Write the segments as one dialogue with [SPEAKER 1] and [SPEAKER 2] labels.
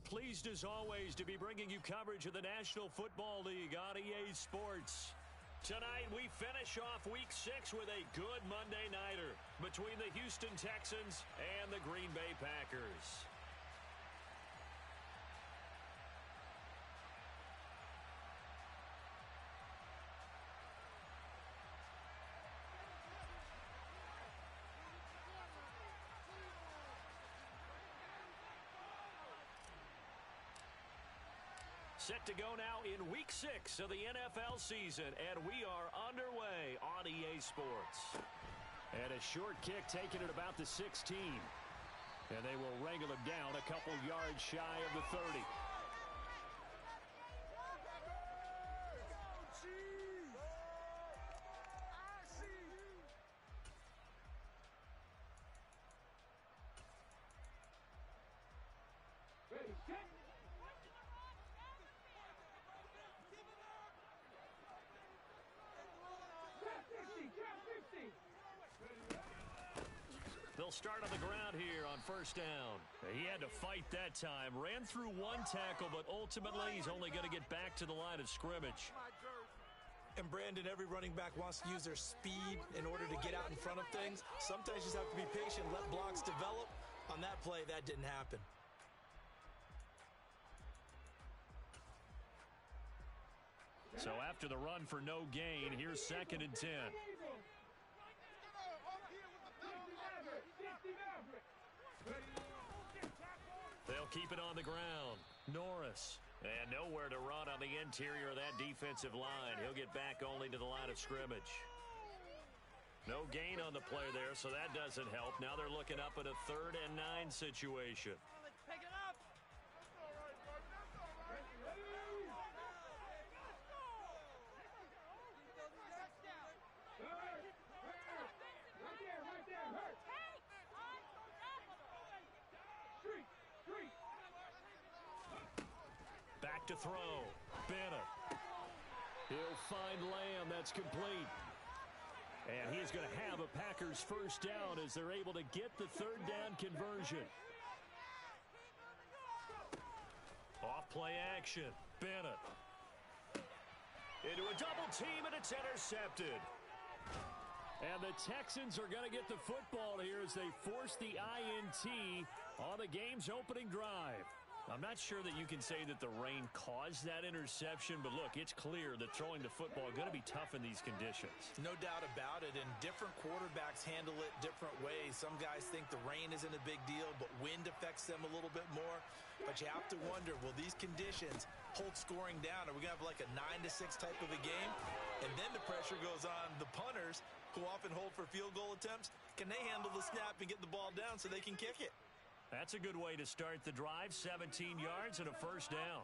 [SPEAKER 1] are pleased as always to be bringing you coverage of the National Football League on EA Sports. Tonight we finish off Week 6 with a good Monday nighter between the Houston Texans and the Green Bay Packers. Set to go now in Week 6 of the NFL season, and we are underway on EA Sports. And a short kick taken at about the 16. And they will wrangle him down a couple yards shy of the 30. They'll start on the ground here on first down. He had to fight that time. Ran through one tackle, but ultimately he's only going to get back to the line of scrimmage.
[SPEAKER 2] And Brandon, every running back wants to use their speed in order to get out in front of things. Sometimes you just have to be patient, let blocks develop. On that play, that didn't happen.
[SPEAKER 1] So after the run for no gain, here's 2nd and 10. They'll keep it on the ground. Norris. And nowhere to run on the interior of that defensive line. He'll get back only to the line of scrimmage. No gain on the play there, so that doesn't help. Now they're looking up at a 3rd and 9 situation.
[SPEAKER 3] Pick it up.
[SPEAKER 1] Back to throw. Bennett. He'll find Lamb. That's complete. And he's going to have a Packers first down as they're able to get the 3rd down conversion. Off play action. Bennett. Into a double team, and it's intercepted. And the Texans are going to get the football here as they force the INT on the game's opening drive. I'm not sure that you can say that the rain caused that interception, but look, it's clear that throwing the football is going to be tough in these conditions.
[SPEAKER 2] No doubt about it, and different quarterbacks handle it different ways. Some guys think the rain isn't a big deal, but wind affects them a little bit more. But you have to wonder, will these conditions hold scoring down? Are we going to have like a 9-6 type of a game? And then the pressure goes on the punters, who often hold for field goal attempts. Can they handle the snap and get the ball down so they can kick it?
[SPEAKER 1] That's a good way to start the drive. 17 yards and a first down.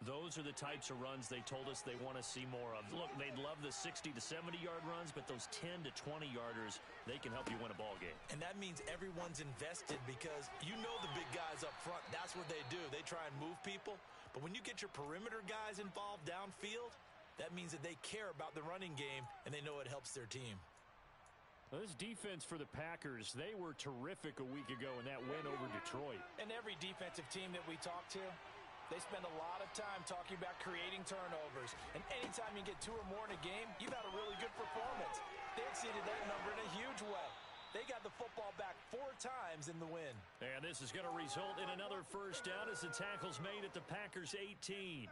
[SPEAKER 1] Those are the types of runs they told us they want to see more of. Look, they'd love the 60 to 70-yard runs, but those 10 to 20-yarders, they can help you win a ball game.
[SPEAKER 2] And that means everyone's invested because you know the big guys up front. That's what they do. They try and move people. But when you get your perimeter guys involved downfield, that means that they care about the running game and they know it helps their team.
[SPEAKER 1] Well, this defense for the Packers, they were terrific a week ago in that win over Detroit.
[SPEAKER 4] And every defensive team that we talk to, they spend a lot of time talking about creating turnovers. And anytime you get 2 or more in a game, you've had a really good performance. They exceeded that number in a huge way. They got the football back 4 times in the win.
[SPEAKER 1] And this is going to result in another first down as the tackle's made at the Packers' 18.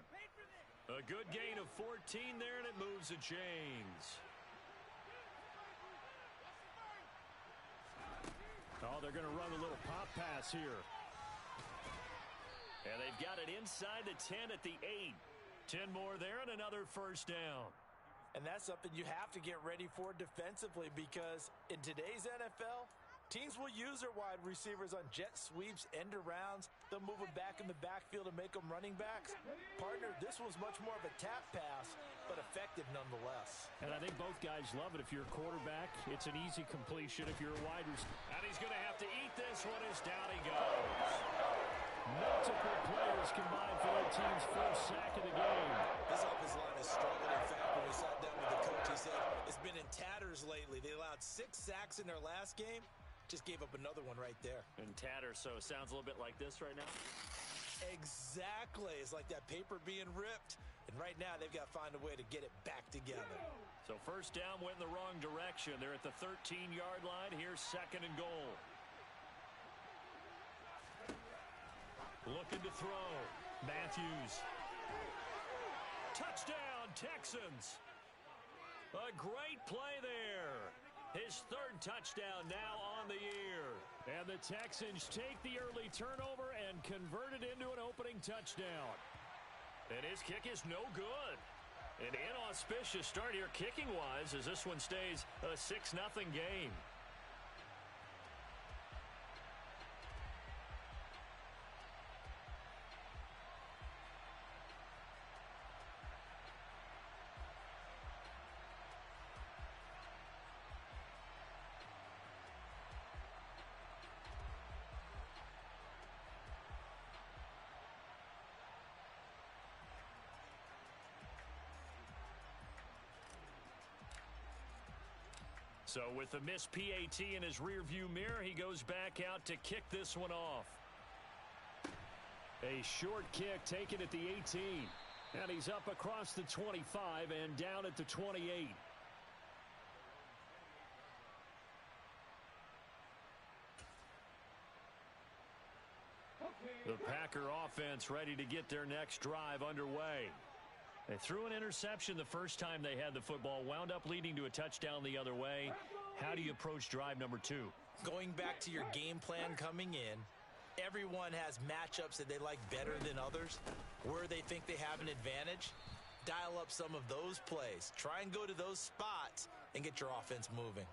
[SPEAKER 1] A good gain of 14 there, and it moves the chains. Oh, they're going to run a little pop pass here. And they've got it inside the 10 at the 8. 10 more there and another first down.
[SPEAKER 4] And that's something you have to get ready for defensively because in today's NFL, teams will use their wide receivers on jet sweeps, end arounds. They'll move them back in the backfield and make them running backs. Partner, this was much more of a tap pass, but effective nonetheless.
[SPEAKER 1] And I think both guys love it. If you're a quarterback, it's an easy completion. If you're a wide receiver, and he's going to have to eat this one as down he goes. Multiple players combined for their team's first sack of the game.
[SPEAKER 2] This offensive line has struggled. In fact, when we sat down with the coach, he said it's been in tatters lately. They allowed 6 sacks in their last game. Just gave up another one right there.
[SPEAKER 1] And tatter, so sounds a little bit like this right now.
[SPEAKER 4] Exactly. It's like that paper being ripped. And right now, they've got to find a way to get it back together.
[SPEAKER 1] So first down went in the wrong direction. They're at the 13-yard line. Here's second and goal. Looking to throw. Matthews. Touchdown, Texans. A great play there. His third touchdown now on the year. And the Texans take the early turnover and convert it into an opening touchdown. And his kick is no good. An inauspicious start here kicking-wise as this one stays a 6-0 game. So with the missed PAT in his rearview mirror, he goes back out to kick this one off. A short kick taken at the 18. And he's up across the 25 and down at the 28. The Packer offense ready to get their next drive underway. They threw an interception the first time they had the football, wound up leading to a touchdown the other way. How do you approach drive number 2?
[SPEAKER 4] Going back to your game plan coming in, everyone has matchups that they like better than others, where they think they have an advantage. Dial up some of those plays. Try and go to those spots and get your offense moving.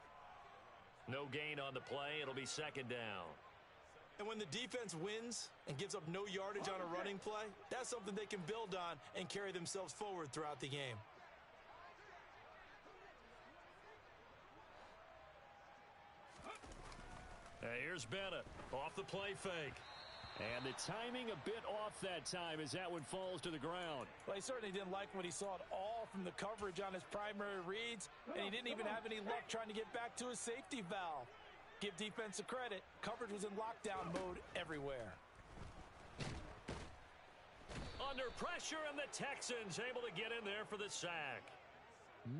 [SPEAKER 1] No gain on the play. It'll be second down.
[SPEAKER 4] And when the defense wins and gives up no yardage on a running play, that's something they can build on and carry themselves forward throughout the game.
[SPEAKER 1] Here's Bennett off the play fake. And the timing a bit off that time as that one falls to the ground.
[SPEAKER 4] Well, he certainly didn't like what he saw at all from the coverage on his primary reads, and he didn't even have any luck trying to get back to his safety valve. Give defense a credit. Coverage was in lockdown mode everywhere.
[SPEAKER 1] Under pressure, and the Texans able to get in there for the sack.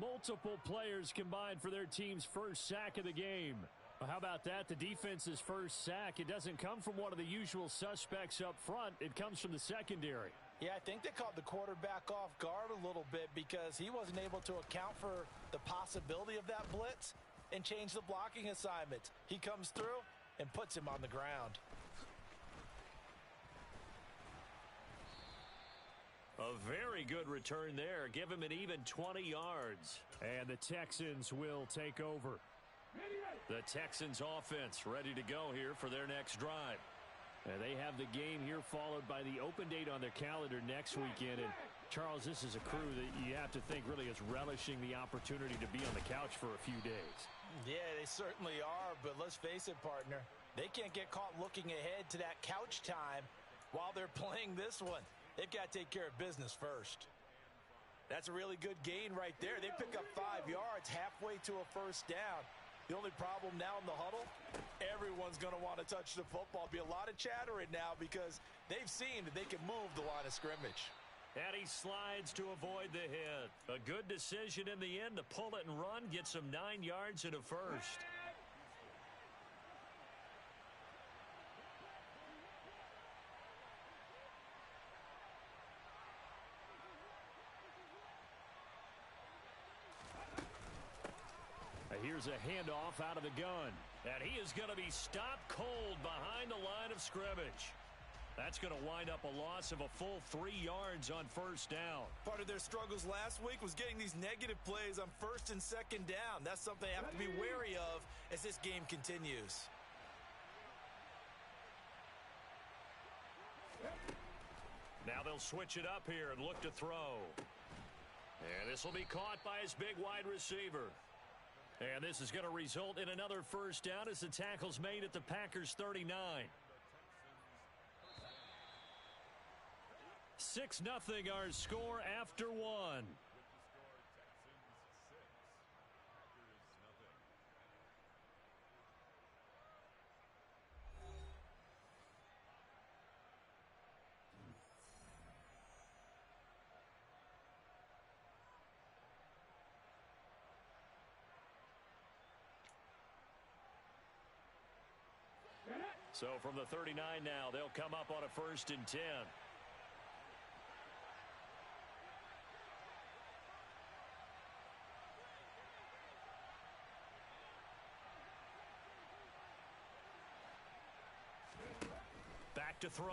[SPEAKER 1] Multiple players combined for their team's first sack of the game. Well, how about that? The defense's first sack. It doesn't come from one of the usual suspects up front. It comes from the secondary.
[SPEAKER 4] Yeah, I think they caught the quarterback off guard a little bit because he wasn't able to account for the possibility of that blitz and change the blocking assignment. He comes through and puts him on the ground.
[SPEAKER 1] A very good return there. Give him an even 20 yards. And the Texans will take over. The Texans offense ready to go here for their next drive. And they have the game here followed by the open date on their calendar next weekend. And Charles, this is a crew that you have to think really is relishing the opportunity to be on the couch for a few days.
[SPEAKER 4] Yeah, they certainly are, but let's face it, partner. They can't get caught looking ahead to that couch time while they're playing this one. They've got to take care of business first. That's a really good gain right there. They pick up 5 yards halfway to a first down. The only problem now in the huddle, everyone's going to want to touch the football. Be a lot of chattering now because they've seen that they can move the line of scrimmage.
[SPEAKER 1] And he slides to avoid the hit. A good decision in the end to pull it and run, gets him 9 yards and a first. Here's a handoff out of the gun. And he is going to be stopped cold behind the line of scrimmage. That's going to wind up a loss of a full 3 yards on first down.
[SPEAKER 4] Part of their struggles last week was getting these negative plays on first and second down. That's something they have to be wary of as this game continues.
[SPEAKER 1] Now they'll switch it up here and look to throw. And this will be caught by his big wide receiver. And this is going to result in another first down as the tackle's made at the Packers' 39. 6-0 our score after one. So from the 39 now, they'll come up on a 1st and 10. Back to throw.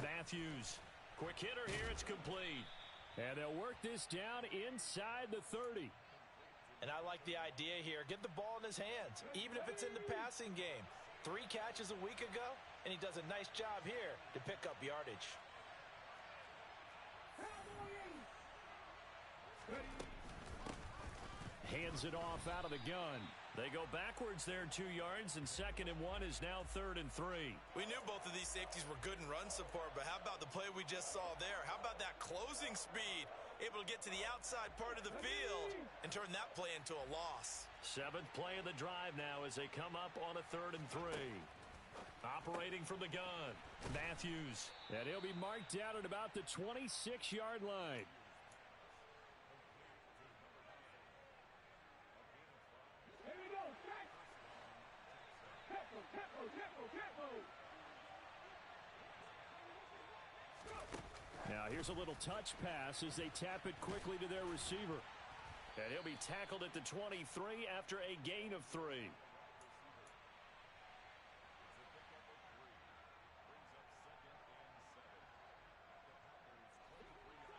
[SPEAKER 1] Matthews. Quick hitter here. It's complete. And they'll work this down inside the 30.
[SPEAKER 4] And I like the idea here. Get the ball in his hands, even if it's in the passing game. 3 catches a week ago, and he does a nice job here to pick up yardage.
[SPEAKER 1] Hands it off out of the gun. They go backwards there 2 yards, and 2nd and 1 is now 3rd and 3.
[SPEAKER 2] We knew both of these safeties were good in run support, but how about the play we just saw there? How about that closing speed? Able to get to the outside part of the field and turn that play into a loss.
[SPEAKER 1] 7th play of the drive now as they come up on a 3rd and 3. Operating from the gun, Matthews. And he'll be marked down at about the 26-yard line. Now here's a little touch pass as they tap it quickly to their receiver. And he'll be tackled at the 23 after a gain of 3.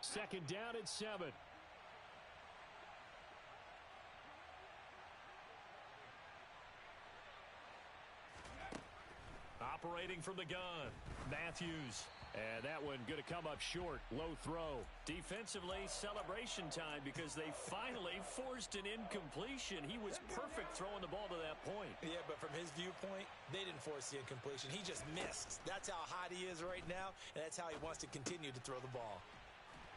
[SPEAKER 1] Second down at 7. Operating from the gun, Matthews. And that one going to come up short. Low throw. Defensively, celebration time because they finally forced an incompletion. He was perfect throwing the ball to that point.
[SPEAKER 4] Yeah, but from his viewpoint, they didn't force the incompletion. He just missed. That's how hot he is right now, and that's how he wants to continue to throw the ball.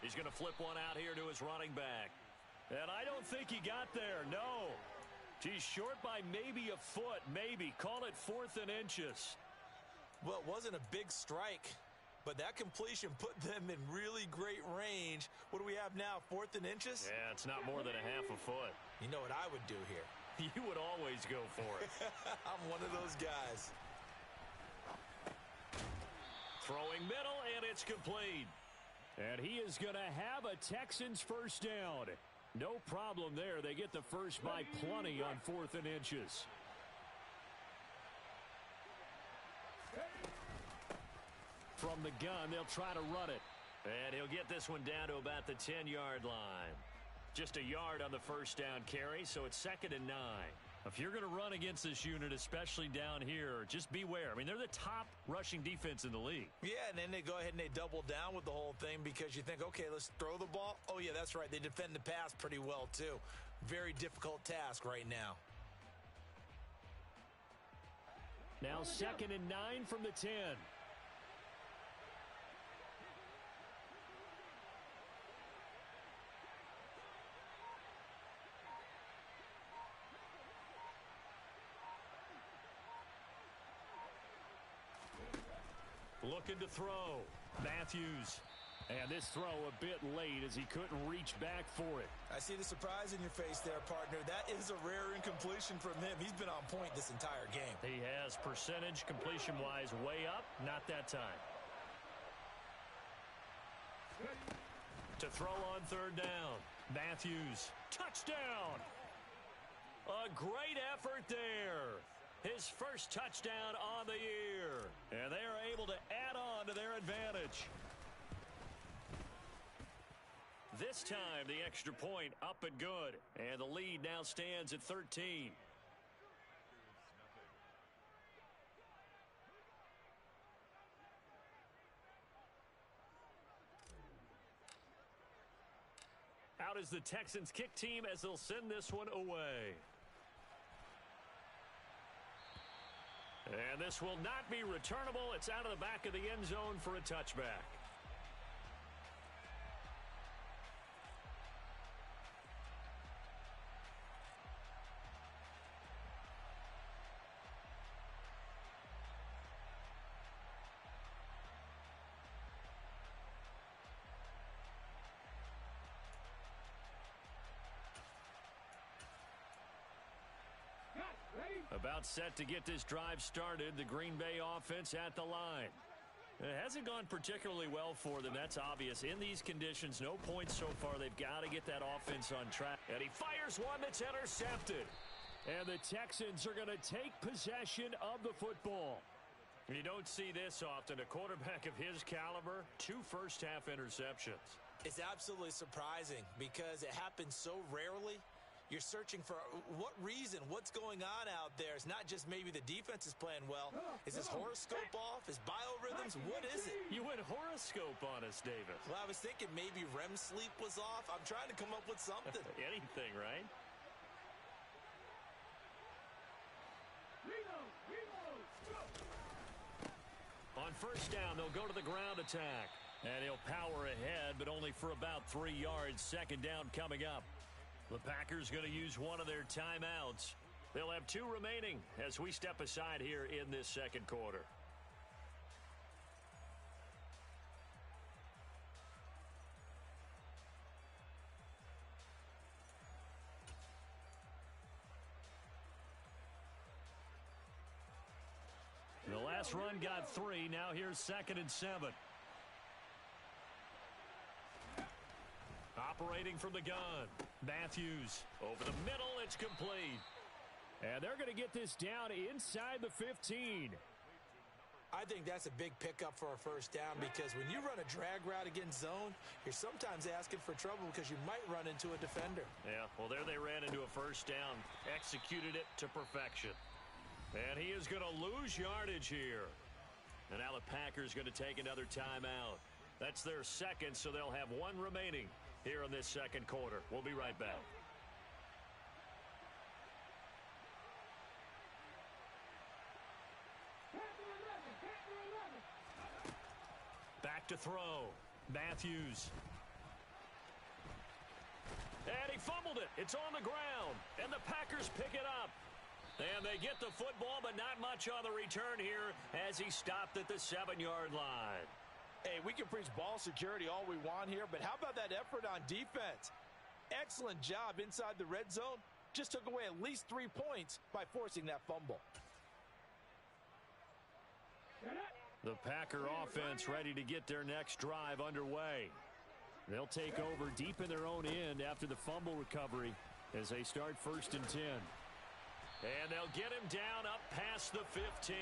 [SPEAKER 1] He's going to flip one out here to his running back. And I don't think he got there. No. He's short by maybe a foot. Maybe. Call it 4th and inches.
[SPEAKER 4] Well, it wasn't a big strike, but that completion put them in really great range. What do we have now, 4th and inches?
[SPEAKER 1] Yeah, it's not more than a half a foot.
[SPEAKER 4] You know what I would do here?
[SPEAKER 1] You would always go for it.
[SPEAKER 4] I'm one of those guys.
[SPEAKER 1] Throwing middle, and it's complete. And he is going to have a Texans first down. No problem there. They get the first by plenty on 4th and inches. From the gun, they'll try to run it. And he'll get this one down to about the 10-yard line. Just a yard on the first down carry, so it's 2nd and 9. If you're going to run against this unit, especially down here, just beware. I mean, they're the top rushing defense in the league.
[SPEAKER 4] Yeah, and then they go ahead and they double down with the whole thing because you think, okay, let's throw the ball. Oh, yeah, that's right. They defend the pass pretty well, too. Very difficult task right now.
[SPEAKER 1] Now 2nd and 9 from the 10. Looking to throw. Matthews. And this throw a bit late as he couldn't reach back for it.
[SPEAKER 4] I see the surprise in your face there, partner. That is a rare incompletion from him. He's been on point this entire game.
[SPEAKER 1] He has percentage completion-wise way up. Not that time. To throw on 3rd down. Matthews. Touchdown. A great effort there. His first touchdown on the year. And they are able to add on to their advantage. This time, the extra point up and good. And the lead now stands at 13. Out is the Texans kick team as they'll send this one away. And this will not be returnable. It's out of the back of the end zone for a touchback. About set to get this drive started. The Green Bay offense at the line. It hasn't gone particularly well for them. That's obvious. In these conditions, no points so far. They've got to get that offense on track. And he fires one that's intercepted. And the Texans are going to take possession of the football. You don't see this often. A quarterback of his caliber, 2 first-half interceptions.
[SPEAKER 4] It's absolutely surprising because it happens so rarely. You're searching for what reason, what's going on out there. It's not just maybe the defense is playing well. Is his horoscope off? His biorhythms? What is it?
[SPEAKER 1] You went horoscope on us, Davis.
[SPEAKER 4] Well, I was thinking maybe REM sleep was off. I'm trying to come up with something.
[SPEAKER 1] Anything, right? On first down, they'll go to the ground attack. And he'll power ahead, but only for about 3 yards. Second down coming up. The Packers going to use one of their timeouts. They'll have 2 remaining as we step aside here in this second quarter. The last run got 3. Now here's 2nd and 7. Operating from the gun. Matthews over the middle. It's complete. And they're going to get this down inside the 15.
[SPEAKER 4] I think that's a big pickup for a first down because when you run a drag route against zone, you're sometimes asking for trouble because you might run into a defender.
[SPEAKER 1] Yeah, well, there they ran into a first down. Executed it to perfection. And he is going to lose yardage here. And now the Packers going to take another timeout. That's their second, so they'll have 1 remaining here in this second quarter. We'll be right back. Back to throw. Matthews. And he fumbled it. It's on the ground. And the Packers pick it up. And they get the football, but not much on the return here as he stopped at the 7-yard line.
[SPEAKER 4] Hey, we can preach ball security all we want here, but how about that effort on defense? Excellent job inside the red zone. Just took away at least 3 points by forcing that fumble.
[SPEAKER 1] The Packer offense ready to get their next drive underway. They'll take over deep in their own end after the fumble recovery as they start 1st and 10. And they'll get him down up past the 15.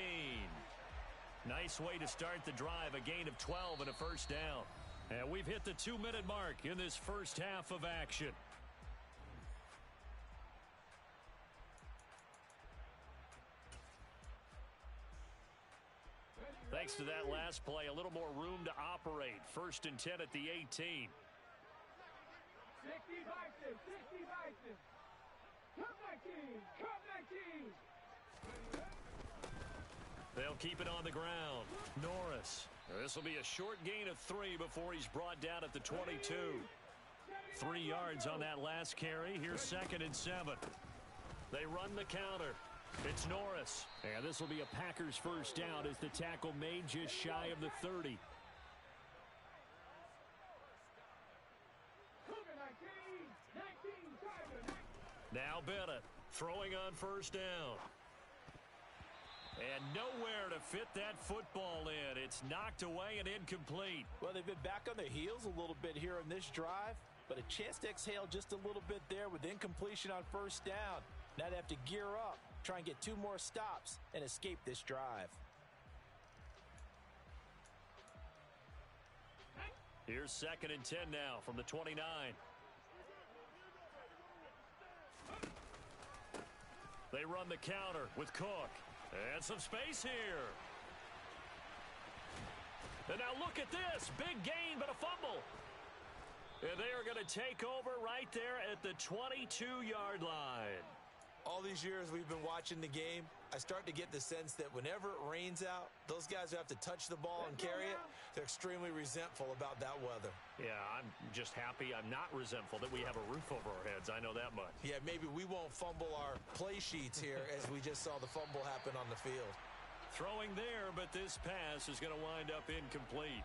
[SPEAKER 1] Nice way to start the drive, a gain of 12 and a first down. And we've hit the 2-minute mark in this first half of action. Thanks to that last play, a little more room to operate. 1st and 10 at the 18.
[SPEAKER 3] 60 Vikings, 60 Vikings. Come back team, come back team.
[SPEAKER 1] They'll keep it on the ground. Norris. This will be a short gain of 3 before he's brought down at the 22. 3 yards on that last carry. Here's 2nd and 7. They run the counter. It's Norris. And this will be a Packers first down as the tackle made just shy of the 30. Now Bennett throwing on first down. And nowhere to fit that football in. It's knocked away and incomplete.
[SPEAKER 4] Well, they've been back on their heels a little bit here in this drive, but a chance to exhale just a little bit there with incompletion on first down. Now they have to gear up, try and get 2 more stops, and escape this drive.
[SPEAKER 1] Here's 2nd and 10 now from the 29. They run the counter with Cook. And some space here. And now look at this. Big gain, but a fumble. And they are going to take over right there at the 22-yard line.
[SPEAKER 4] All these years we've been watching the game, I start to get the sense that whenever it rains out, those guys who have to touch the ball and carry it, they're extremely resentful about that weather.
[SPEAKER 1] Yeah, I'm just happy I'm not resentful that we have a roof over our heads. I know that much.
[SPEAKER 4] Yeah, maybe we won't fumble our play sheets here as we just saw the fumble happen on the field.
[SPEAKER 1] Throwing there, but this pass is going to wind up incomplete.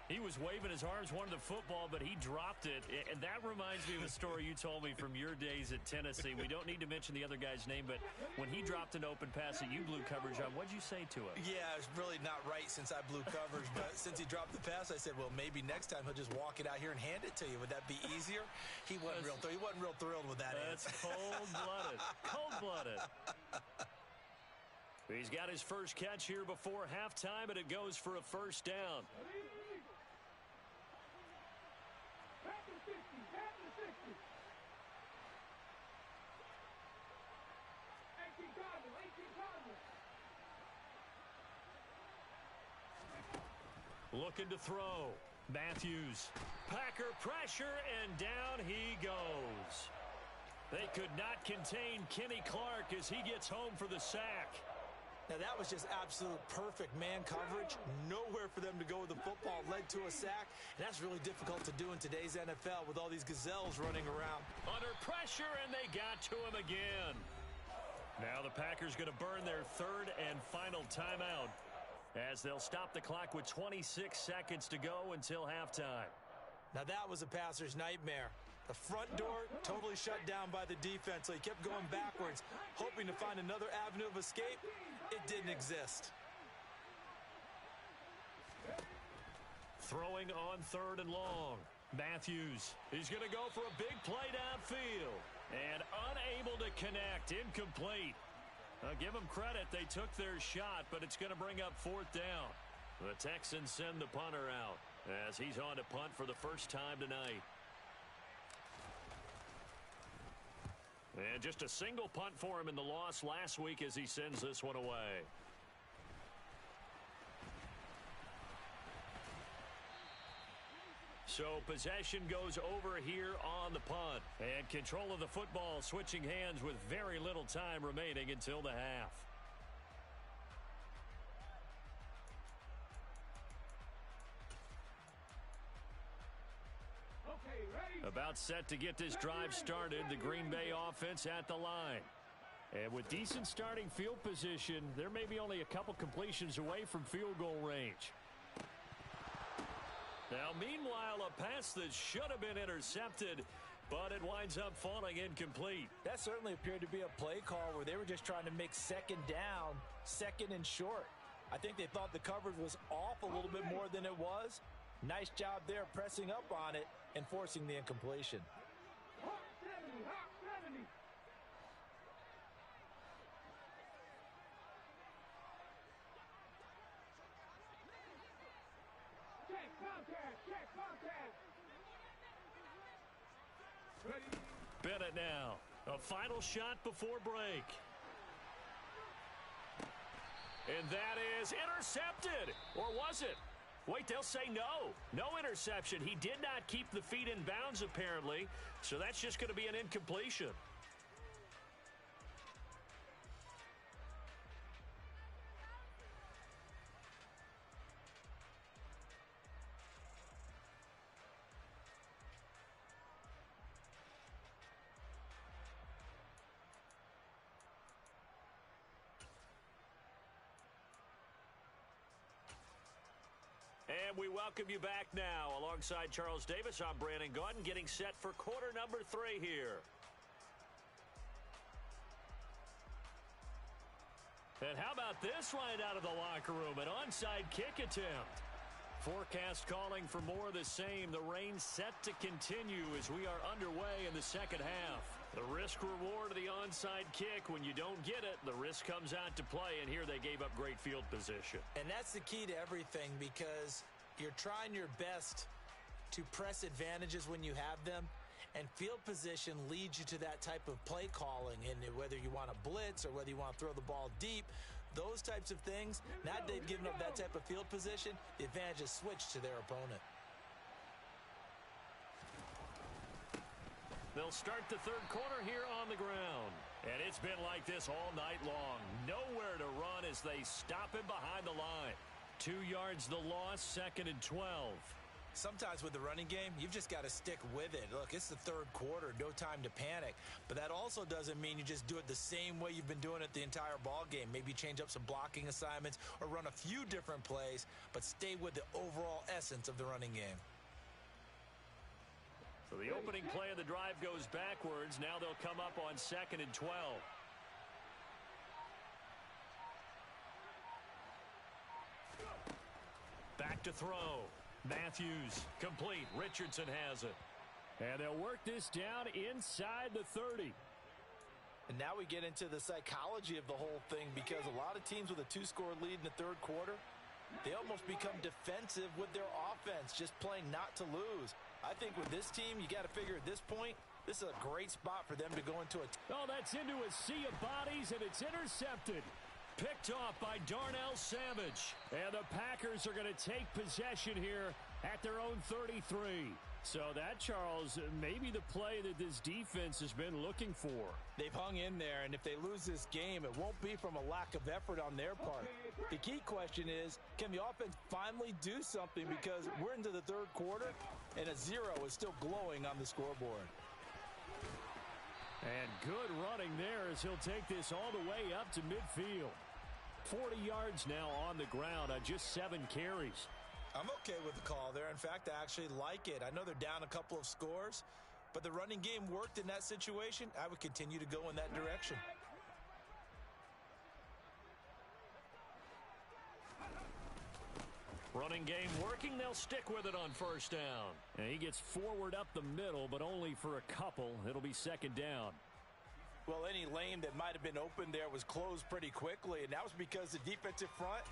[SPEAKER 1] He was waving his arms, wanted the football, but he dropped it. And that reminds me of a story you told me from your days at Tennessee. We don't need to mention the other guy's name, but when he dropped an open pass that you blew coverage on, what'd you say to him?
[SPEAKER 2] Yeah, it's really not right since I blew coverage, but since he dropped the pass, I said, well, maybe next time he'll just walk it out here and hand it to you. Would that be easier? He wasn't real thrilled with that
[SPEAKER 1] That's
[SPEAKER 2] answer.
[SPEAKER 1] cold-blooded. Cold-blooded. He's got his first catch here before halftime, and it goes for a first down. Looking to throw. Matthews. Packer pressure, and down he goes. They could not contain Kenny Clark as he gets home for the sack.
[SPEAKER 4] Now, that was just absolute perfect man coverage. Nowhere for them to go with the football. Led to a sack, and that's really difficult to do in today's NFL with all these gazelles running around.
[SPEAKER 1] Under pressure, and they got to him again. Now the Packers going to burn their third and final timeout, as they'll stop the clock with 26 seconds to go until halftime.
[SPEAKER 4] Now, that was a passer's nightmare. The front door totally shut down by the defense, so he kept going backwards, hoping to find another avenue of escape. It didn't exist.
[SPEAKER 1] Throwing on third and long. Matthews. He's going to go for a big play downfield. And unable to connect. Incomplete. Give them credit. They took their shot, but it's going to bring up fourth down. The Texans send the punter out as he's on to punt for the first time tonight. And just a single punt for him in the loss last week as he sends this one away. So possession goes over here on the punt. And control of the football switching hands with very little time remaining until the half. About set to get this drive started, the Green Bay offense at the line. And with decent starting field position, there may be only a couple completions away from field goal range. Now, meanwhile, a pass that should have been intercepted, but it winds up falling incomplete.
[SPEAKER 4] That certainly appeared to be a play call where they were just trying to make second down, second and short. I think they thought the coverage was off a little bit more than it was. Nice job there pressing up on it and forcing the incompletion.
[SPEAKER 1] Bennett now. A final shot before break. And that is intercepted. Or was it? Wait, they'll say no. No interception. He did not keep the feet in bounds, apparently. So that's just going to be an incompletion. And we welcome you back now. Alongside Charles Davis, I'm Brandon Gaudin, getting set for quarter number 3 here. And how about this right out of the locker room? An onside kick attempt. Forecast calling for more of the same. The rain set to continue as we are underway in the second half. The risk-reward of the onside kick, when you don't get it, the risk comes out to play, and here they gave up great field position.
[SPEAKER 4] And that's the key to everything, because you're trying your best to press advantages when you have them, and field position leads you to that type of play calling. And whether you want to blitz or whether you want to throw the ball deep, those types of things, now that they've given up that type of field position, the advantage is switched to their opponent.
[SPEAKER 1] They'll start the third quarter here on the ground. And it's been like this all night long. Nowhere to run as they stop him behind the line. 2 yards the loss, 2nd and 12.
[SPEAKER 2] Sometimes with the running game, you've just got to stick with it. Look, it's the third quarter, no time to panic. But that also doesn't mean you just do it the same way you've been doing it the entire ball game. Maybe change up some blocking assignments or run a few different plays, but stay with the overall essence of the running game.
[SPEAKER 1] So the opening play of the drive goes backwards. Now they'll come up on 2nd and 12. Back to throw. Matthews, complete. Richardson has it. And they'll work this down inside the 30.
[SPEAKER 4] And now we get into the psychology of the whole thing, because a lot of teams with a 2-score lead in the third quarter, they almost become defensive with their offense, just playing not to lose. I think with this team, you got to figure at this point, this is a great spot for them to go into a...
[SPEAKER 1] Oh, that's into a sea of bodies, and it's intercepted. Picked off by Darnell Savage. And the Packers are going to take possession here at their own 33. So that, Charles, may be the play that this defense has been looking for.
[SPEAKER 4] They've hung in there, and if they lose this game, it won't be from a lack of effort on their part. The key question is, can the offense finally do something? Because we're into the third quarter, and a 0 is still glowing on the scoreboard.
[SPEAKER 1] And good running there as he'll take this all the way up to midfield. 40 yards now on the ground on just 7 carries.
[SPEAKER 2] I'm okay with the call there. In fact, I actually like it. I know they're down a couple of scores, but the running game worked in that situation. I would continue to go in that direction.
[SPEAKER 1] Running game working. They'll stick with it on first down. And he gets forward up the middle, but only for a couple. It'll be 2nd down.
[SPEAKER 4] Well, any lane that might have been open there was closed pretty quickly, and that was because the defensive front,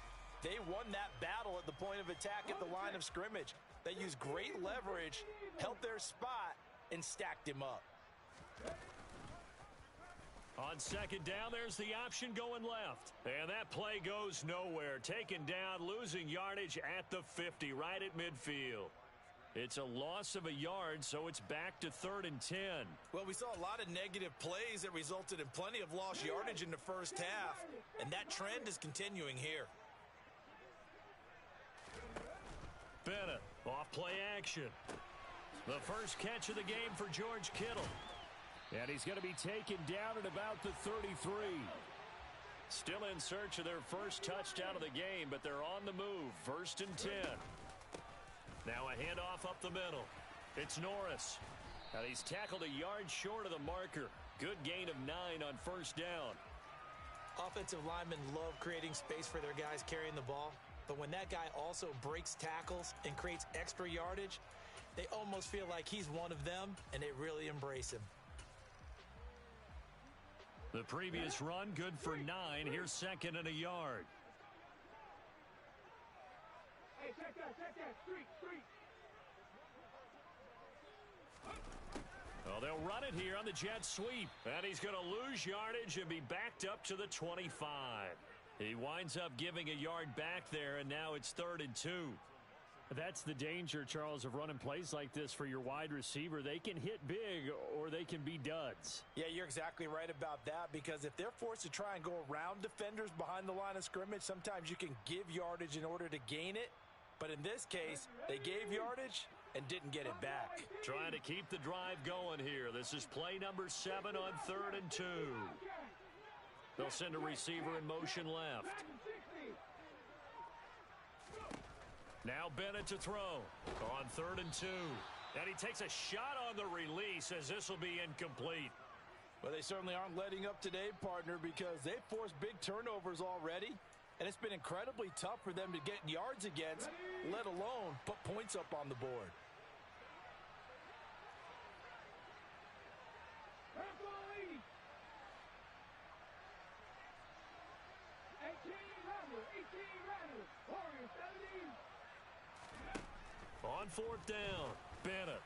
[SPEAKER 4] they won that battle at the point of attack at the line of scrimmage. They used great leverage, held their spot, and stacked him up.
[SPEAKER 1] On 2nd down, there's the option going left. And that play goes nowhere. Taken down, losing yardage at the 50, right at midfield. It's a loss of a yard, so it's back to 3rd and 10.
[SPEAKER 2] Well, we saw a lot of negative plays that resulted in plenty of lost yardage in the first half, and that trend is continuing here.
[SPEAKER 1] Bennett, off play action. The first catch of the game for George Kittle. And he's going to be taken down at about the 33. Still in search of their first touchdown of the game, but they're on the move. 1st and 10. Now a handoff up the middle. It's Norris. And he's tackled a yard short of the marker. Good gain of 9 on first down.
[SPEAKER 2] Offensive linemen love creating space for their guys carrying the ball, but when that guy also breaks tackles and creates extra yardage, they almost feel like he's one of them, and they really embrace him.
[SPEAKER 1] The previous run, good for 9. Here's 2nd and a yard.
[SPEAKER 3] Hey, check that, street.
[SPEAKER 1] Well, they'll run it here on the jet sweep. And he's going to lose yardage and be backed up to the 25. He winds up giving a yard back there, and now it's 3rd and 2. That's the danger, Charles, of running plays like this for your wide receiver. They can hit big or they can be duds.
[SPEAKER 4] Yeah, you're exactly right about that, because if they're forced to try and go around defenders behind the line of scrimmage, sometimes you can give yardage in order to gain it. But in this case, they gave yardage and didn't get it back.
[SPEAKER 1] Trying to keep the drive going here. This is play number 7 on 3rd and 2. They'll send a receiver in motion left. Now Bennett to throw on 3rd and 2. And he takes a shot on the release as this will be incomplete.
[SPEAKER 4] Well, they certainly aren't letting up today, partner, because they've forced big turnovers already. And it's been incredibly tough for them to get yards against, let alone put points up on the board.
[SPEAKER 1] On 4th down, Bennett.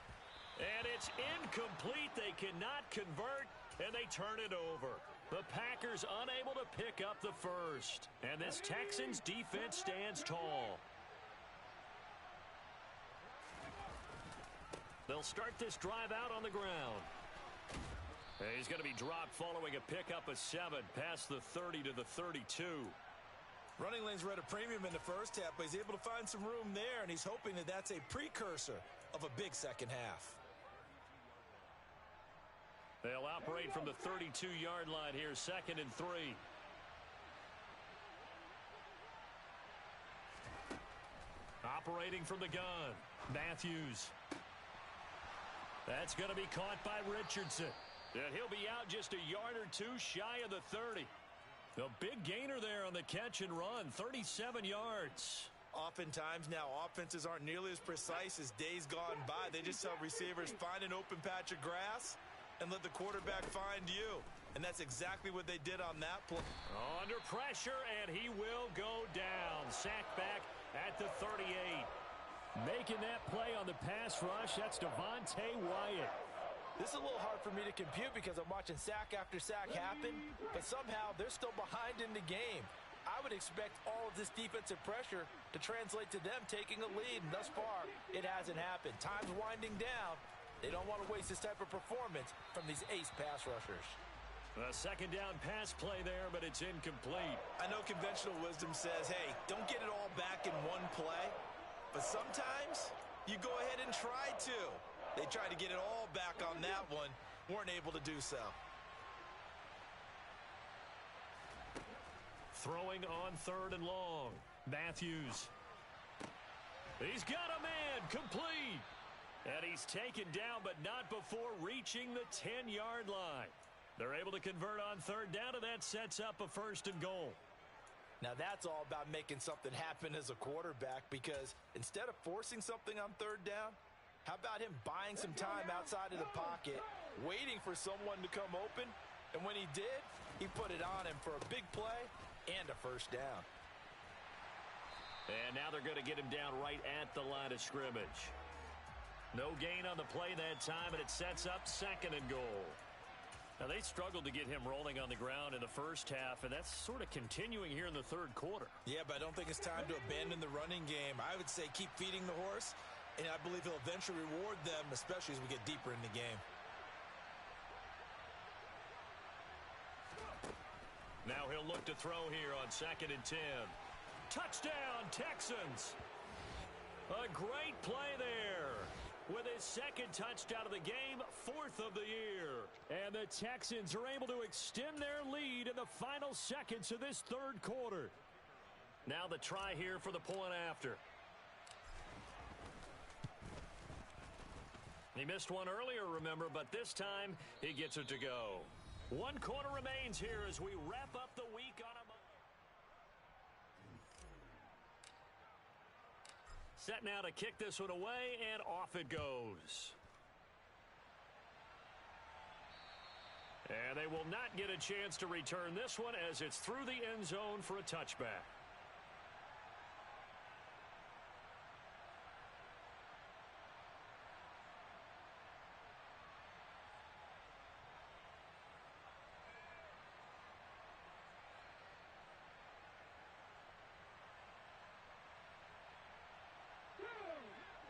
[SPEAKER 1] And it's incomplete. They cannot convert, and they turn it over. The Packers unable to pick up the first. And this Texans defense stands tall. They'll start this drive out on the ground. And he's going to be dropped following a pickup of 7 past the 30 to the 32.
[SPEAKER 2] Running lanes were at a premium in the first half, but he's able to find some room there, and he's hoping that that's a precursor of a big second half.
[SPEAKER 1] They'll operate from the 32-yard line here, 2nd and 3. Operating from the gun, Matthews. That's going to be caught by Richardson. And he'll be out just a yard or two shy of the 30. The big gainer there on the catch and run, 37 yards.
[SPEAKER 2] Oftentimes now, offenses aren't nearly as precise as days gone by. They just tell receivers, find an open patch of grass and let the quarterback find you. And that's exactly what they did on that play.
[SPEAKER 1] Under pressure, and he will go down. Sacked back at the 38. Making that play on the pass rush, that's Devontae Wyatt.
[SPEAKER 4] This is a little hard for me to compute because I'm watching sack after sack happen, but somehow they're still behind in the game. I would expect all of this defensive pressure to translate to them taking a lead, and thus far, it hasn't happened. Time's winding down. They don't want to waste this type of performance from these ace pass rushers.
[SPEAKER 1] A second down pass play there, but it's incomplete.
[SPEAKER 2] I know conventional wisdom says, hey, don't get it all back in one play, but sometimes you go ahead and try to. They tried to get it all back on that one, weren't able to do so.
[SPEAKER 1] Throwing on 3rd and long. Matthews. He's got a man, complete. And he's taken down, but not before reaching the 10-yard line. They're able to convert on 3rd down, and that sets up a 1st and goal.
[SPEAKER 4] Now that's all about making something happen as a quarterback, because instead of forcing something on 3rd down, how about him buying some time outside of the pocket, waiting for someone to come open, and when he did, he put it on him for a big play and a 1st down.
[SPEAKER 1] And now they're going to get him down right at the line of scrimmage. No gain on the play that time, and it sets up 2nd and goal. Now, they struggled to get him rolling on the ground in the first half, and that's sort of continuing here in the 3rd quarter.
[SPEAKER 2] Yeah, but I don't think it's time to abandon the running game. I would say keep feeding the horse, and I believe he'll eventually reward them, especially as we get deeper in the game.
[SPEAKER 1] Now he'll look to throw here on 2nd and 10. Touchdown, Texans! A great play there. With his 2nd touchdown of the game, 4th of the year. And the Texans are able to extend their lead in the final seconds of this 3rd quarter. Now the try here for the point after. He missed one earlier, remember, but this time he gets it to go. 1 quarter remains here as we wrap up the week on a set now to kick this one away, and off it goes. And they will not get a chance to return this one as it's through the end zone for a touchback.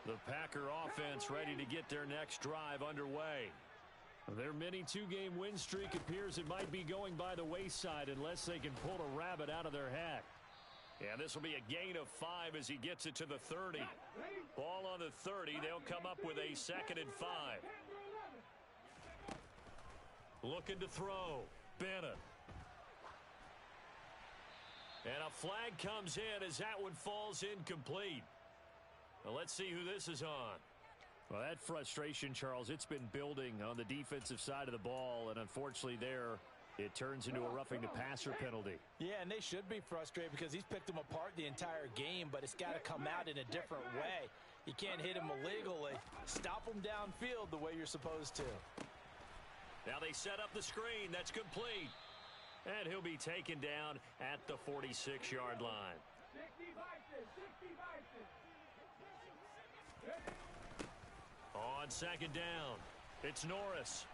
[SPEAKER 1] The Packer offense ready to get their next drive underway. Their mini 2-game win streak appears it might be going by the wayside unless they can pull a rabbit out of their hat. Yeah, this will be a gain of 5 as he gets it to the 30. Ball on the 30. They'll come up with a 2nd and 5. Looking to throw. Bennett. And a flag comes in as that one falls incomplete. Well, let's see who this is on. Well, that frustration, Charles, it's been building on the defensive side of the ball, and unfortunately there it turns into a roughing the passer penalty.
[SPEAKER 4] Yeah, and they should be frustrated because he's picked them apart the entire game, but it's got to come out in a different way. You can't hit him illegally. Stop him downfield the way you're supposed to.
[SPEAKER 1] Now they set up the screen. That's complete. And he'll be taken down at the 46-yard line.
[SPEAKER 3] 60 Vikings, 60 Vikings.
[SPEAKER 1] On 2nd down, it's Norris.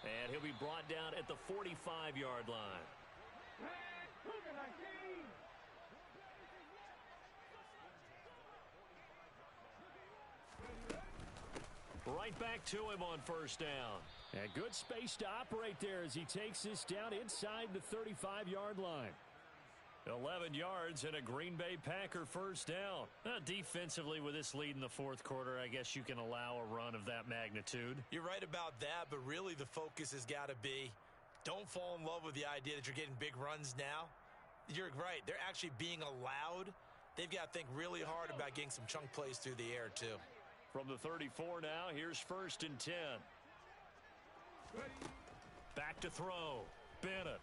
[SPEAKER 1] And he'll be brought down at the 45-yard line. Right back to him on 1st down. And good space to operate there as he takes this down inside the 35-yard line. 11 yards and a Green Bay Packer first down. Defensively, with this lead in the fourth quarter, I guess you can allow a run of that magnitude.
[SPEAKER 2] You're right about that, but really the focus has got to be don't fall in love with the idea that you're getting big runs now. You're right. They're actually being allowed. They've got to think really hard about getting some chunk plays through the air, too.
[SPEAKER 1] From the 34 now, here's 1st and 10. Back to throw. Bennett.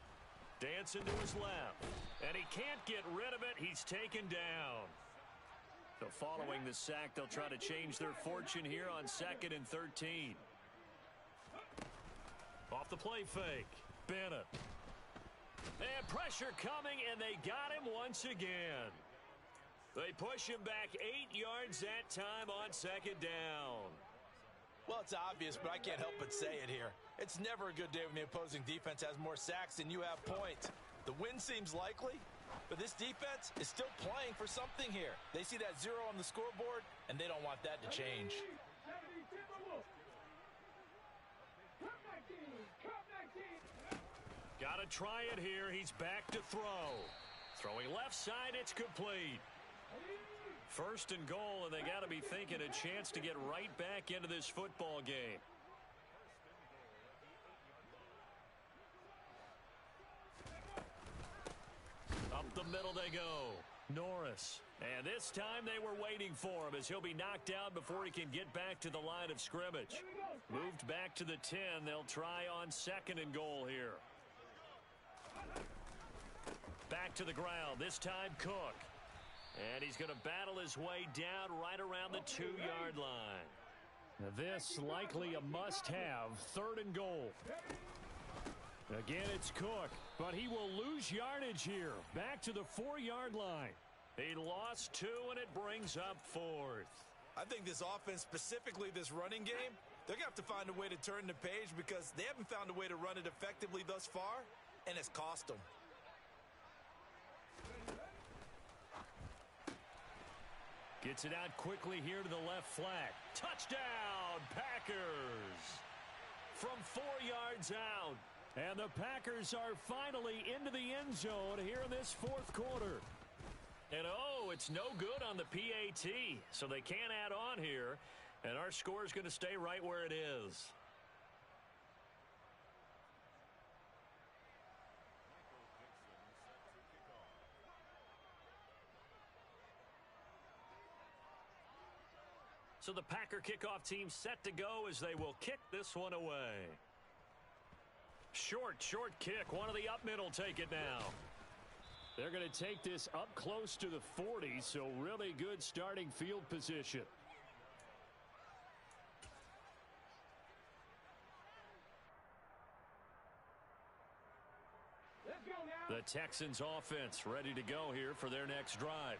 [SPEAKER 1] Dancing to his left. And he can't get rid of it. He's taken down. So following the sack, they'll try to change their fortune here on 2nd and 13. Off the play fake. Bennett. And pressure coming, and they got him once again. They push him back 8 yards that time on 2nd down.
[SPEAKER 2] Well, it's obvious, but I can't help but say it here. It's never a good day when the opposing defense has more sacks than you have points. The win seems likely, but this defense is still playing for something here. They see that 0 on the scoreboard, and they don't want that to change.
[SPEAKER 1] Got to try it here. He's back to throw. Throwing left side, it's complete. 1st and goal, and they got to be thinking a chance to get right back into this football game. Up the middle they go. Norris. And this time they were waiting for him as he'll be knocked down before he can get back to the line of scrimmage. Moved back to the 10. They'll try on 2nd and goal here. Back to the ground. This time Cook. And he's going to battle his way down right around the 2-yard line. Now this likely a must-have. 3rd and goal. Again, it's Cook, but he will lose yardage here. Back to the 4-yard line. He lost 2, and it brings up 4th.
[SPEAKER 2] I think this offense, specifically this running game, they're going to have to find a way to turn the page because they haven't found a way to run it effectively thus far, and it's cost them.
[SPEAKER 1] Gets it out quickly here to the left flat. Touchdown, Packers! From 4 yards out. And the Packers are finally into the end zone here in this fourth quarter. And oh, it's no good on the PAT, so they can't add on here. And our score is going to stay right where it is. So the Packer kickoff team set to go as they will kick this one away. Short kick. One of the up mid will take it now. They're going to take this up close to the 40, so really good starting field position. The Texans offense ready to go here for their next drive.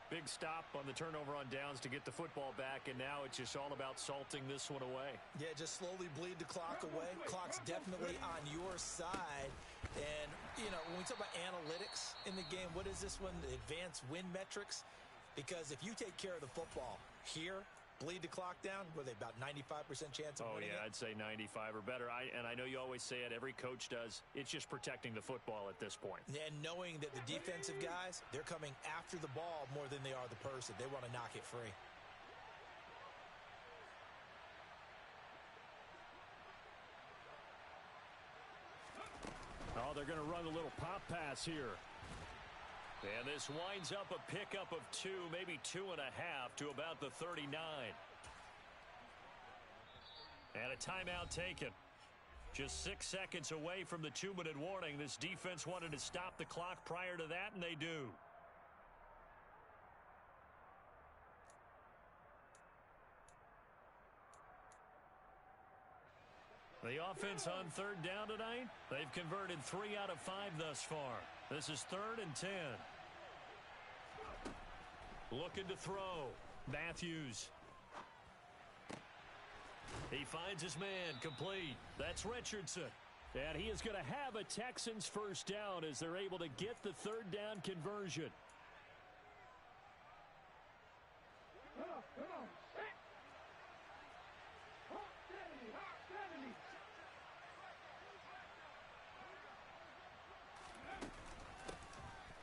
[SPEAKER 1] Big stop on the turnover on downs to get the football back, and now it's just all about salting this one away.
[SPEAKER 2] Yeah, just slowly bleed the clock away. Clock's definitely on your side. And, you know, when we talk about analytics in the game, what is this one? The advanced win metrics? Because if you take care of the football here, bleed the clock down, were they about 95% chance of winning it?
[SPEAKER 1] I'd say 95 or better. And I know you always say it, every coach does. It's just protecting the football at this point.
[SPEAKER 2] And knowing that the defensive guys, they're coming after the ball more than they are the person. They want to knock it free.
[SPEAKER 1] Oh, they're going to run a little pop pass here. And this winds up a pickup of 2, maybe 2.5 to about the 39. And a timeout taken. Just 6 seconds away from the 2-minute warning. This defense wanted to stop the clock prior to that, and they do. The offense on 3rd down tonight, they've converted 3 out of 5 thus far. This is 3rd and 10. Looking to throw. Matthews. He finds his man, complete. That's Richardson. And he is going to have a Texans first down as they're able to get the 3rd down conversion.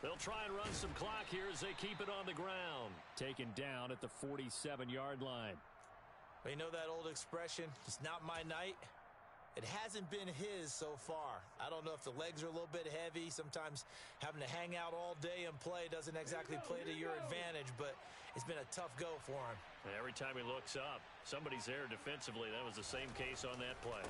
[SPEAKER 1] They'll try and run some clock here as they keep it on the ground. Taken down at the 47-yard line.
[SPEAKER 2] Well, you know that old expression, it's not my night? It hasn't been his so far. I don't know if the legs are a little bit heavy. Sometimes having to hang out all day and play doesn't exactly play to your advantage, but it's been a tough go for him.
[SPEAKER 1] And every time he looks up, somebody's there defensively. That was the same case on that play.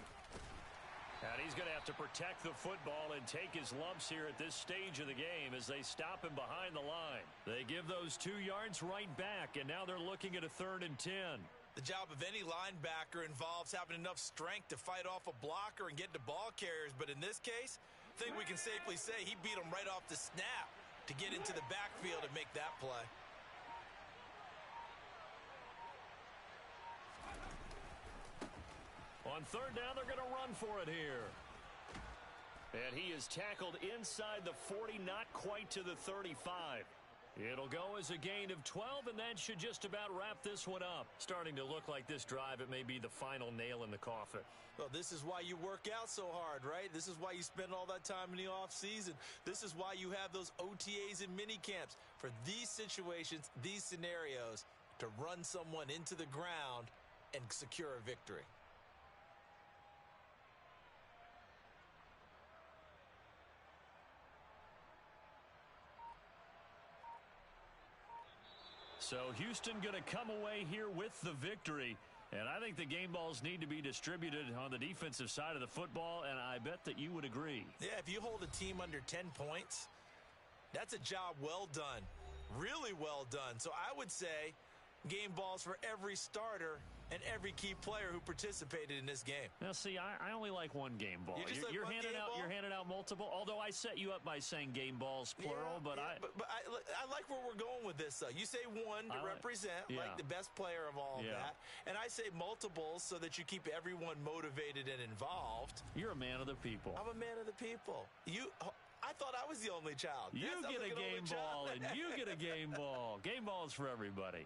[SPEAKER 1] And he's going to have to protect the football and take his lumps here at this stage of the game as they stop him behind the line. They give those 2 yards right back, and now they're looking at a 3rd and 10.
[SPEAKER 2] The job of any linebacker involves having enough strength to fight off a blocker and get to ball carriers. But in this case, I think we can safely say he beat him right off the snap to get into the backfield and make that play.
[SPEAKER 1] On 3rd down, they're going to run for it here. And he is tackled inside the 40, not quite to the 35. It'll go as a gain of 12, and that should just about wrap this one up. Starting to look like this drive, it may be the final nail in the coffin.
[SPEAKER 2] Well, this is why you work out so hard, right? This is why you spend all that time in the offseason. This is why you have those OTAs and mini camps for these situations, these scenarios, to run someone into the ground and secure a victory.
[SPEAKER 1] So Houston going to come away here with the victory. And I think the game balls need to be distributed on the defensive side of the football, and I bet that you would agree.
[SPEAKER 2] Yeah, if you hold a team under 10 points, that's a job well done. Really well done. So I would say game balls for every starter and every key player who participated in this game.
[SPEAKER 1] Now, see, I only like one game ball.
[SPEAKER 2] You're
[SPEAKER 1] handing out multiple. Although I set you up by saying game balls plural,
[SPEAKER 2] but I like where we're going with this. Though you say one to represent, like the best player of all of that, and I say multiples so that you keep everyone motivated and involved.
[SPEAKER 1] You're a man of the people.
[SPEAKER 2] I'm a man of the people. I thought I was the only child.
[SPEAKER 1] You get a game ball, and you get a game ball. Game balls for everybody.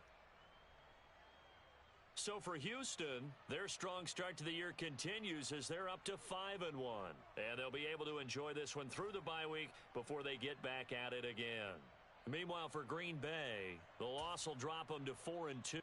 [SPEAKER 1] So for Houston, their strong start to the year continues as they're up to 5-1. And they'll be able to enjoy this one through the bye week before they get back at it again. Meanwhile, for Green Bay, the loss will drop them to 4-2.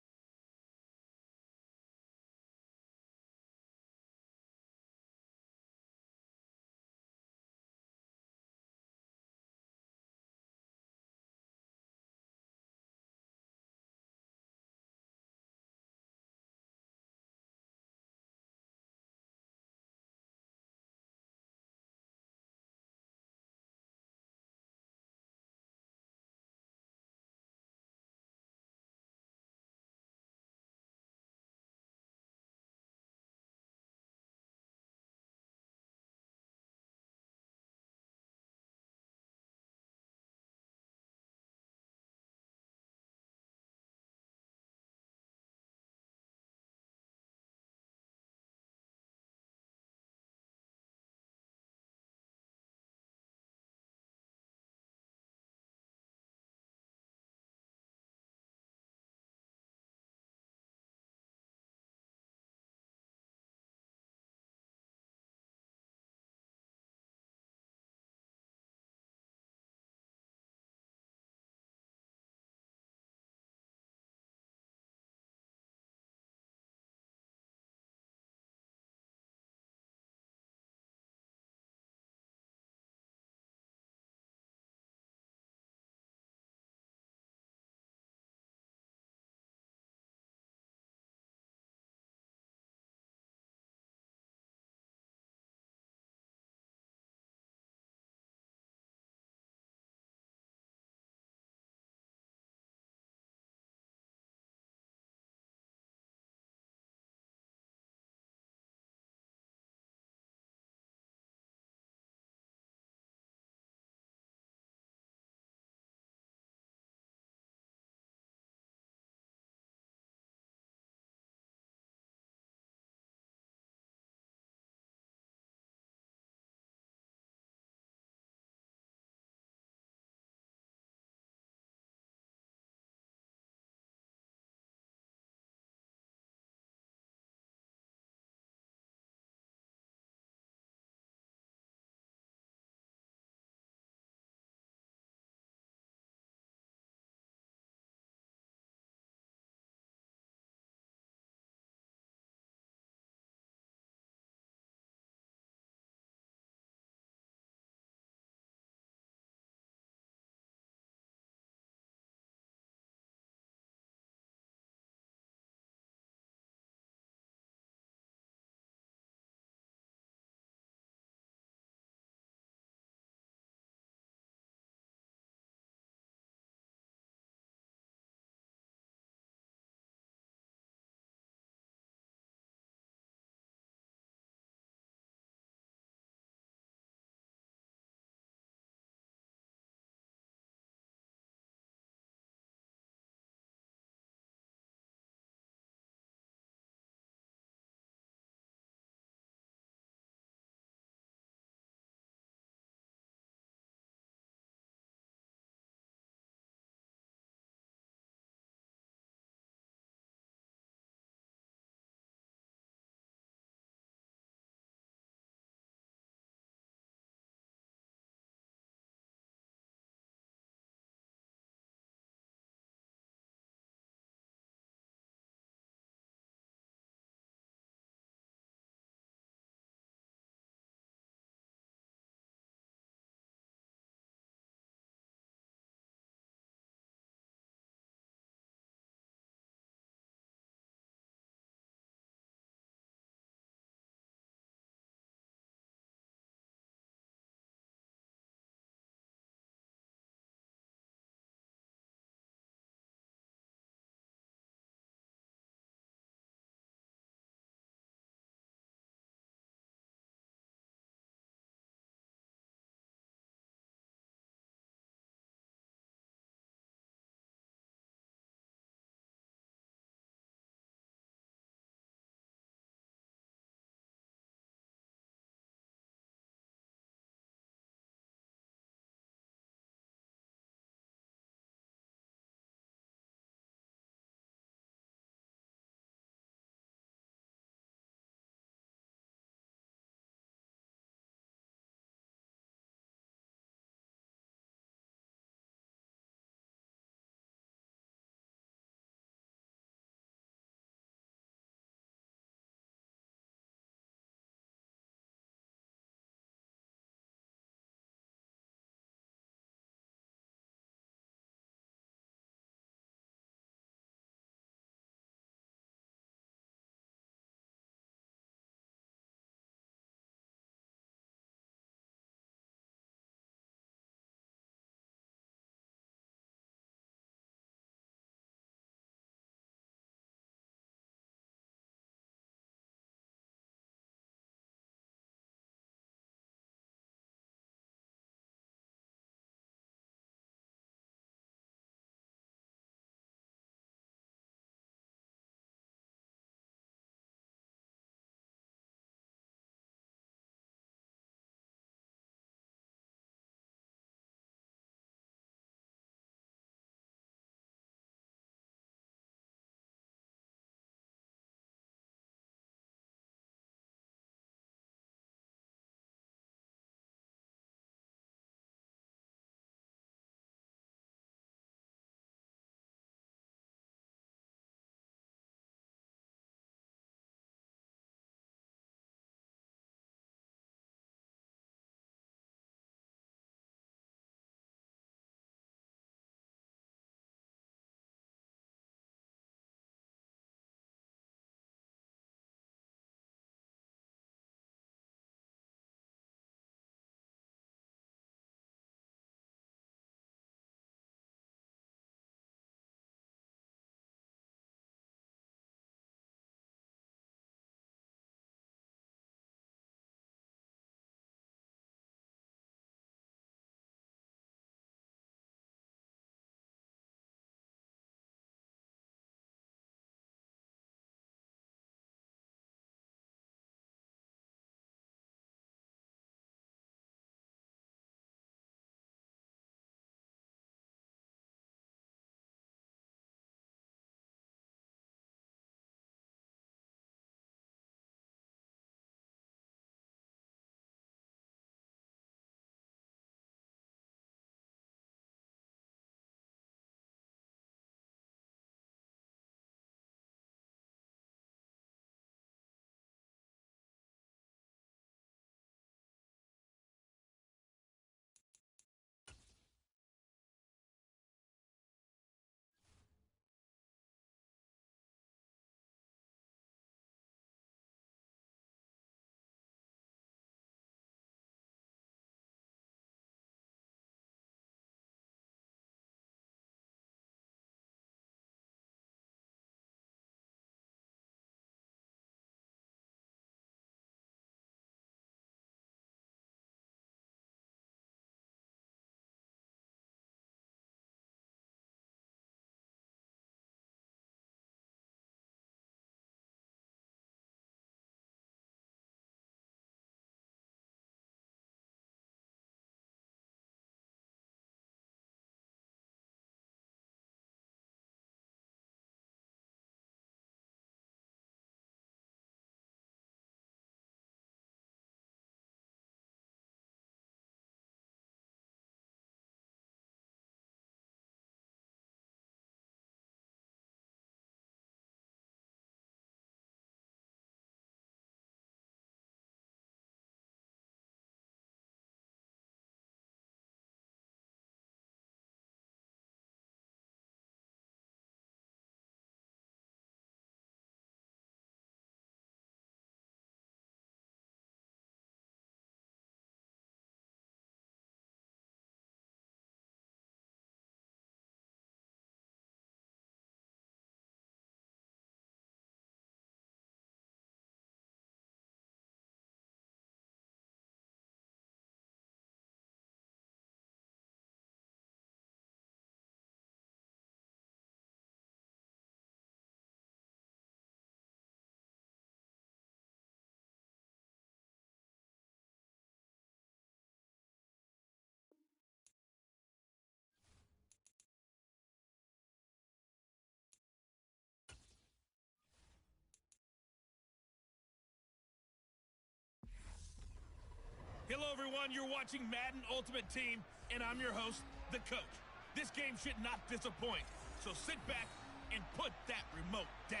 [SPEAKER 5] Hello, everyone. You're watching Madden Ultimate Team, and I'm your host, the coach. This game should not disappoint, so sit back and put that remote down.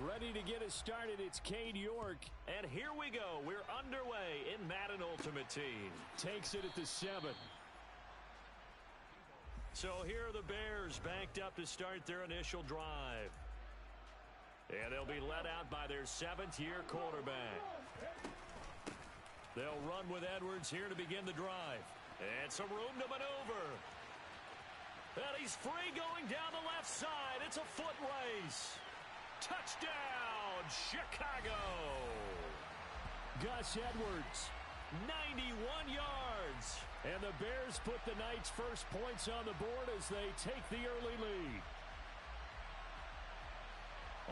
[SPEAKER 1] Ready to get us started, it's Cade York. And here we go. We're underway in Madden Ultimate Team. Takes it at the 7. So here are the Bears backed up to start their initial drive. And they'll be led out by their 7th-year quarterback. They'll run with Edwards here to begin the drive. And some room to maneuver. And he's free going down the left side. It's a foot race. Touchdown, Chicago! Gus Edwards, 91 yards. And the Bears put the Knights' first points on the board as they take the early lead.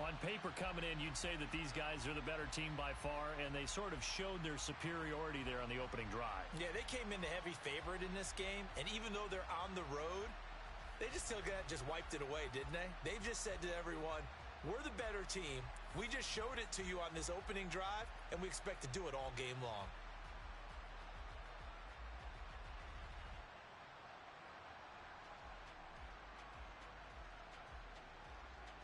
[SPEAKER 6] On paper coming in, you'd say that these guys are the better team by far, and they sort of showed their superiority there on the opening drive.
[SPEAKER 4] Yeah, they came in the heavy favorite in this game, and even though they're on the road, they just wiped it away, didn't they? They just said to everyone, we're the better team. We just showed it to you on this opening drive, and we expect to do it all game long.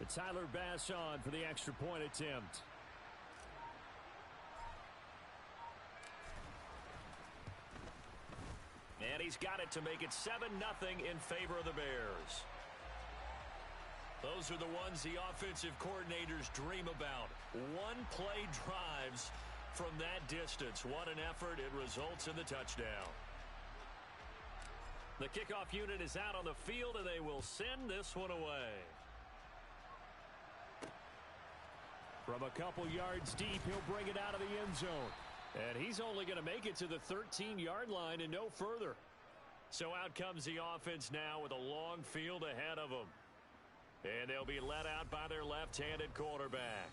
[SPEAKER 1] It's Tyler Bass on for the extra point attempt. And he's got it to make it 7-0 in favor of the Bears. Those are the ones the offensive coordinators dream about. One-play drives from that distance. What an effort. It results in the touchdown. The kickoff unit is out on the field, and they will send this one away. From a couple yards deep, he'll bring it out of the end zone. And he's only going to make it to the 13-yard line and no further. So out comes the offense now with a long field ahead of them. And they'll be let out by their left-handed quarterback.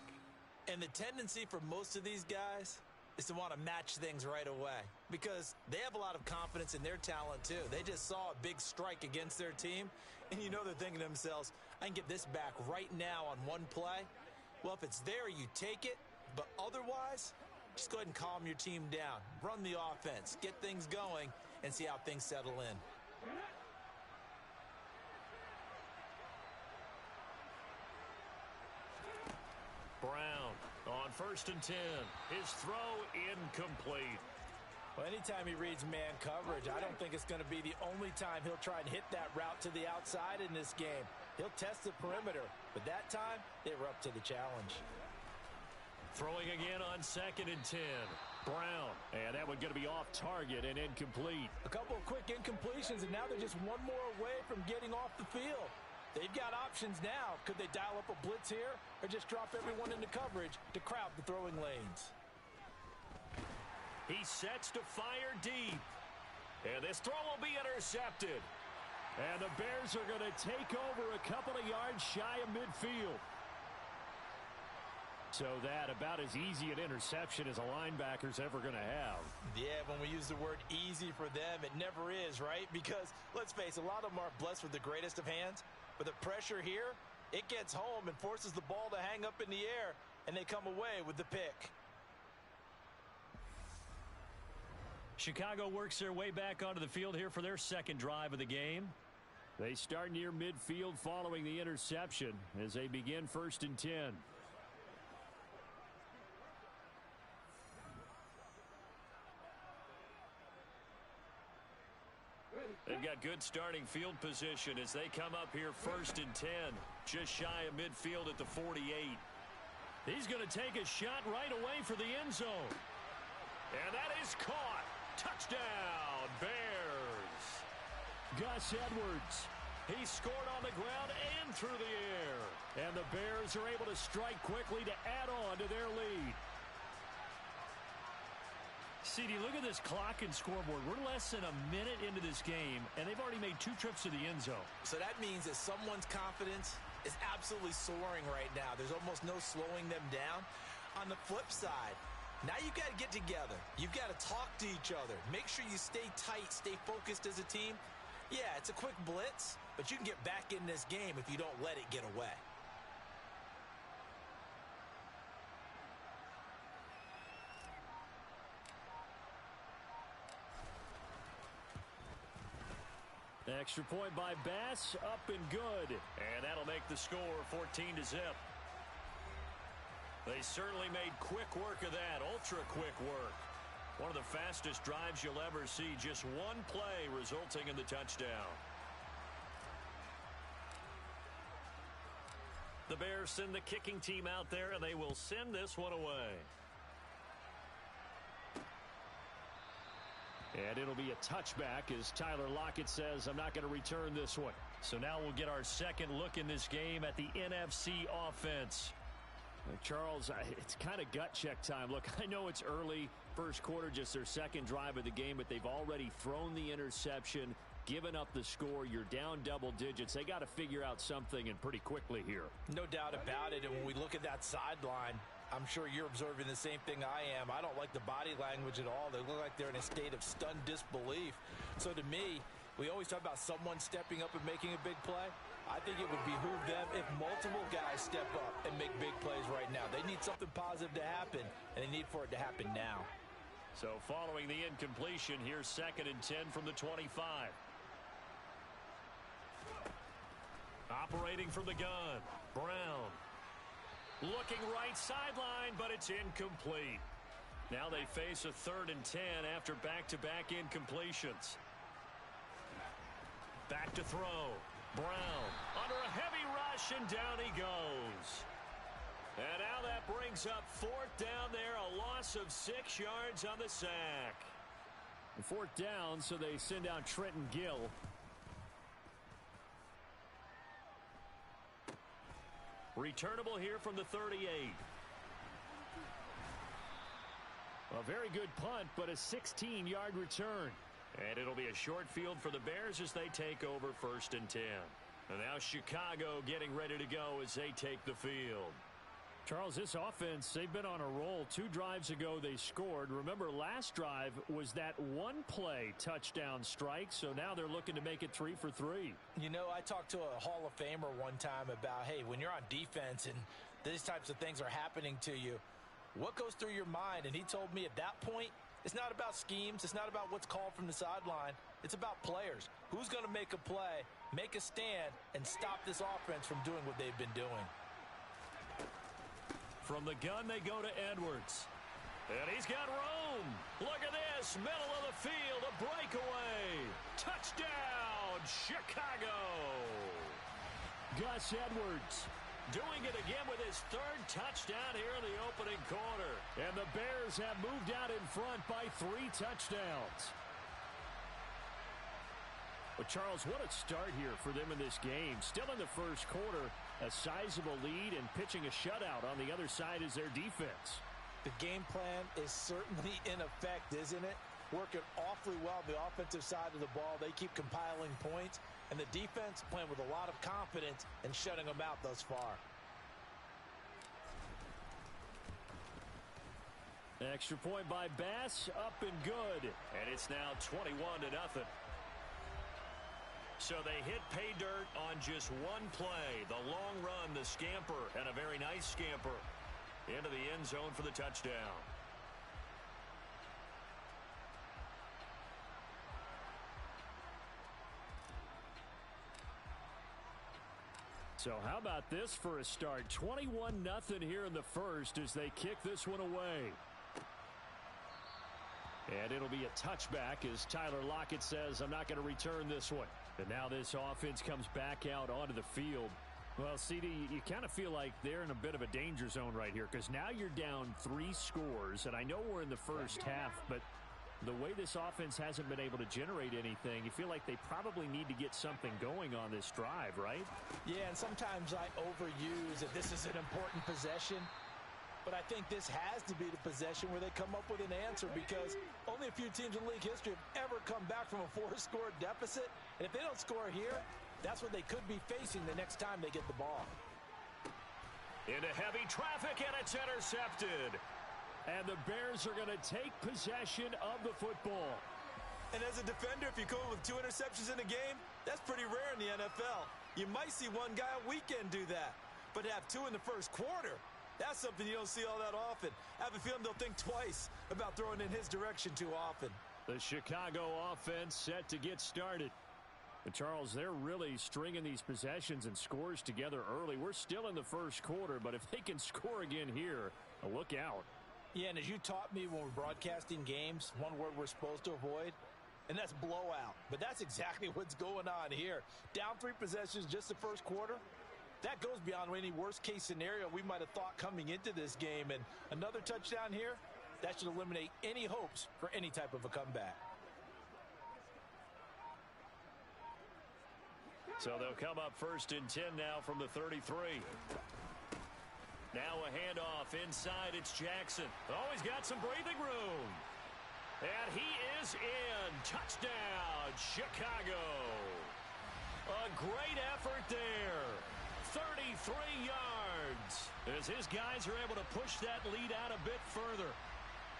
[SPEAKER 4] And the tendency for most of these guys is to want to match things right away because they have a lot of confidence in their talent too. They just saw a big strike against their team, and you know they're thinking to themselves, I can get this back right now on one play. Well, if it's there, you take it, but otherwise, just go ahead and calm your team down. Run the offense, get things going, and see how things settle in.
[SPEAKER 1] Brown on 1st and 10. His throw incomplete.
[SPEAKER 4] Well, anytime he reads man coverage, I don't think it's going to be the only time he'll try and hit that route to the outside in this game. He'll test the perimeter, but that time, they were up to the challenge.
[SPEAKER 1] Throwing again on 2nd and 10. Brown, and that one going to be off target and incomplete.
[SPEAKER 4] A couple of quick incompletions, and now they're just one more away from getting off the field. They've got options now. Could they dial up a blitz here or just drop everyone into coverage to crowd the throwing lanes?
[SPEAKER 1] He sets to fire deep. And this throw will be intercepted. And the Bears are going to take over a couple of yards shy of midfield. So that about as easy an interception as a linebacker's ever going to have.
[SPEAKER 4] Yeah, when we use the word easy for them, it never is, right? Because, let's face it, a lot of them aren't blessed with the greatest of hands. But the pressure here, it gets home and forces the ball to hang up in the air, and they come away with the pick.
[SPEAKER 6] Chicago works their way back onto the field here for their second drive of the game.
[SPEAKER 1] They start near midfield following the interception as they begin 1st and 10. They've got good starting field position as they come up here 1st and 10, just shy of midfield at the 48. He's going to take a shot right away for the end zone. And that is caught. Touchdown, Bears. Gus Edwards. He scored on the ground and through the air. And the Bears are able to strike quickly to add on to their lead.
[SPEAKER 6] CD, look at this clock and scoreboard. We're less than a minute into this game, and they've already made 2 trips to the end zone.
[SPEAKER 4] So that means that someone's confidence is absolutely soaring right now. There's almost no slowing them down. On the flip side, now you've got to get together. You've got to talk to each other. Make sure you stay tight, stay focused as a team. Yeah, it's a quick blitz, but you can get back in this game if you don't let it get away.
[SPEAKER 1] Extra point by Bass, up and good.
[SPEAKER 6] And that'll make the score 14-0. They certainly made quick work of that, ultra-quick work. One of the fastest drives you'll ever see, just one play resulting in the touchdown. The Bears send the kicking team out there, and they will send this one away.
[SPEAKER 1] And it'll be a touchback as Tyler Lockett says, I'm not going to return this one.
[SPEAKER 6] So now we'll get our second look in this game at the NFC offense.
[SPEAKER 1] Charles, it's kind of gut check time. Look, I know it's early, first quarter, just their second drive of the game, but they've already thrown the interception, given up the score. You're down double digits. They got to figure out something, and pretty quickly here.
[SPEAKER 4] No doubt about it. And when we look at that sideline, I'm sure you're observing the same thing I am. I don't like the body language at all. They look like they're in a state of stunned disbelief. So to me, we always talk about someone stepping up and making a big play. I think it would behoove them if multiple guys step up and make big plays right now. They need something positive to happen, and they need for it to happen now.
[SPEAKER 6] So following the incompletion, here's 2nd and 10 from the 25. Operating from the gun, Brown. Looking right sideline, but it's incomplete. Now they face a 3rd and 10 after back-to-back incompletions. Back to throw. Brown under a heavy rush, and down he goes. And now that brings up 4th down there, a loss of 6 yards on the sack.
[SPEAKER 1] 4th down, so they send out Trenton Gill.
[SPEAKER 6] Returnable here from the 38.
[SPEAKER 1] A very good punt, but a 16-yard return.
[SPEAKER 6] And it'll be a short field for the Bears as they take over 1st and 10. And now Chicago getting ready to go as they take the field.
[SPEAKER 1] Charles, this offense, they've been on a roll. 2 drives ago they scored. Remember, last drive was that one-play touchdown strike, so now they're looking to make it 3 for 3.
[SPEAKER 4] You know, I talked to a Hall of Famer one time about, hey, when you're on defense and these types of things are happening to you, what goes through your mind? And he told me at that point, it's not about schemes. It's not about what's called from the sideline. It's about players. Who's going to make a play, make a stand, and stop this offense from doing what they've been doing?
[SPEAKER 6] From the gun, they go to Edwards. And he's got room. Look at this. Middle of the field, a breakaway. Touchdown, Chicago.
[SPEAKER 1] Gus Edwards
[SPEAKER 6] doing it again with his 3rd touchdown here in the opening quarter.
[SPEAKER 1] And the Bears have moved out in front by 3 touchdowns. But Charles, what a start here for them in this game. Still in the first quarter, a sizable lead, and pitching a shutout on the other side is their defense.
[SPEAKER 4] The game plan is certainly in effect, isn't it? Working awfully well on the offensive side of the ball. They keep compiling points, and the defense playing with a lot of confidence and shutting them out thus far.
[SPEAKER 1] Extra point by Bass, up and good.
[SPEAKER 6] And it's now 21-0. So they hit pay dirt on just one play. The long run, the scamper, and a very nice scamper into the end zone for the touchdown.
[SPEAKER 1] So how about this for a start? 21-0 here in the first as they kick this one away. And it'll be a touchback as Tyler Lockett says, I'm not going to return this one. And now this offense comes back out onto the field. Well, CD, you kind of feel like they're in a bit of a danger zone right here because now you're down 3 scores. And I know we're in the first half, but the way this offense hasn't been able to generate anything, you feel like they probably need to get something going on this drive, right?
[SPEAKER 4] Yeah, and sometimes I overuse that this is an important possession. But I think this has to be the possession where they come up with an answer because only a few teams in league history have ever come back from a 4-score deficit. And if they don't score here, that's what they could be facing the next time they get the ball.
[SPEAKER 6] Into heavy traffic, and it's intercepted.
[SPEAKER 1] And the Bears are going to take possession of the football.
[SPEAKER 4] And as a defender, if you come in with 2 interceptions in a game, that's pretty rare in the NFL. You might see one guy a weekend do that. But to have 2 in the first quarter, that's something you don't see all that often. I have a feeling they'll think twice about throwing in his direction too often.
[SPEAKER 1] The Chicago offense set to get started. But Charles, they're really stringing these possessions and scores together early. We're still in the first quarter, but if they can score again here, look out.
[SPEAKER 4] Yeah, and as you taught me when we're broadcasting games, one word we're supposed to avoid, and that's blowout. But that's exactly what's going on here. Down 3 possessions just the first quarter. That goes beyond any worst-case scenario we might have thought coming into this game. And another touchdown here, that should eliminate any hopes for any type of a comeback.
[SPEAKER 1] So they'll come up 1st and 10 now from the 33. Now a handoff inside. It's Jackson. Oh, he's got some breathing room. And he is in. Touchdown, Chicago. A great effort there. 33 yards. As his guys are able to push that lead out a bit further.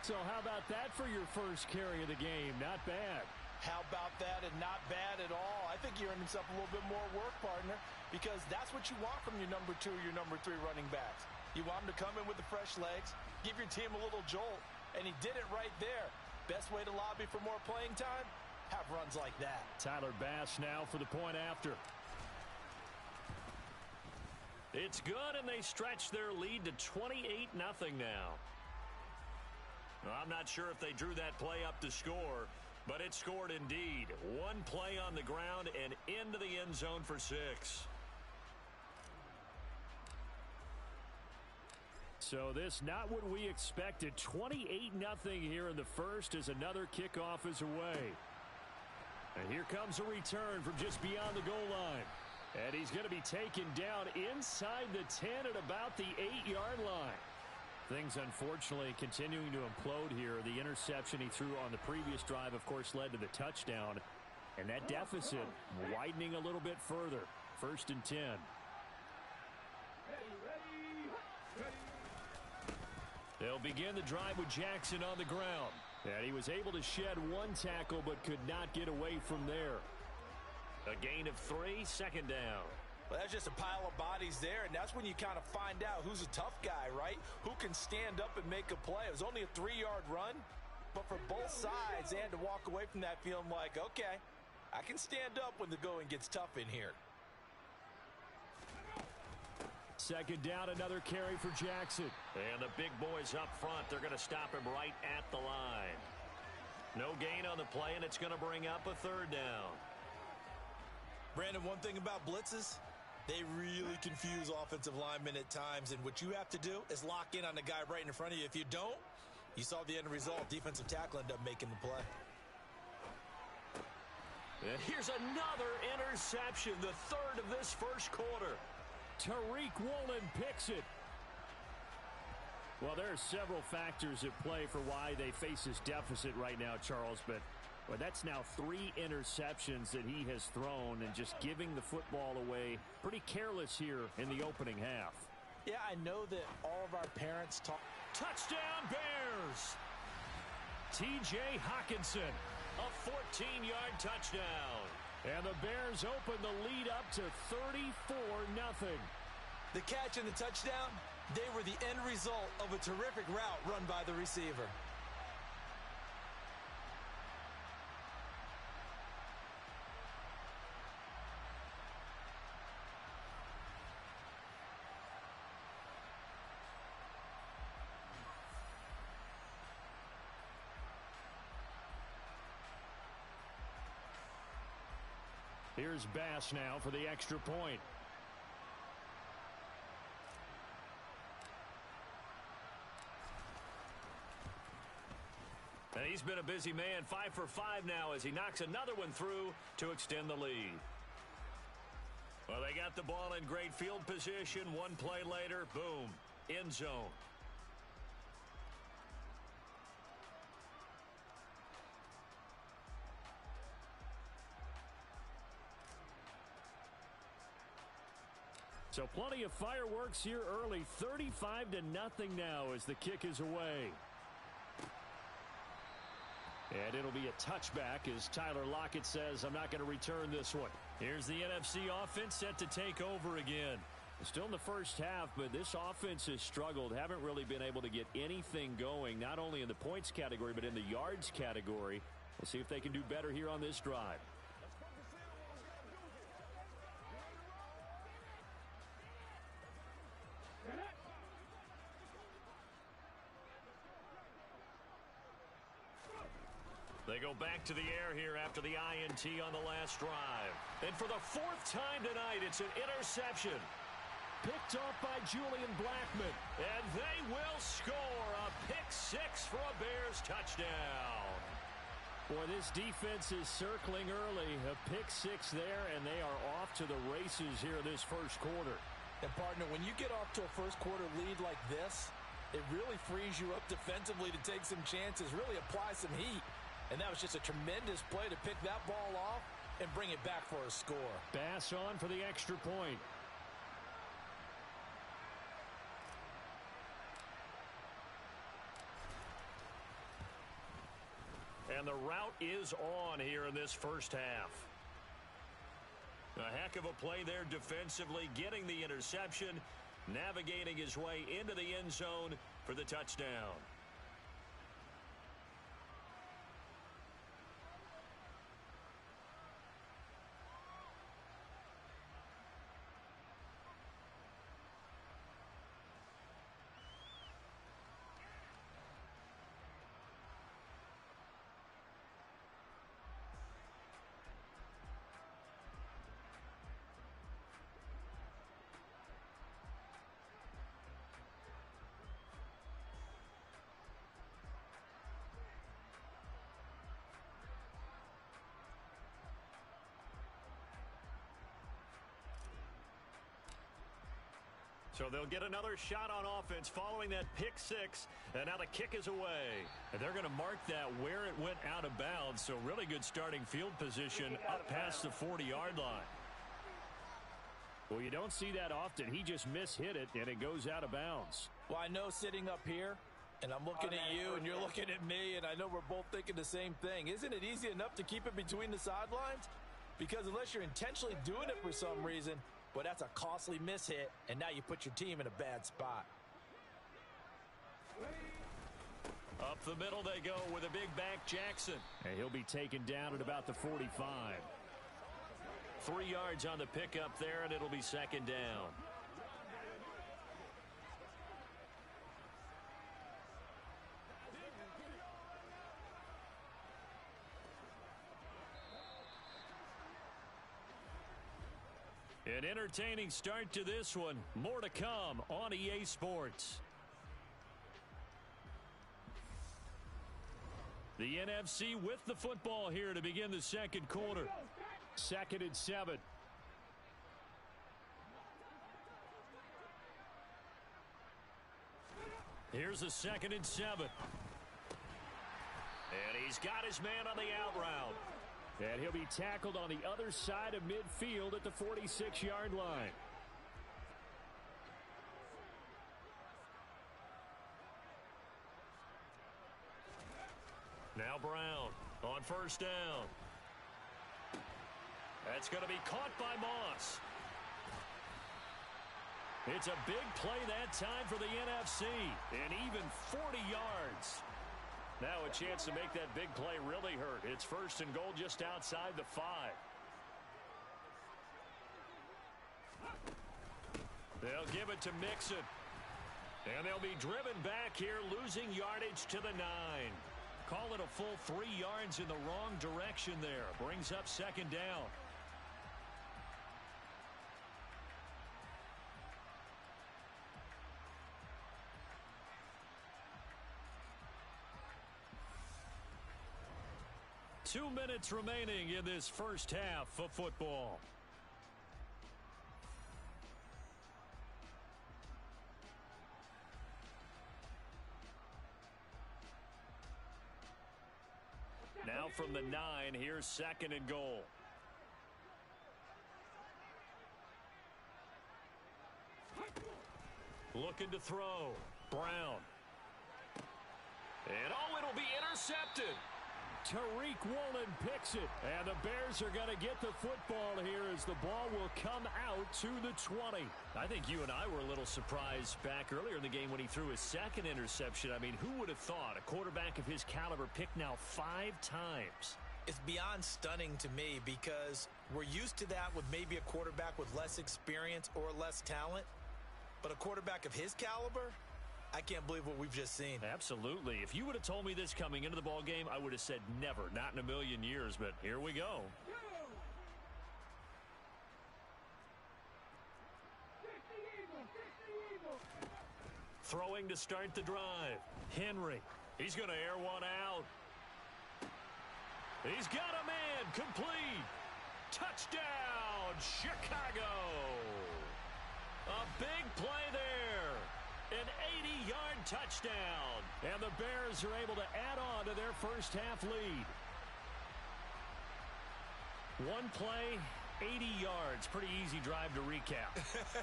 [SPEAKER 1] So how about that for your first carry of the game? Not bad.
[SPEAKER 4] How about that, and not bad at all. I think he earned himself a little bit more work, partner, because that's what you want from your number 2 or your number 3 running backs. You want him to come in with the fresh legs, give your team a little jolt, and he did it right there. Best way to lobby for more playing time? Have runs like that.
[SPEAKER 1] Tyler Bass now for the point after. It's good, and they stretch their lead to 28-0 now. Well, I'm not sure if they drew that play up to score, but it scored indeed. One play on the ground and into the end zone for 6. So this not what we expected. 28-0 here in the first as another kickoff is away. And here comes a return from just beyond the goal line. And he's going to be taken down inside the 10 at about the 8-yard line. Things, unfortunately, continuing to implode here. The interception he threw on the previous drive, of course, led to the touchdown. And that deficit widening a little bit further. 1st and 10. They'll begin the drive with Jackson on the ground. And he was able to shed 1 tackle, but could not get away from there. A gain of 3, 2nd down.
[SPEAKER 4] Well, that's just a pile of bodies there, and that's when you kind of find out who's a tough guy, right? Who can stand up and make a play. It was only a 3-yard run, but for both sides, they had to walk away from that feeling like, okay, I can stand up when the going gets tough in here.
[SPEAKER 1] 2nd down, another carry for Jackson. And the big boys up front, they're going to stop him right at the line. No gain on the play, and it's going to bring up a 3rd down.
[SPEAKER 4] Brandon, one thing about blitzes, they really confuse offensive linemen at times, and what you have to do is lock in on the guy right in front of you. If you don't, you saw the end result. Defensive tackle ended up making the play.
[SPEAKER 1] And here's another interception, the 3rd of this first quarter. Tariq Woolen picks it. Well, there are several factors at play for why they face this deficit right now, Charles, but well, that's now 3 interceptions that he has thrown and just giving the football away. Pretty careless here in the opening half.
[SPEAKER 4] Yeah, I know that all of our parents talk.
[SPEAKER 1] Touchdown Bears! T.J. Hockenson, a 14-yard touchdown. And the Bears open the lead up to 34-0.
[SPEAKER 4] The catch and the touchdown, they were the end result of a terrific route run by the receiver.
[SPEAKER 1] Here's Bass now for the extra point. And he's been a busy man, 5 for 5 now as he knocks another one through to extend the lead. Well, they got the ball in great field position. One play later, boom, end zone. So plenty of fireworks here early. 35-0 now as the kick is away. And it'll be a touchback as Tyler Lockett says, I'm not going to return this one. Here's the NFC offense set to take over again. Still in the first half, but this offense has struggled. Haven't really been able to get anything going, not only in the points category, but in the yards category. We'll see if they can do better here on this drive.
[SPEAKER 6] They go back to the air here after the INT on the last drive. And for the fourth time tonight, it's an interception. Picked off by Julian Blackmon. And they will score a pick-6 for a Bears touchdown.
[SPEAKER 1] Boy, this defense is circling early. A pick-6 there, and they are off to the races here this first quarter.
[SPEAKER 4] And, partner, when you get off to a first-quarter lead like this, it really frees you up defensively to take some chances, really apply some heat. And that was just a tremendous play to pick that ball off and bring it back for a score.
[SPEAKER 1] Bass on for the extra point.
[SPEAKER 6] And the route is on here in this first half. A heck of a play there defensively, getting the interception, navigating his way into the end zone for the touchdown. So they'll get another shot on offense following that pick-6, and now the kick is away. And they're going to mark that where it went out of bounds, so really good starting field position up past the 40-yard line.
[SPEAKER 1] Well, you don't see that often. He just mishit it, and it goes out of bounds.
[SPEAKER 4] Well, I know sitting up here, and I'm looking at you, and you're looking at me, and I know we're both thinking the same thing. Isn't it easy enough to keep it between the sidelines? Because unless you're intentionally doing it for some reason, well, that's a costly mishit, and now you put your team in a bad spot.
[SPEAKER 6] Up the middle they go with a big back Jackson.
[SPEAKER 1] And he'll be taken down at about the 45.
[SPEAKER 6] 3 yards on the pickup there, and it'll be second down. An entertaining start to this one. More to come on EA Sports. The NFC with the football here to begin the second quarter.
[SPEAKER 1] 2nd and 7.
[SPEAKER 6] Here's the 2nd and 7. And he's got his man on the out route.
[SPEAKER 1] And he'll be tackled on the other side of midfield at the 46-yard line.
[SPEAKER 6] Now Brown on first down. That's going to be caught by Moss. It's a big play that time for the NFC. And even 40 yards. Now a chance to make that big play really hurt. It's 1st and goal just outside the 5. They'll give it to Mixon. And they'll be driven back here, losing yardage to the 9. Call it a full 3 yards in the wrong direction there. Brings up second down. Two minutes remaining in this first half of football. Now from the 9, here's 2nd and goal. Looking to throw. Brown. And it'll be intercepted.
[SPEAKER 1] Tariq Woolen picks it. And the Bears are going to get the football here as the ball will come out to the 20. I think you and I were a little surprised back earlier in the game when he threw his second interception. I mean, who would have thought a quarterback of his caliber picked now 5 times?
[SPEAKER 2] It's beyond stunning to me because we're used to that with maybe a quarterback with less experience or less talent. But a quarterback of his caliber, I can't believe what we've just seen.
[SPEAKER 1] Absolutely. If you would have told me this coming into the ball game, I would have said never, not in a million years. But here we go. Throwing to start the drive. Henry. He's going to air one out. He's got a man. Complete. Touchdown, Chicago. A big play there. An 80-yard touchdown. And the Bears are able to add on to their first half lead. One play, 80 yards. Pretty easy drive to recap.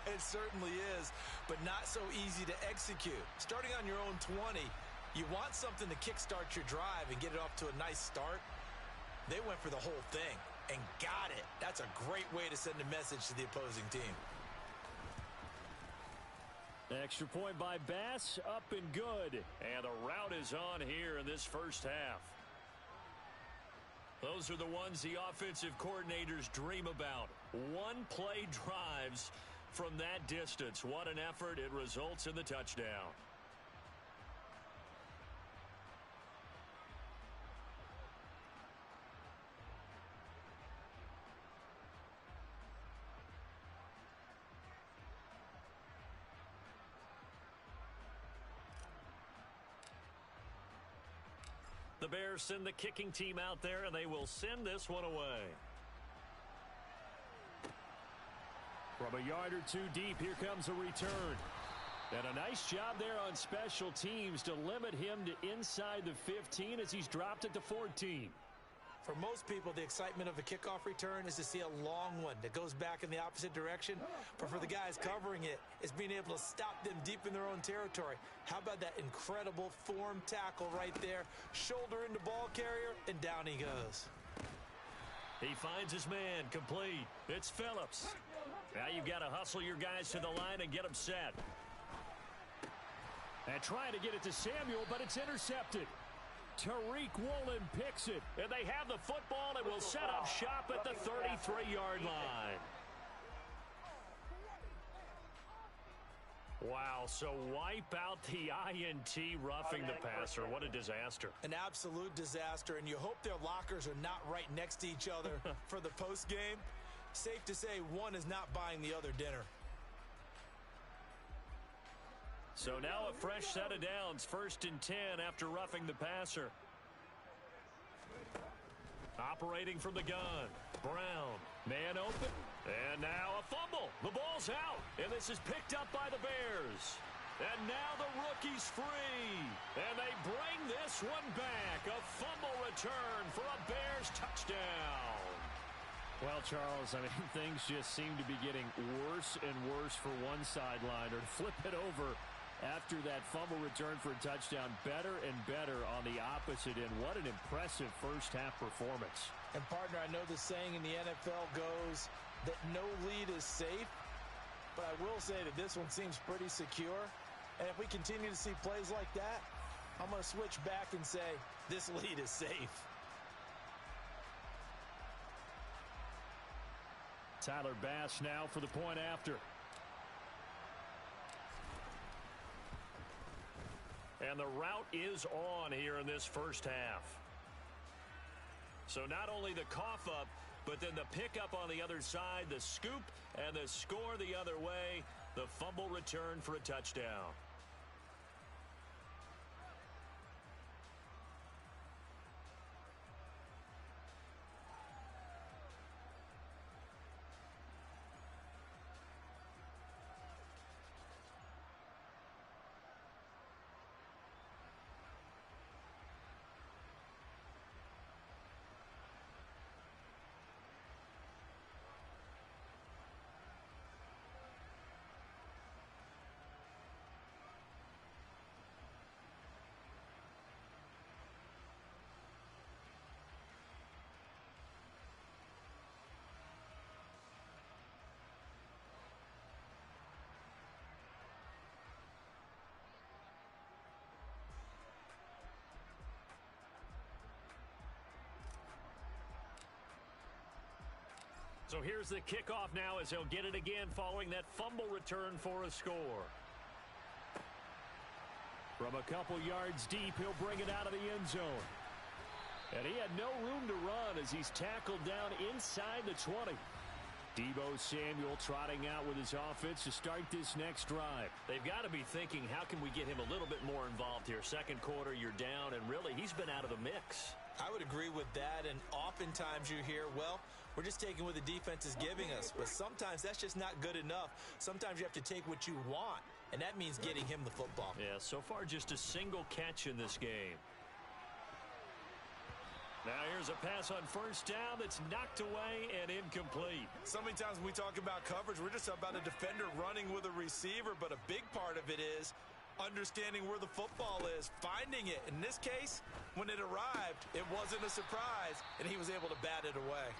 [SPEAKER 2] It certainly is, but not so easy to execute. Starting on your own 20, you want something to kickstart your drive and get it off to a nice start. They went for the whole thing and got it. That's a great way to send a message to the opposing team.
[SPEAKER 1] Extra point by Bass, up and good. And the route is on here in this first half. Those are the ones the offensive coordinators dream about. One-play drives from that distance. What an effort. It results in the touchdown. The Bears send the kicking team out there, and they will send this one away. From a yard or two deep, here comes a return. And a nice job there on special teams to limit him to inside the 15 as he's dropped it to 14.
[SPEAKER 2] For most people, the excitement of a kickoff return is to see a long one that goes back in the opposite direction. But for the guys covering it, it's being able to stop them deep in their own territory. How about that incredible form tackle right there? Shoulder into ball carrier, and down he goes.
[SPEAKER 1] He finds his man, complete. It's Phillips. Now you've got to hustle your guys to the line and get them set. And trying to get it to Samuel, but it's intercepted. Tariq Woolen picks it, and they have the football and will set up shop at the 33-yard line. Wow, so wipe out the INT roughing the passer. What a disaster.
[SPEAKER 2] An absolute disaster, and you hope their lockers are not right next to each other for the postgame. Safe to say one is not buying the other dinner.
[SPEAKER 1] So now a fresh set of downs, 1st and 10 after roughing the passer. Operating from the gun, Brown, man open, and now a fumble. The ball's out, and this is picked up by the Bears. And now the rookie's free, and they bring this one back. A fumble return for a Bears touchdown. Well, Charles, I mean, things just seem to be getting worse and worse for one sideline, or to flip it over after that fumble return for a touchdown, better and better on the opposite end. What an impressive first-half performance.
[SPEAKER 2] And, partner, I know the saying in the NFL goes that no lead is safe, but I will say that this one seems pretty secure. And if we continue to see plays like that, I'm going to switch back and say this lead is safe.
[SPEAKER 1] Tyler Bass now for the point after. And the route is on here in this first half. So not only the cough up, but then the pickup on the other side, the scoop, and the score the other way. The fumble return for a touchdown.
[SPEAKER 6] So here's the kickoff now as he'll get it again following that fumble return for a score.
[SPEAKER 1] From a couple yards deep, he'll bring it out of the end zone. And he had no room to run as he's tackled down inside the 20. Deebo Samuel trotting out with his offense to start this next drive.
[SPEAKER 6] They've got to be thinking, how can we get him a little bit more involved here? Second quarter, you're down, and really, he's been out of the mix.
[SPEAKER 2] I would agree with that, and oftentimes you hear, well, we're just taking what the defense is giving us. But sometimes that's just not good enough. Sometimes you have to take what you want, and that means getting him the football.
[SPEAKER 6] Yeah, so far just a single catch in this game. Now here's a pass on first down that's knocked away and incomplete.
[SPEAKER 2] So many times when we talk about coverage, we're just about a defender running with a receiver, but a big part of it is understanding where the football is, finding it. In this case, when it arrived, it wasn't a surprise, and he was able to bat it away.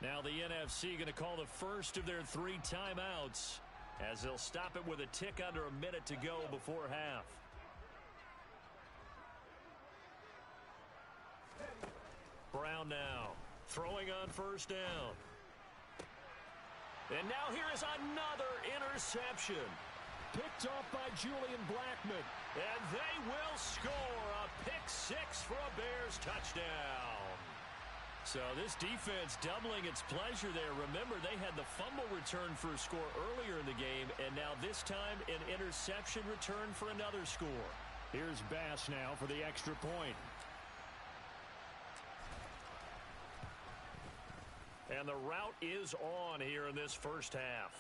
[SPEAKER 6] Now the NFC going to call the first of their 3 timeouts as they'll stop it with a tick under a minute to go before half. Brown now throwing on first down. And now here is another interception.
[SPEAKER 1] Picked off by Julian Blackmon.
[SPEAKER 6] And they will score a pick 6 for a Bears touchdown.
[SPEAKER 1] So this defense doubling its pleasure there. Remember, they had the fumble return for a score earlier in the game, and now this time an interception return for another score. Here's Bass now for the extra point.
[SPEAKER 6] And the route is on here in this first half.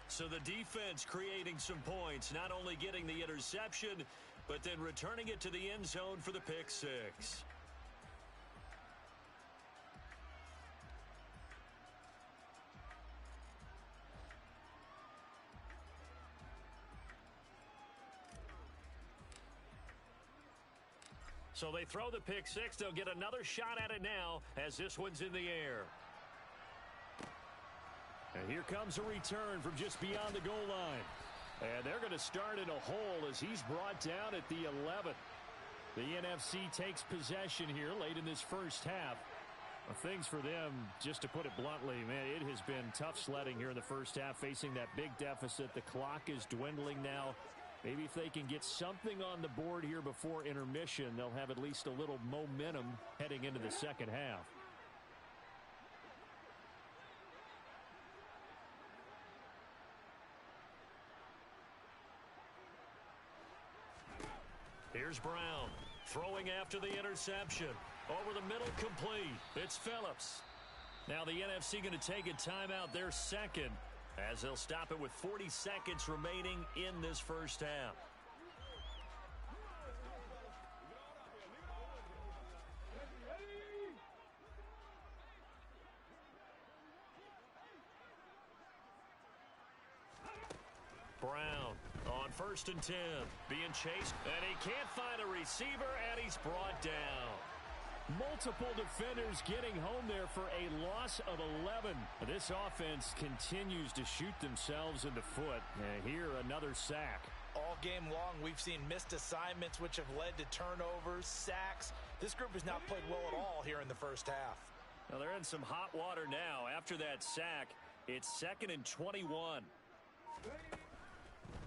[SPEAKER 6] So the defense creating some points, not only getting the interception, but then returning it to the end zone for the pick 6. So they throw the pick 6. They'll get another shot at it now as this one's in the air.
[SPEAKER 1] And here comes a return from just beyond the goal line. And they're going to start in a hole as he's brought down at the 11. The NFC takes possession here late in this first half. Things for them, just to put it bluntly, man, it has been tough sledding here in the first half, facing that big deficit. The clock is dwindling now. Maybe if they can get something on the board here before intermission, they'll have at least a little momentum heading into the second half.
[SPEAKER 6] Here's Brown throwing after the interception. Over the middle, complete. It's Phillips. Now the NFC going to take a timeout, their second, as they'll stop it with 40 seconds remaining in this first half. Brown on 1st and 10, being chased, and he can't find a receiver, and he's brought down.
[SPEAKER 1] Multiple defenders getting home there for a loss of 11. This offense continues to shoot themselves in the foot. And here, another sack.
[SPEAKER 4] All game long, we've seen missed assignments, which have led to turnovers, sacks. This group has not played well at all here in the first half.
[SPEAKER 6] Now they're in some hot water now. After that sack, it's 2nd and 21.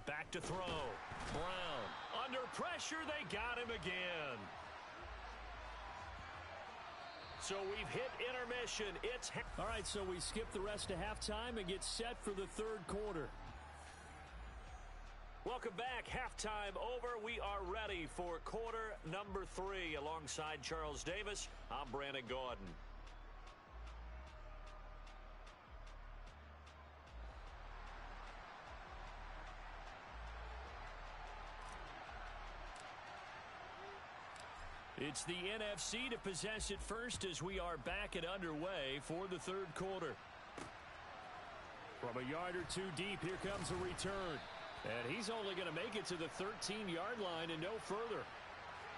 [SPEAKER 6] Back to throw. Brown. Under pressure, they got him again. So we've hit intermission.
[SPEAKER 1] All right, so we skip the rest of halftime and get set for the third quarter.
[SPEAKER 6] Welcome back. Halftime over. We are ready for quarter number 3. Alongside Charles Davis, I'm Brandon Gaudin.
[SPEAKER 1] It's the NFC to possess it first as we are back and underway for the third quarter. From a yard or two deep, here comes a return. And he's only going to make it to the 13-yard line and no further.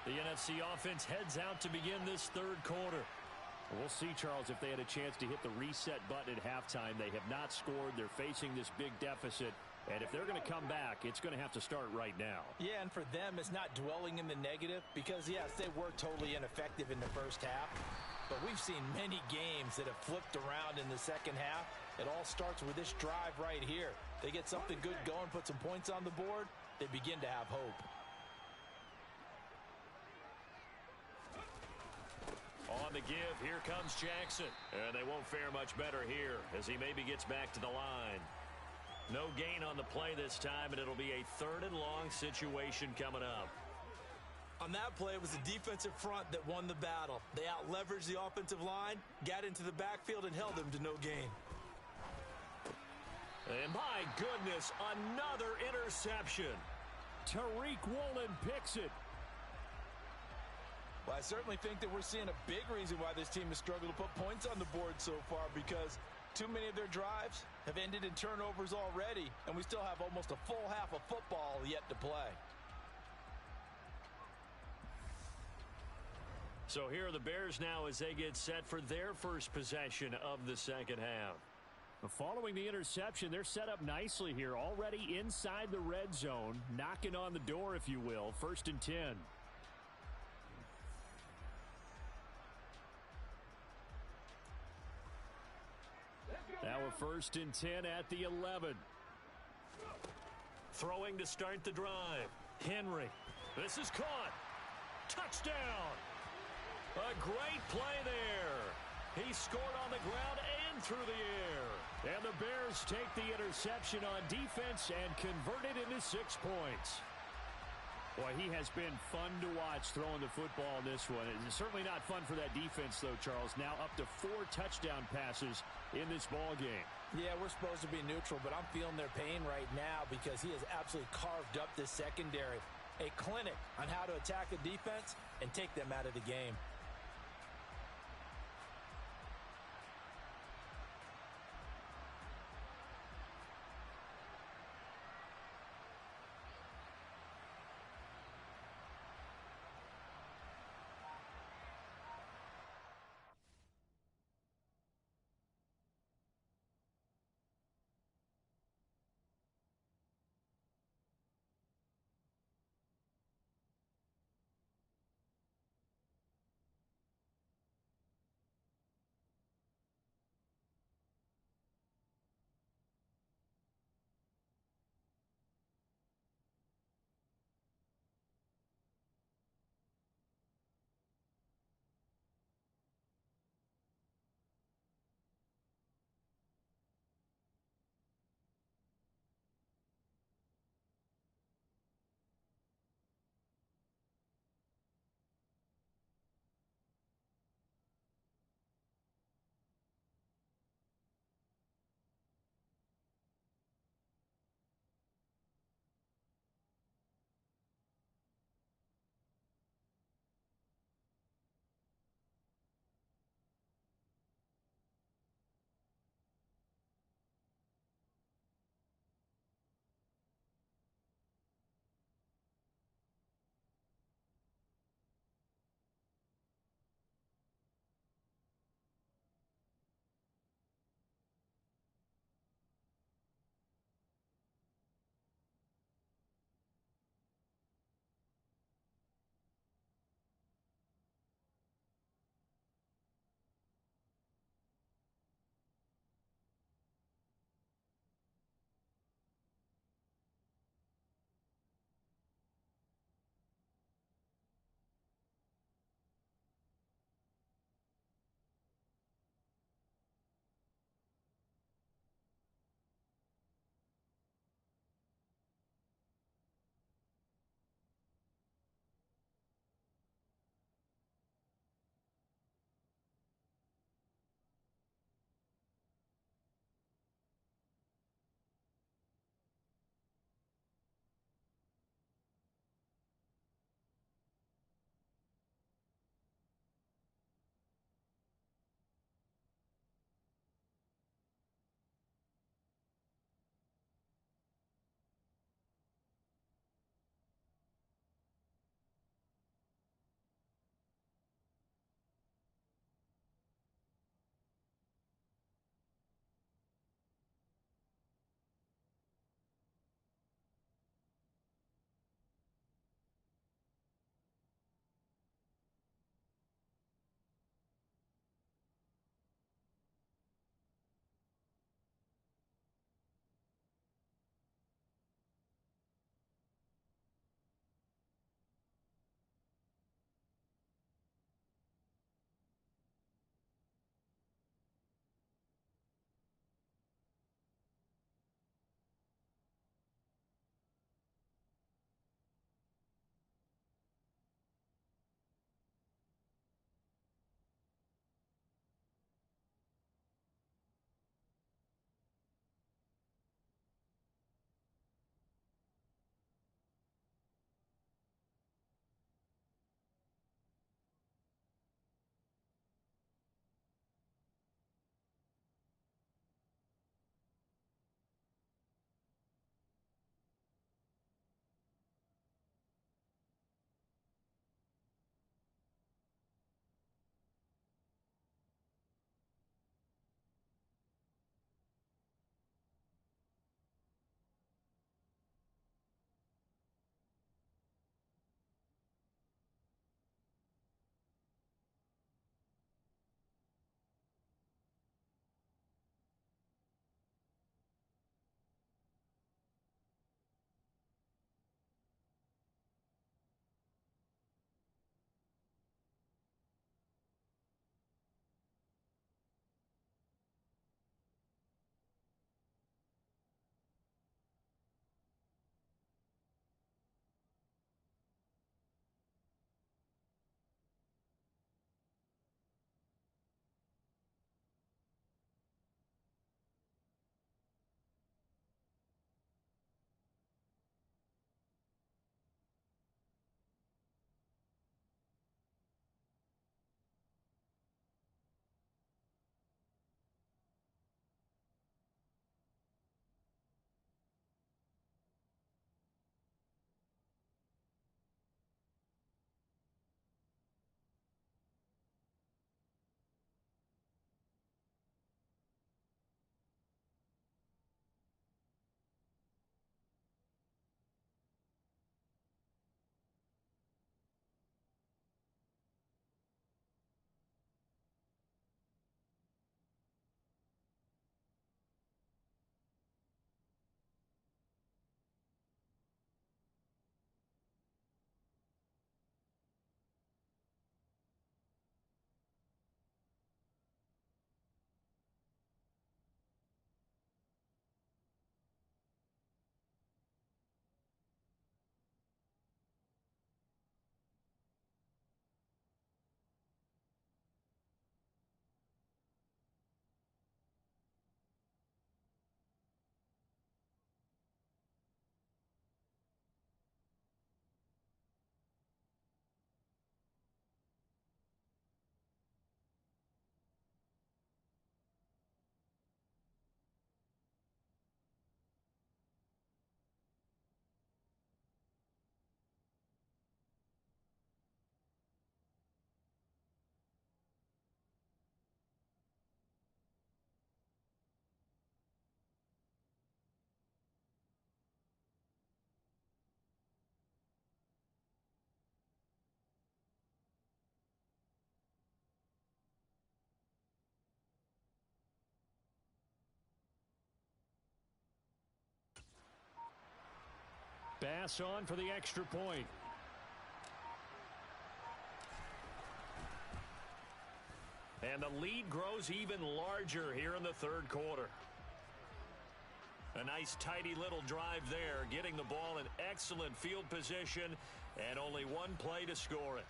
[SPEAKER 1] The NFC offense heads out to begin this third quarter. We'll see, Charles, if they had a chance to hit the reset button at halftime. They have not scored. They're facing this big deficit. And if they're going to come back, it's going to have to start right now.
[SPEAKER 4] Yeah, and for them, it's not dwelling in the negative because, yes, they were totally ineffective in the first half. But we've seen many games that have flipped around in the second half. It all starts with this drive right here. They get something good going, put some points on the board, they begin to have hope.
[SPEAKER 6] On the give, here comes Jackson. And they won't fare much better here as he maybe gets back to the line. No gain on the play this time, and it'll be a 3rd and long situation coming up.
[SPEAKER 4] On that play, it was the defensive front that won the battle. They out-leveraged the offensive line, got into the backfield, and held them to no gain.
[SPEAKER 6] And my goodness, another interception.
[SPEAKER 1] Tariq Woolen picks it.
[SPEAKER 4] Well, I certainly think that we're seeing a big reason why this team has struggled to put points on the board so far, because too many of their drives have ended in turnovers already, and we still have almost a full half of football yet to play.
[SPEAKER 6] So here are the Bears now as they get set for their first possession of the second half.
[SPEAKER 1] Following the interception, they're set up nicely here, already inside the red zone, knocking on the door, if you will. 1st and 10. Now a 1st and 10 at the 11.
[SPEAKER 6] Throwing to start the drive. Henry. This is caught. Touchdown. A great play there. He scored on the ground and through the air.
[SPEAKER 1] And the Bears take the interception on defense and convert it into 6 points. Boy, he has been fun to watch throwing the football in this one. It's certainly not fun for that defense, though, Charles. Now up to 4 touchdown passes in this ball game.
[SPEAKER 4] Yeah, we're supposed to be neutral, but I'm feeling their pain right now because he has absolutely carved up this secondary. A clinic on how to attack a defense and take them out of the game.
[SPEAKER 1] Pass on for the extra point. And the lead grows even larger here in the third quarter. A nice tidy little drive there, getting the ball in excellent field position, and only one play to score it.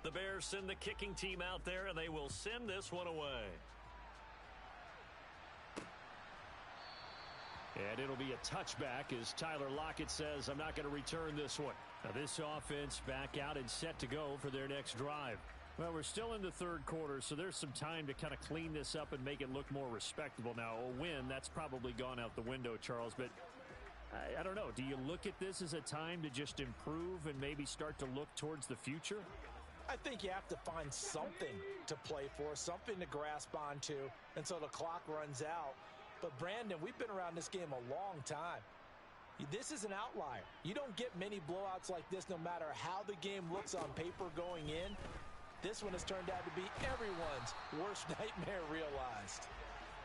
[SPEAKER 1] The Bears send the kicking team out there, and they will send this one away. And it'll be a touchback as Tyler Lockett says, I'm not going to return this one. Now this offense back out and set to go for their next drive. Well, we're still in the third quarter, so there's some time to kind of clean this up and make it look more respectable. Now, a win, that's probably gone out the window, Charles, but I don't know. Do you look at this as a time to just improve and maybe start to look towards the future?
[SPEAKER 4] I think you have to find something to play for, something to grasp onto until the clock runs out. But, Brandon, we've been around this game a long time. This is an outlier. You don't get many blowouts like this no matter how the game looks on paper going in. This one has turned out to be everyone's worst nightmare realized.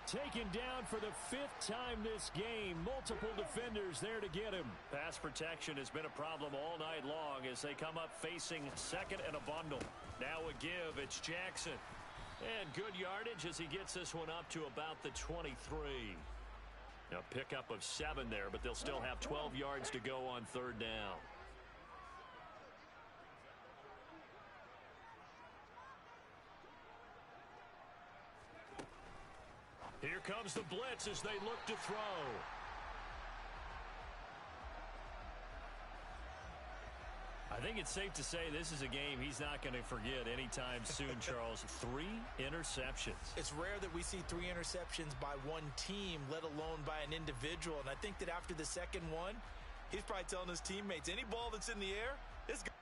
[SPEAKER 1] Taken down for the fifth time this game. Multiple defenders there to get him. Pass protection has been a problem all night long as they come up facing second and a bundle. Now a give. It's Jackson. And good yardage as he gets this one up to about the 23. Now pickup of 7 there, but they'll still have 12 yards to go on third down. Here comes the blitz as they look to throw. I think it's safe to say this is a game he's not going to forget anytime soon, Charles. 3 interceptions.
[SPEAKER 4] It's rare that we see 3 interceptions by one team, let alone by an individual. And I think that after the second one, he's probably telling his teammates, any ball that's in the air, it's good.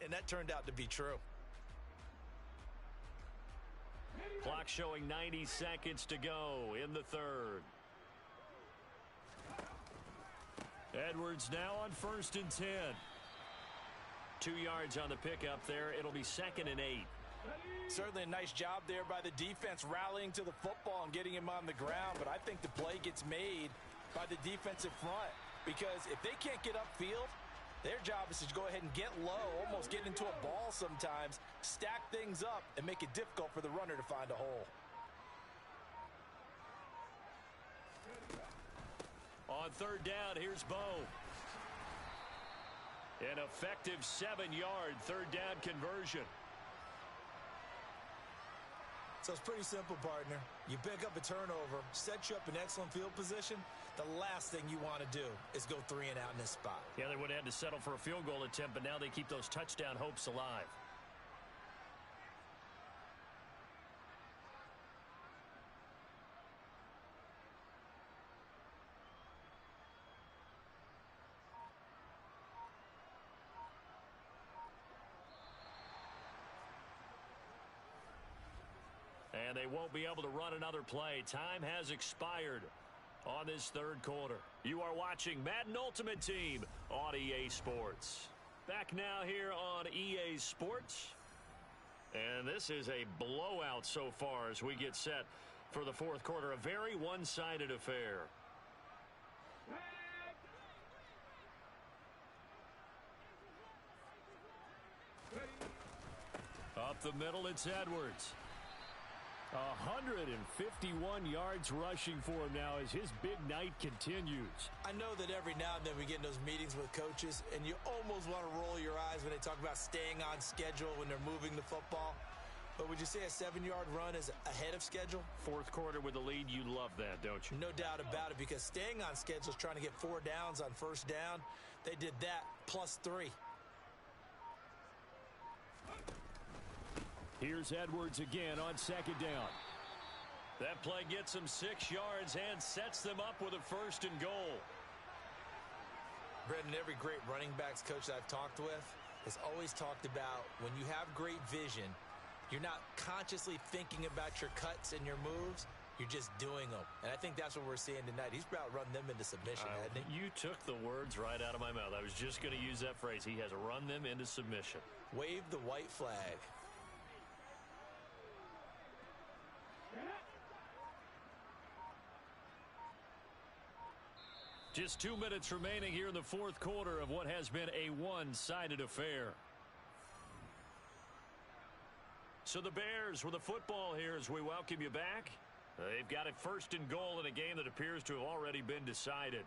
[SPEAKER 4] and that turned out to be true.
[SPEAKER 6] Clock showing 90 seconds to go in the third. Edwards now on 1st and 10. 2 yards on the pickup there. It'll be 2nd and 8.
[SPEAKER 4] Certainly a nice job there by the defense rallying to the football and getting him on the ground, but I think the play gets made by the defensive front because if they can't get upfield, their job is to go ahead and get low, almost get into a ball sometimes, stack things up, and make it difficult for the runner to find a hole.
[SPEAKER 6] On 3rd down, here's Bo. An effective 7-yard 3rd down conversion.
[SPEAKER 4] So it's pretty simple, partner. You pick up a turnover, set you up in excellent field position. The last thing you want to do is go 3 and out in this spot.
[SPEAKER 6] Yeah, they would have had to settle for a field goal attempt, but now they keep those touchdown hopes alive. And they won't be able to run another play. Time has expired on this 3rd quarter. You are watching Madden Ultimate Team on EA Sports. Back now here on EA Sports. And this is a blowout so far as we get set for the 4th quarter. A very one-sided affair. Up the middle, it's Edwards. 151 yards rushing for him now as his big night continues.
[SPEAKER 4] I know that every now and then we get in those meetings with coaches, and you almost want to roll your eyes when they talk about staying on schedule when they're moving the football. But would you say a 7-yard run is ahead of schedule?
[SPEAKER 6] 4th quarter with the lead, you love that, don't you?
[SPEAKER 4] No doubt about it, because staying on schedule is trying to get 4 downs on 1st down. They did that plus 3.
[SPEAKER 1] Here's Edwards again on 2nd down.
[SPEAKER 6] That play gets them 6 yards and sets them up with a 1st and goal.
[SPEAKER 4] Brendan, every great running backs coach that I've talked with has always talked about when you have great vision, you're not consciously thinking about your cuts and your moves. You're just doing them. And I think that's what we're seeing tonight. He's about run them into submission, hasn't he?
[SPEAKER 6] You took the words right out of my mouth. I was just going to use that phrase. He has run them into submission.
[SPEAKER 4] Wave the white flag.
[SPEAKER 6] Just 2 minutes remaining here in the 4th quarter of what has been a one-sided affair. So the Bears with the football here as we welcome you back. They've got it 1st and goal in a game that appears to have already been decided.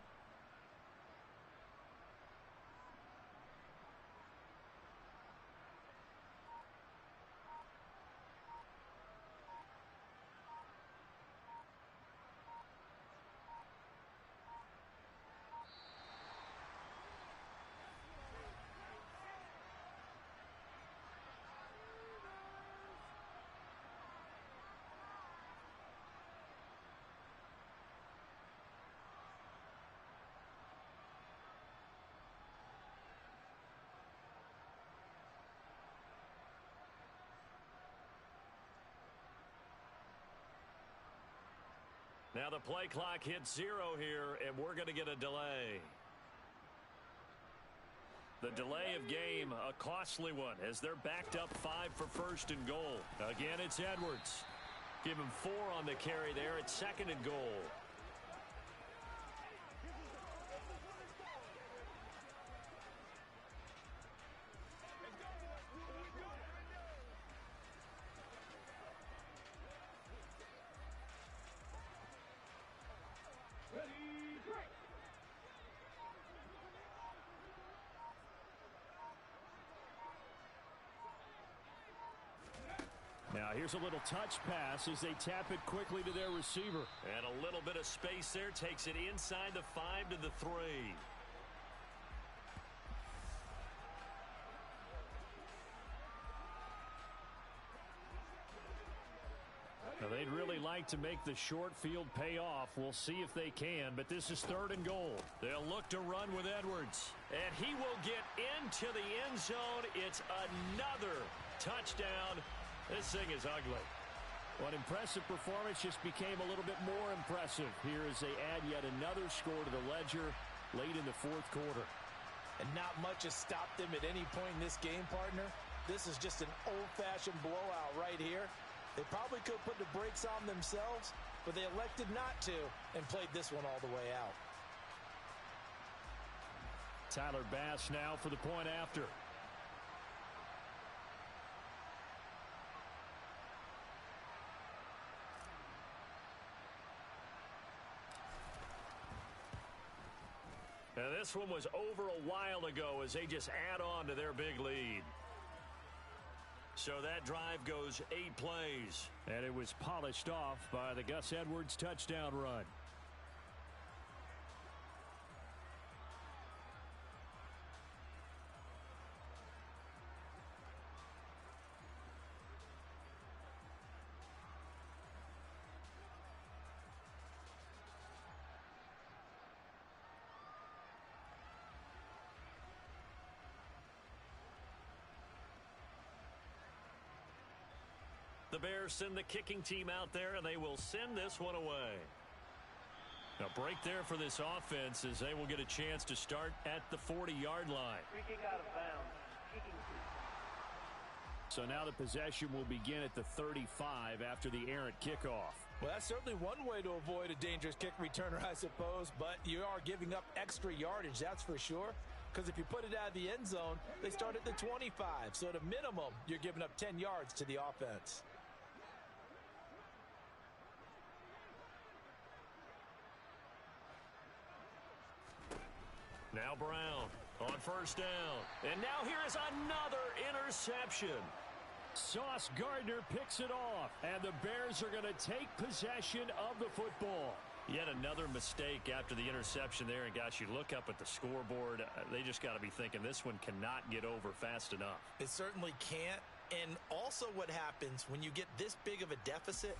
[SPEAKER 6] Now the play clock hits 0 here, and we're going to get a delay. The delay of game, a costly one, as they're backed up 5 for 1st and goal. Again, it's Edwards. Give him 4 on the carry there at 2nd and goal.
[SPEAKER 1] Now here's a little touch pass as they tap it quickly to their receiver.
[SPEAKER 6] And a little bit of space there takes it inside the 5 to the 3.
[SPEAKER 1] Now, they'd really like to make the short field pay off. We'll see if they can, but this is 3rd and goal. They'll look to run with Edwards. And he will get into the end zone. It's another touchdown. This thing is ugly. What impressive performance just became a little bit more impressive here as they add yet another score to the ledger late in the 4th quarter.
[SPEAKER 4] And not much has stopped them at any point in this game, partner. This is just an old-fashioned blowout right here. They probably could put the brakes on themselves, but they elected not to and played this one all the way out.
[SPEAKER 1] Tyler Bass now for the point after. And this one was over a while ago as they just add on to their big lead. So that drive goes 8 plays. And it was polished off by the Gus Edwards touchdown run. The Bears send the kicking team out there, and they will send this one away. A break there for this offense as they will get a chance to start at the 40-yard line.
[SPEAKER 3] Free kick out of bounds. Kicking team.
[SPEAKER 1] So now the possession will begin at the 35 after the errant kickoff.
[SPEAKER 4] Well, that's certainly one way to avoid a dangerous kick returner, I suppose, but you are giving up extra yardage, that's for sure. Because if you put it out of the end zone, they start at the 25. So at a minimum, you're giving up 10 yards to the offense.
[SPEAKER 1] Now Brown on 1st down. And now here is another interception. Sauce Gardner picks it off. And the Bears are going to take possession of the football. Yet another mistake after the interception there. And, gosh, you look up at the scoreboard. They just got to be thinking this one cannot get over fast enough.
[SPEAKER 2] It certainly can't. And also what happens when you get this big of a deficit,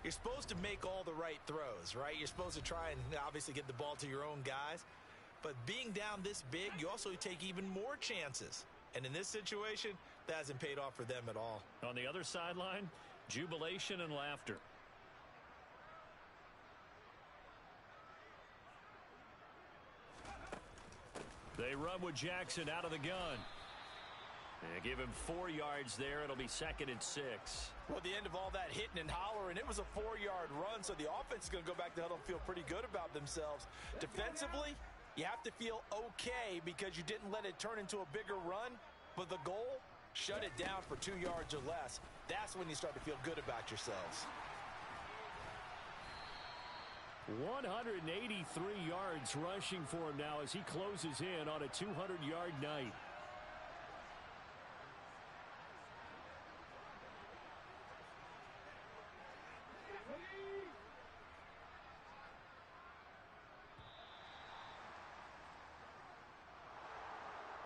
[SPEAKER 2] you're supposed to make all the right throws, right? You're supposed to try and obviously get the ball to your own guys. But being down this big, you also take even more chances. And in this situation, that hasn't paid off for them at all.
[SPEAKER 1] On the other sideline, jubilation and laughter. They run with Jackson out of the gun. They give him 4 yards there. It'll be 2nd and 6.
[SPEAKER 4] Well, at the end of all that hitting and hollering, it was a 4-yard run, so the offense is going to go back to the huddle and feel pretty good about themselves. Defensively, you have to feel okay because you didn't let it turn into a bigger run, but the goal, shut it down for 2 yards or less. That's when you start to feel good about yourselves.
[SPEAKER 1] 183 yards rushing for him now as he closes in on a 200-yard night.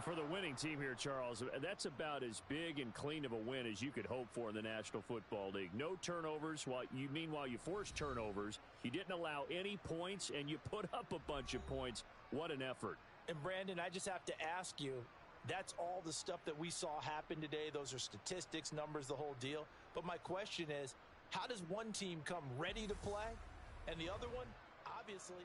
[SPEAKER 1] For the winning team here, Charles, that's about as big and clean of a win as you could hope for in the National Football League. No turnovers. Meanwhile, you forced turnovers. You didn't allow any points, and you put up a bunch of points. What an effort.
[SPEAKER 4] And, Brandon, I just have to ask you, that's all the stuff that we saw happen today. Those are statistics, numbers, the whole deal. But my question is, how does one team come ready to play, and the other one, obviously,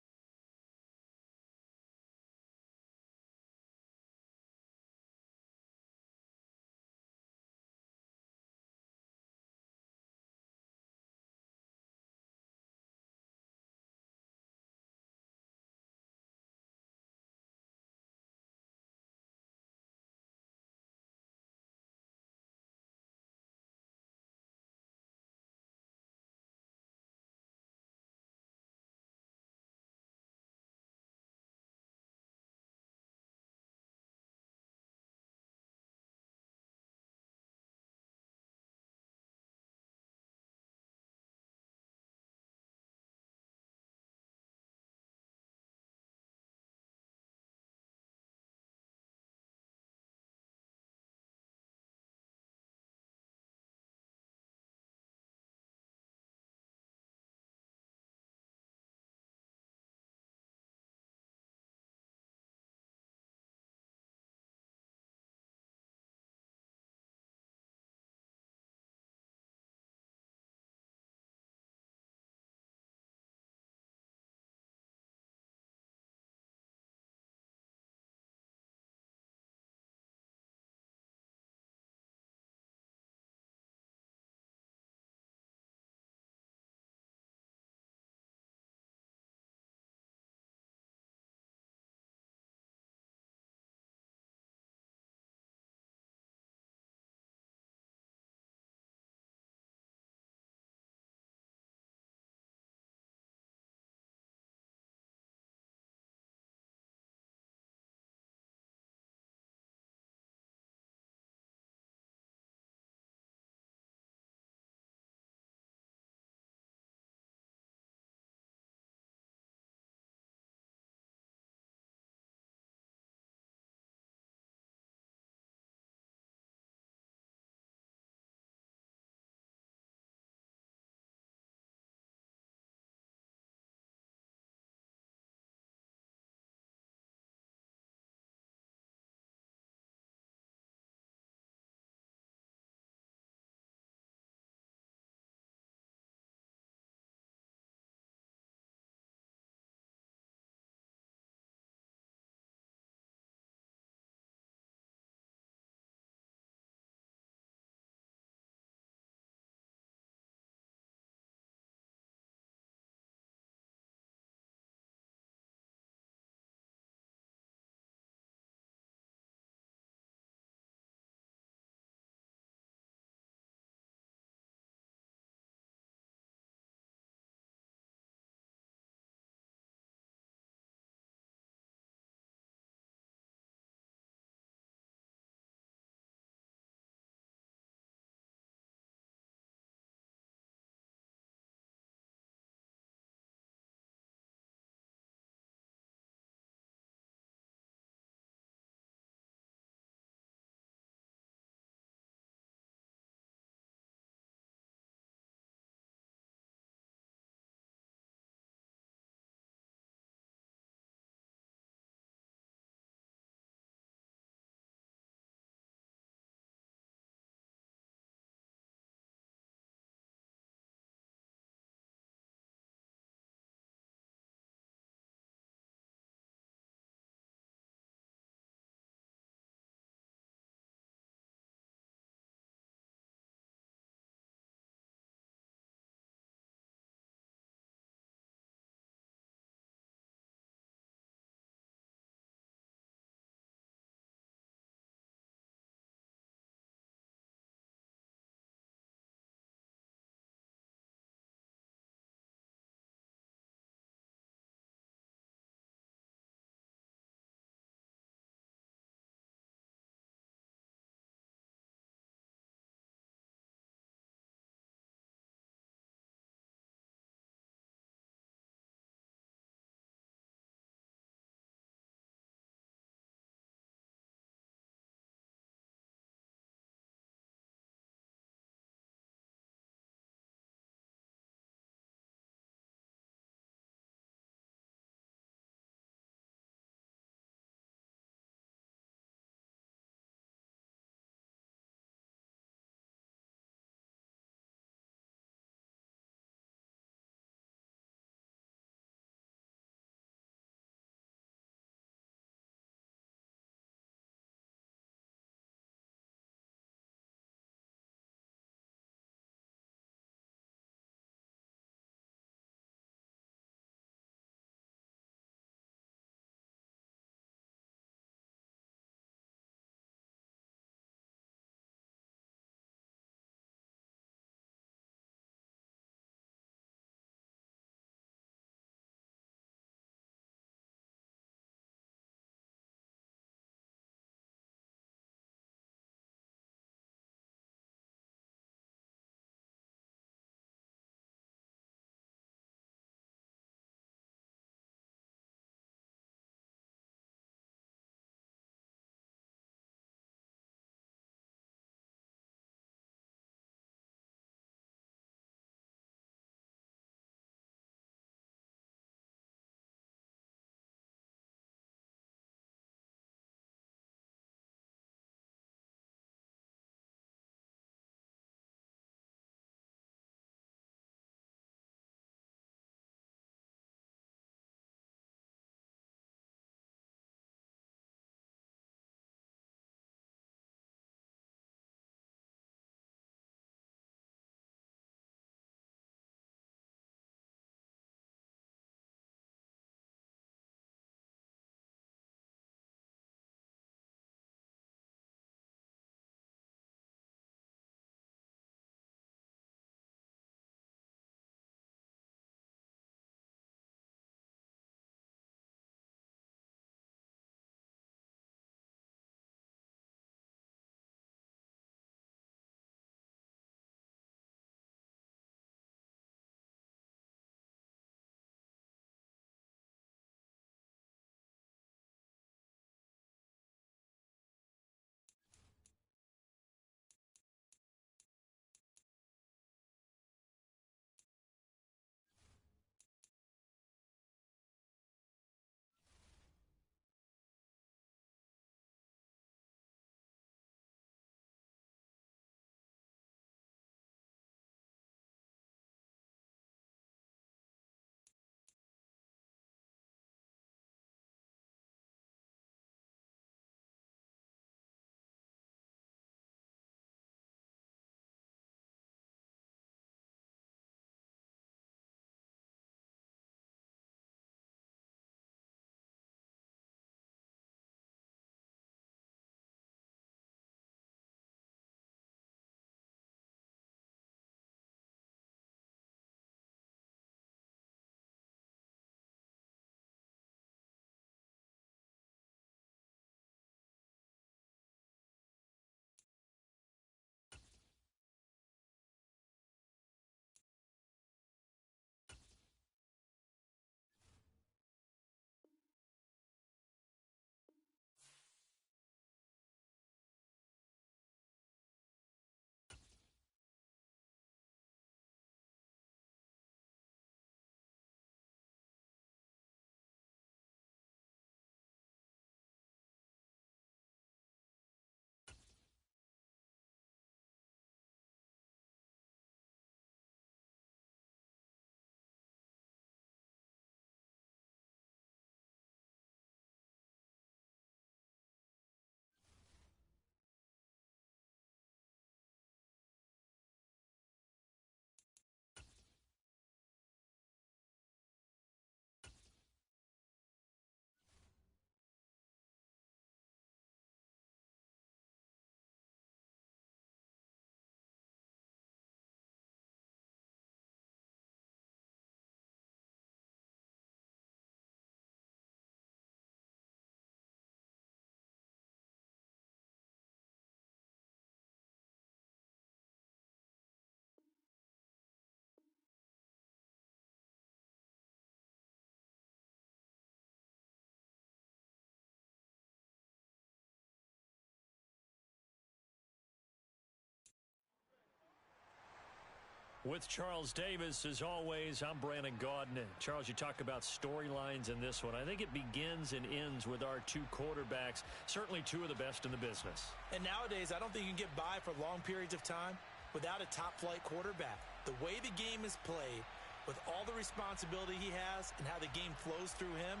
[SPEAKER 6] With Charles Davis, as always, I'm Brandon Gaudin. Charles, you talk about storylines in this one. I think it begins and ends with our two quarterbacks, certainly two of the best in the business.
[SPEAKER 4] And nowadays, I don't think you can get by for long periods of time without a top-flight quarterback. The way the game is played, with all the responsibility he has and how the game flows through him,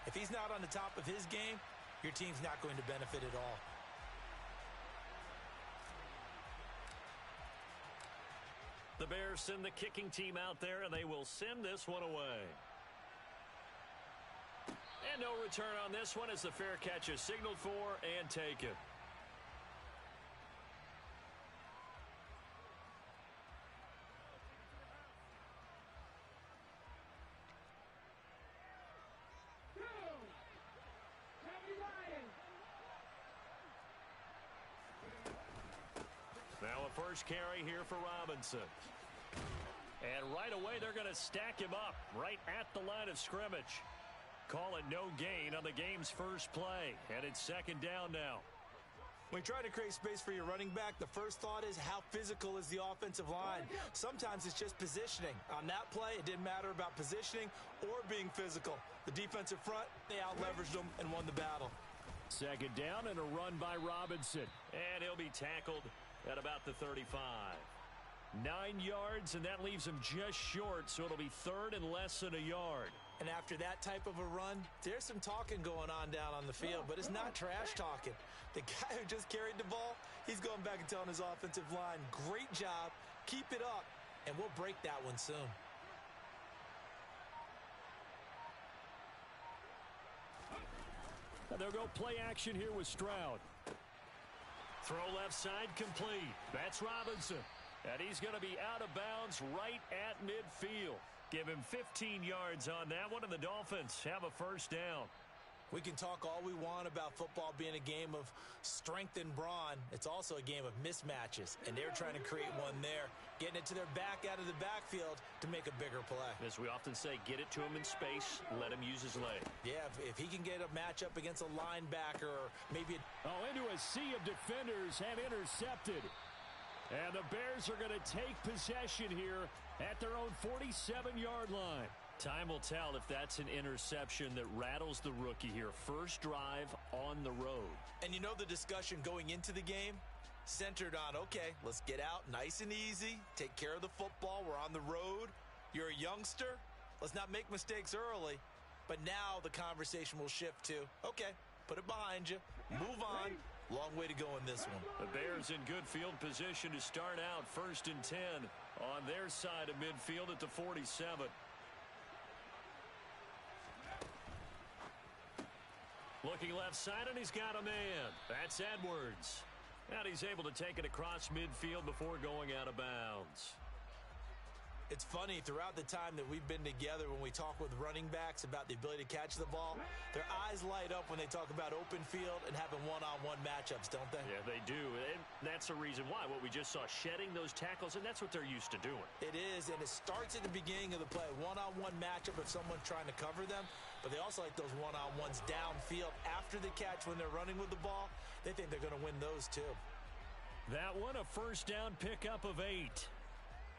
[SPEAKER 4] if he's not on the top of his game, your team's not going to benefit at all.
[SPEAKER 6] The Bears send the kicking team out there, and they will send this one away. And no return on this one as the fair catch is signaled for and taken. Now a first carry here for Robinson. And right away they're going to stack him up right at the line of scrimmage. Call it no gain on the game's first play. And it's second down now.
[SPEAKER 4] When you try to create space for your running back, the first thought is how physical is the offensive line. Sometimes it's just positioning. On that play, it didn't matter about positioning or being physical. The defensive front, they out-leveraged them and won the battle.
[SPEAKER 1] Second down and a run by Robinson.
[SPEAKER 6] And he'll be tackled at about the 35. 9 yards, and that leaves him just short, so it'll be third and less than a yard.
[SPEAKER 4] And after that type of a run, there's some talking going on down on the field, but it's not trash talking. The guy who just carried the ball, he's going back and telling his offensive line, great job, keep it up, and we'll break that one soon.
[SPEAKER 1] And they'll go play action here with Stroud.
[SPEAKER 6] Throw left side complete. That's Robinson. And he's going to be out of bounds right at midfield. Give him 15 yards on that one, and the Dolphins have a first down.
[SPEAKER 4] We can talk all we want about football being a game of strength and brawn. It's also a game of mismatches, and they're trying to create one there, getting it to their back out of the backfield to make a bigger play.
[SPEAKER 6] As we often say, get it to him in space, let him use his leg.
[SPEAKER 4] Yeah, if he can get a matchup against a linebacker or maybe
[SPEAKER 1] into a sea of defenders and intercepted. And the Bears are going to take possession here at their own 47-yard line.
[SPEAKER 6] Time will tell if that's an interception that rattles the rookie here. First drive on the road.
[SPEAKER 4] And you know the discussion going into the game? Centered on, okay, let's get out nice and easy, take care of the football, we're on the road. You're a youngster, let's not make mistakes early. But now the conversation will shift to, okay, put it behind you, move on. Long way to go in this one.
[SPEAKER 6] The Bears in good field position to start out first and 10 on their side of midfield at the 47. Looking left side, and he's got a man. That's Edwards. And he's able to take it across midfield before going out of bounds.
[SPEAKER 4] It's funny, throughout the time that we've been together, when we talk with running backs about the ability to catch the ball, their eyes light up when they talk about open field and having one-on-one matchups, don't they?
[SPEAKER 6] Yeah, they do. And that's the reason why. What we just saw, shedding those tackles, and that's what they're used to doing.
[SPEAKER 4] It is, and it starts at the beginning of the play. One-on-one matchup if someone's trying to cover them, but they also like those one-on-ones downfield after the catch when they're running with the ball. They think they're going to win those too.
[SPEAKER 1] That one, a first down pickup of 8.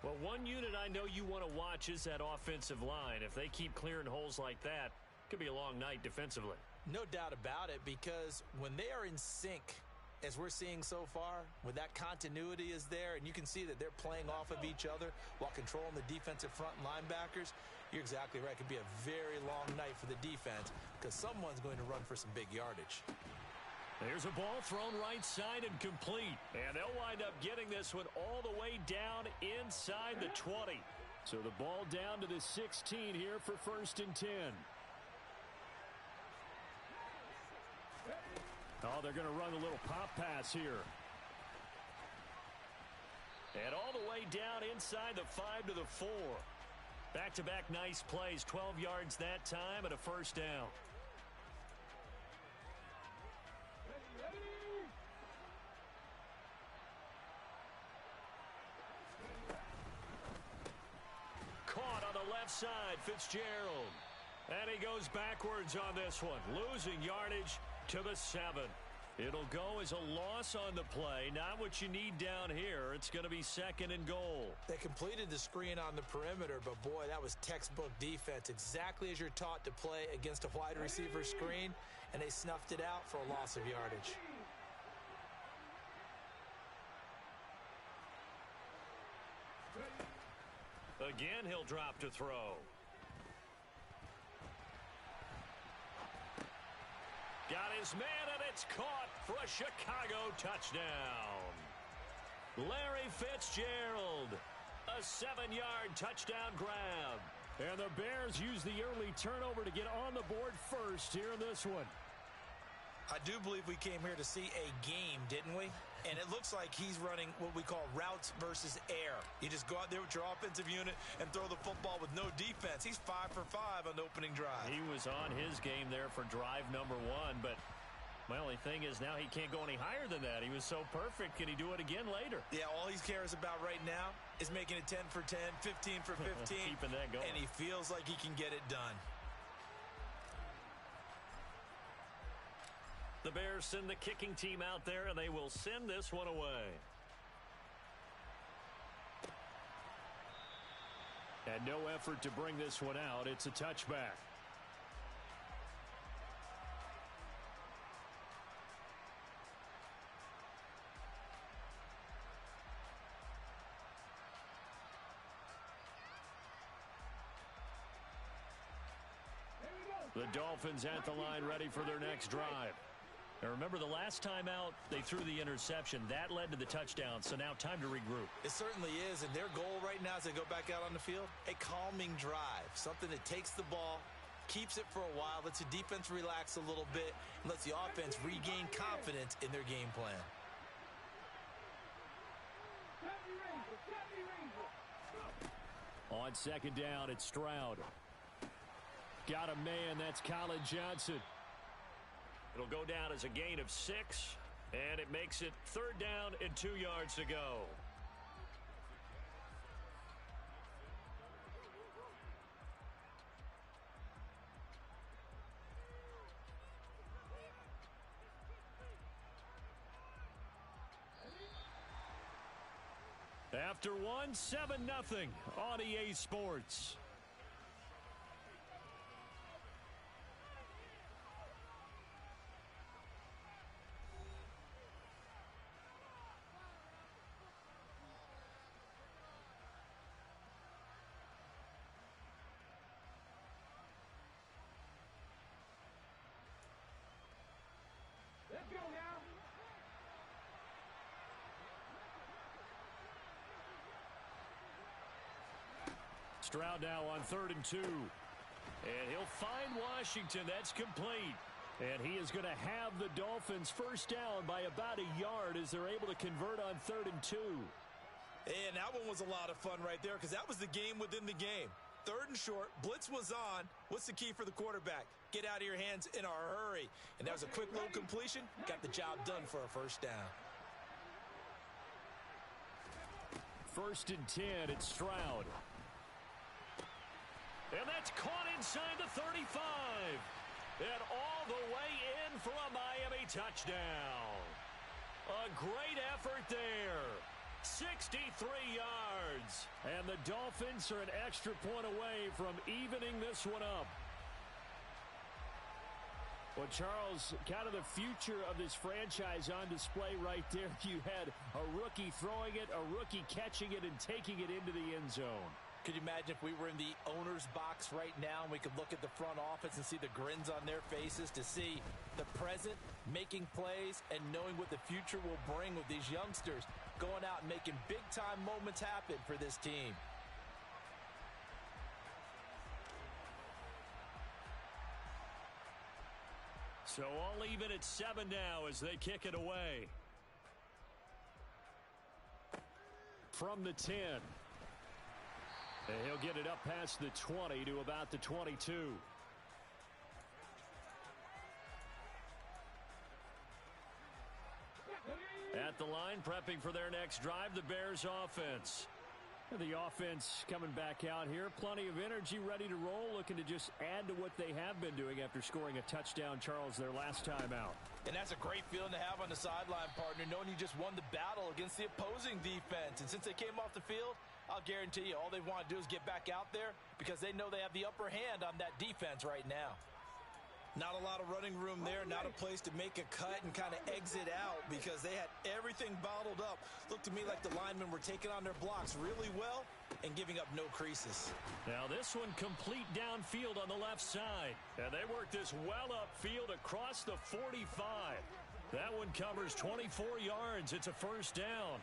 [SPEAKER 6] Well, one unit I know you want to watch is that offensive line. If they keep clearing holes like that, it could be a long night defensively.
[SPEAKER 4] No doubt about it, because when they are in sync, as we're seeing so far, when that continuity is there and you can see that they're playing off of each other while controlling the defensive front and linebackers, you're exactly right. It could be a very long night for the defense because someone's going to run for some big yardage.
[SPEAKER 1] There's a ball thrown right side and complete.
[SPEAKER 6] And they'll wind up getting this one all the way down inside the 20.
[SPEAKER 1] So the ball down to the 16 here for first and 10. Oh, they're going to run a little pop pass here.
[SPEAKER 6] And all the way down inside the 5 to the 4. Back-to-back nice plays, 12 yards that time and a first down. Caught on the left side, Fitzgerald. And he goes backwards on this one, losing yardage to the 7. It'll go as a loss on the play. Not what you need down here. It's going to be 2nd and goal.
[SPEAKER 4] They completed the screen on the perimeter, but boy, that was textbook defense. Exactly as you're taught to play against a wide receiver screen, and they snuffed it out for a loss of yardage.
[SPEAKER 6] Again, he'll drop to throw. Got his man, and it's caught for a Chicago touchdown. Larry Fitzgerald, a 7-yard touchdown grab.
[SPEAKER 1] And the Bears use the early turnover to get on the board first here in this one.
[SPEAKER 4] I do believe we came here to see a game, didn't we? And it looks like he's running what we call routes versus air. You just go out there with your offensive unit and throw the football with no defense. He's 5 for 5 on the opening drive.
[SPEAKER 6] He was on his game there for drive number 1, but my only thing is now he can't go any higher than that. He was so perfect. Can he do it again later?
[SPEAKER 4] Yeah, all he cares about right now is making it 10 for 10, 15 for 15.
[SPEAKER 6] Keeping that going.
[SPEAKER 4] And he feels like he can get it done.
[SPEAKER 6] The Bears send the kicking team out there, and they will send this one away.
[SPEAKER 1] And no effort to bring this one out. It's a touchback. The Dolphins at the line ready for their next drive. Now remember, the last time out, they threw the interception. That led to the touchdown, so now time to regroup.
[SPEAKER 4] It certainly is, and their goal right now as they go back out on the field, a calming drive, something that takes the ball, keeps it for a while, lets the defense relax a little bit, and lets the offense regain confidence in their game plan.
[SPEAKER 1] On 2nd down, it's Stroud. Got a man, that's Colin Johnson.
[SPEAKER 6] It'll go down as a gain of 6, and it makes it 3rd down and 2 yards to go.
[SPEAKER 1] After one, 7-0 on EA Sports.
[SPEAKER 3] Let's go now.
[SPEAKER 1] Stroud now on 3rd and 2. And he'll find Washington. That's complete. And he is going to have the Dolphins first down by about a yard as they're able to convert on 3rd and 2.
[SPEAKER 4] And that one was a lot of fun right there because that was the game within the game. 3rd and short, blitz was on. What's the key for the quarterback? Get out of your hands in a hurry. And that was a quick little completion. Got the job done for a first down.
[SPEAKER 1] 1st and 10, it's Stroud.
[SPEAKER 6] And that's caught inside the 35. And all the way in for a Miami touchdown. A great effort there. 63 yards.
[SPEAKER 1] And the Dolphins are an extra point away from evening this one up. Well, Charles, kind of the future of this franchise on display right there. You had a rookie throwing it, a rookie catching it, and taking it into the end zone.
[SPEAKER 4] Could you imagine if we were in the owner's box right now and we could look at the front office and see the grins on their faces to see the present making plays and knowing what the future will bring with these youngsters going out and making big-time moments happen for this team.
[SPEAKER 1] So all even at 7 now as they kick it away. From the 10. And he'll get it up past the 20 to about the 22. At the line, prepping for their next drive, the Bears offense. The offense coming back out here. Plenty of energy, ready to roll, looking to just add to what they have been doing after scoring a touchdown, Charles, their last time out.
[SPEAKER 4] And that's a great feeling to have on the sideline, partner, knowing you just won the battle against the opposing defense. And since they came off the field, I'll guarantee you all they want to do is get back out there because they know they have the upper hand on that defense right now.
[SPEAKER 2] Not a lot of running room there, not a place to make a cut and kind of exit out because they had everything bottled up. Looked to me like the linemen were taking on their blocks really well and giving up no creases.
[SPEAKER 1] Now this one complete downfield on the left side. And they work this well upfield across the 45. That one covers 24 yards. It's a first down.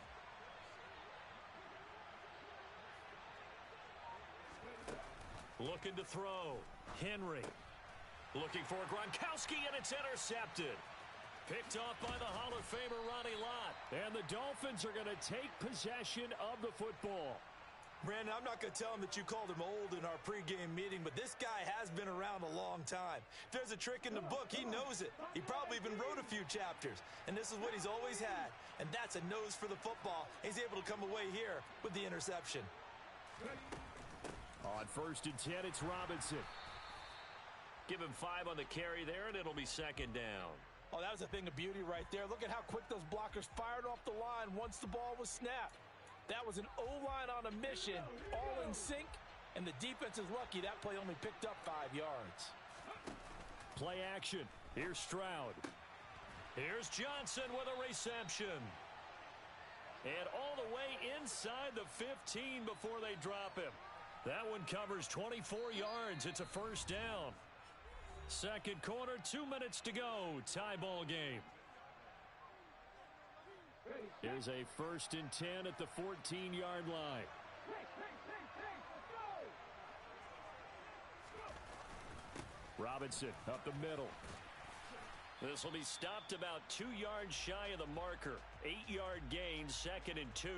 [SPEAKER 1] Looking to throw. Henry. Looking for Gronkowski, and it's intercepted. Picked off by the Hall of Famer Ronnie Lott. And the Dolphins are going to take possession of the football.
[SPEAKER 2] Brandon, I'm not going to tell him that you called him old in our pregame meeting, but this guy has been around a long time. If there's a trick in the book, he knows it. He probably even wrote a few chapters. And this is what he's always had. And that's a nose for the football. He's able to come away here with the interception.
[SPEAKER 1] On 1st and 10, it's Robinson.
[SPEAKER 6] Give him 5 on the carry there, and it'll be second down.
[SPEAKER 4] Oh, that was a thing of beauty right there. Look at how quick those blockers fired off the line once the ball was snapped. That was an O-line on a mission, all in sync, and the defense is lucky that play only picked up 5 yards.
[SPEAKER 1] Play action. Here's Stroud.
[SPEAKER 6] Here's Johnson with a reception.
[SPEAKER 1] And all the way inside the 15 before they drop him. That one covers 24 yards. It's a first down. Second quarter, 2 minutes to go. Tie ball game. Here's a 1st and 10 at the 14-yard line. Robinson up the middle. This will be stopped about 2 yards shy of the marker. 8-yard gain, 2nd and 2.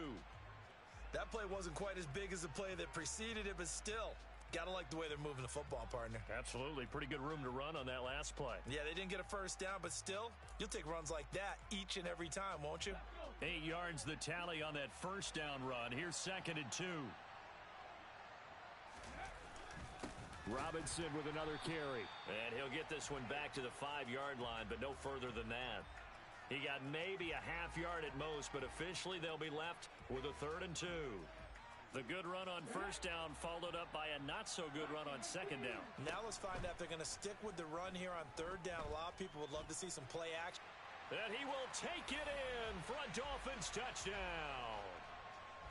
[SPEAKER 2] That play wasn't quite as big as the play that preceded it, but still, gotta like the way they're moving the football, partner.
[SPEAKER 1] Absolutely. Pretty good room to run on that last play.
[SPEAKER 2] Yeah, they didn't get a first down, but still, you'll take runs like that each and every time, won't you?
[SPEAKER 1] 8 yards the tally on that first down run. Here's 2nd and 2. Robinson with another carry.
[SPEAKER 6] And he'll get this one back to the 5-yard line, but no further than that. He got maybe a half yard at most, but officially they'll be left with a 3rd and 2. The good run on first down followed up by a not-so-good run on second down.
[SPEAKER 2] Now let's find out if they're going to stick with the run here on 3rd down. A lot of people would love to see some play action.
[SPEAKER 6] And he will take it in for a Dolphins touchdown.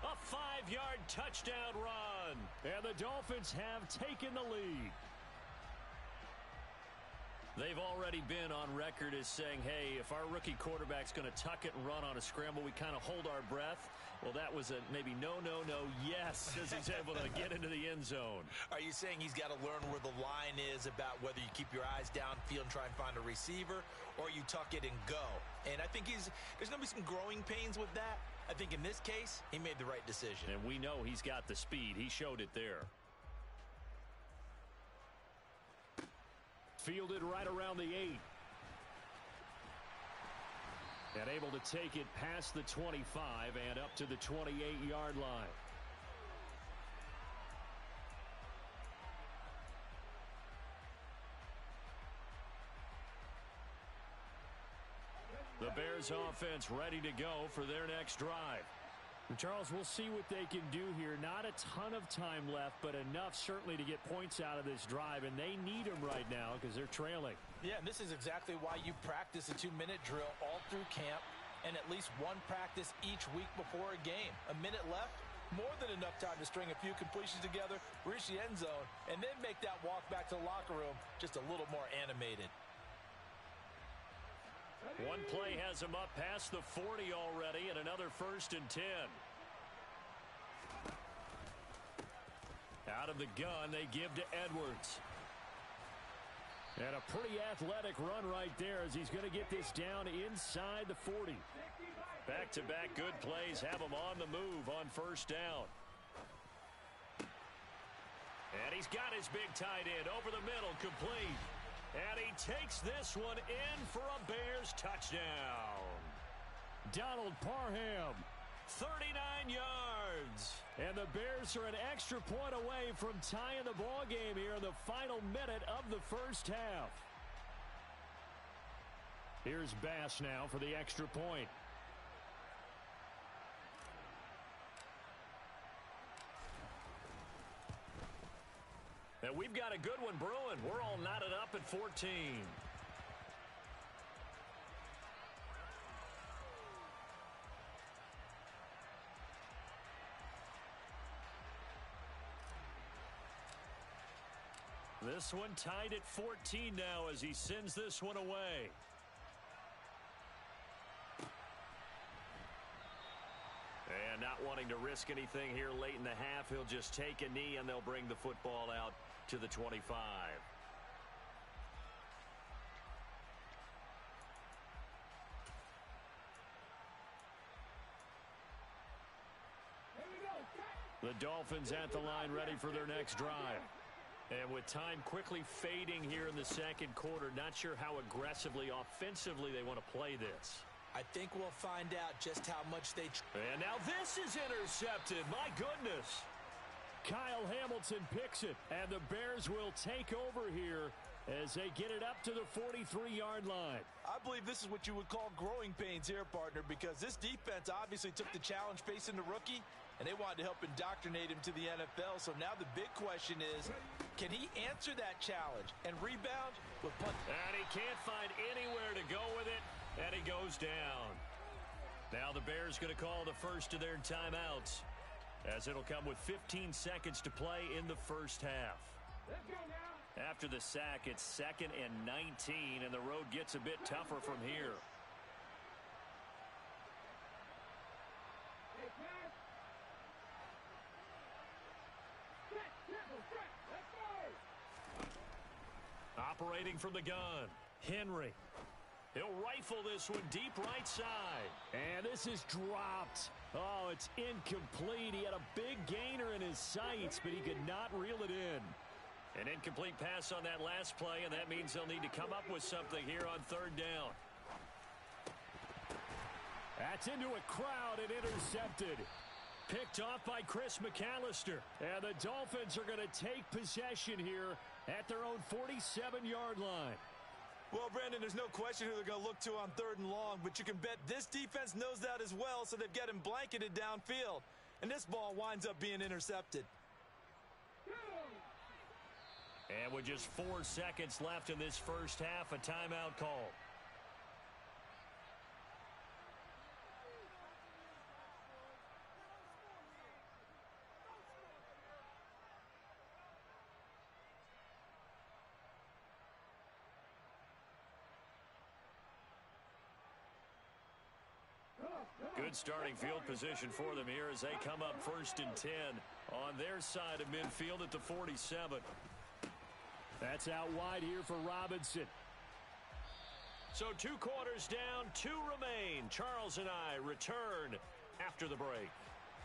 [SPEAKER 6] A 5-yard touchdown run.
[SPEAKER 1] And the Dolphins have taken the lead.
[SPEAKER 6] They've already been on record as saying, hey, if our rookie quarterback's going to tuck it and run on a scramble, we kind of hold our breath. Well, that was a maybe no, yes, as he's able to get into the end zone.
[SPEAKER 2] Are you saying he's got to learn where the line is about whether you keep your eyes downfield and try and find a receiver, or you tuck it and go? And I think there's going to be some growing pains with that. I think in this case, he made the right decision.
[SPEAKER 6] And we know he's got the speed. He showed it there.
[SPEAKER 1] Fielded right around the 8. And able to take it past the 25 and up to the 28-yard line. The Bears offense ready to go for their next drive. Charles, we'll see what they can do here. Not a ton of time left, but enough certainly to get points out of this drive, and they need them right now because they're trailing.
[SPEAKER 4] Yeah, and this is exactly why you practice a 2-minute drill all through camp and at least one practice each week before a game. A minute left, more than enough time to string a few completions together, reach the end zone, and then make that walk back to the locker room just a little more animated.
[SPEAKER 6] One play has him up past the 40 already, and another 1st and 10. Out of the gun, they give to Edwards. And a pretty athletic run right there as he's going to get this down inside the 40. Back-to-back good plays have him on the move on first down. And he's got his big tight end over the middle, complete. And he takes this one in for a Bears touchdown.
[SPEAKER 1] Donald Parham
[SPEAKER 6] 39 yards.
[SPEAKER 1] And the Bears are an extra point away from tying the ball game here in the final minute of the first half. Here's Bass now for the extra point.
[SPEAKER 6] And we've got a good one brewing. We're all knotted up at 14. This one tied at 14 now as he sends this one away. And not wanting to risk anything here late in the half, he'll just take a knee and they'll bring the football out to the 25. The Dolphins at the line ready for their next drive. And with time quickly fading here in the second quarter, not sure how aggressively, offensively they want to play this.
[SPEAKER 4] I think we'll find out just how much they...
[SPEAKER 6] And now this is intercepted. My goodness.
[SPEAKER 1] Kyle Hamilton picks it, and the Bears will take over here as they get it up to the 43-yard line.
[SPEAKER 4] I believe this is what you would call growing pains here, partner, because this defense obviously took the challenge facing the rookie, and they wanted to help indoctrinate him to the NFL. So now the big question is, can he answer that challenge and rebound with punt?
[SPEAKER 6] And he can't find anywhere to go with it, and he goes down. Now the Bears going to call the first of their timeouts, as it'll come with 15 seconds to play in the first half.
[SPEAKER 3] Let's go now.
[SPEAKER 6] After the sack, it's 2nd and 19, and the road gets a bit tougher from here.
[SPEAKER 3] Hey, pass. Set, triple, set. Let's go.
[SPEAKER 6] Operating from the gun, Henry. He'll rifle this one deep right side.
[SPEAKER 1] And this is dropped. Oh, it's incomplete. He had a big gainer in his sights, but he could not reel it in.
[SPEAKER 6] An incomplete pass on that last play, and that means they'll need to come up with something here on 3rd down.
[SPEAKER 1] That's into a crowd and intercepted. Picked off by Chris McAllister. And the Dolphins are going to take possession here at their own 47-yard line.
[SPEAKER 4] Well, Brandon, there's no question who they're going to look to on 3rd and long, but you can bet this defense knows that as well, so they've got him blanketed downfield. And this ball winds up being intercepted.
[SPEAKER 6] And with just 4 seconds left in this first half, a timeout call. Good starting field position for them here as they come up 1st and 10 on their side of midfield at the 47.
[SPEAKER 1] That's out wide here for Robinson.
[SPEAKER 6] So 2 quarters down, 2 remain. Charles and I return after the break.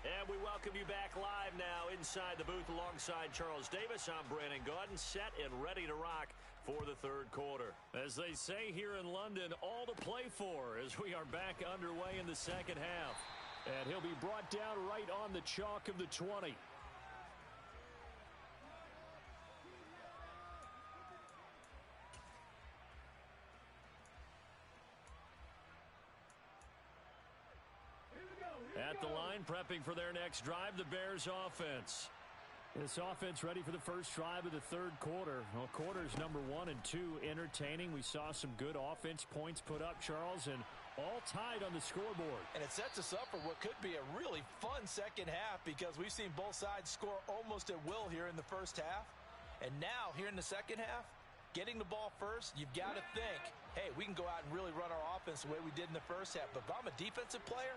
[SPEAKER 6] And we welcome you back live now inside the booth alongside Charles Davis. I'm Brandon Gaudin, set and ready to rock for the 3rd quarter. As they say here in London, all to play for as we are back underway in the second half.
[SPEAKER 1] And he'll be brought down right on the chalk of the 20.
[SPEAKER 6] At the line, prepping for their next drive, the Bears offense.
[SPEAKER 1] This offense ready for the first drive of the 3rd quarter. Well, quarters number 1 and 2 entertaining. We saw some good offense points put up, Charles, and all tied on the scoreboard.
[SPEAKER 4] And it sets us up for what could be a really fun second half because we've seen both sides score almost at will here in the first half. And now, here in the second half, getting the ball first, you've got to think, hey, we can go out and really run our offense the way we did in the first half. But if I'm a defensive player,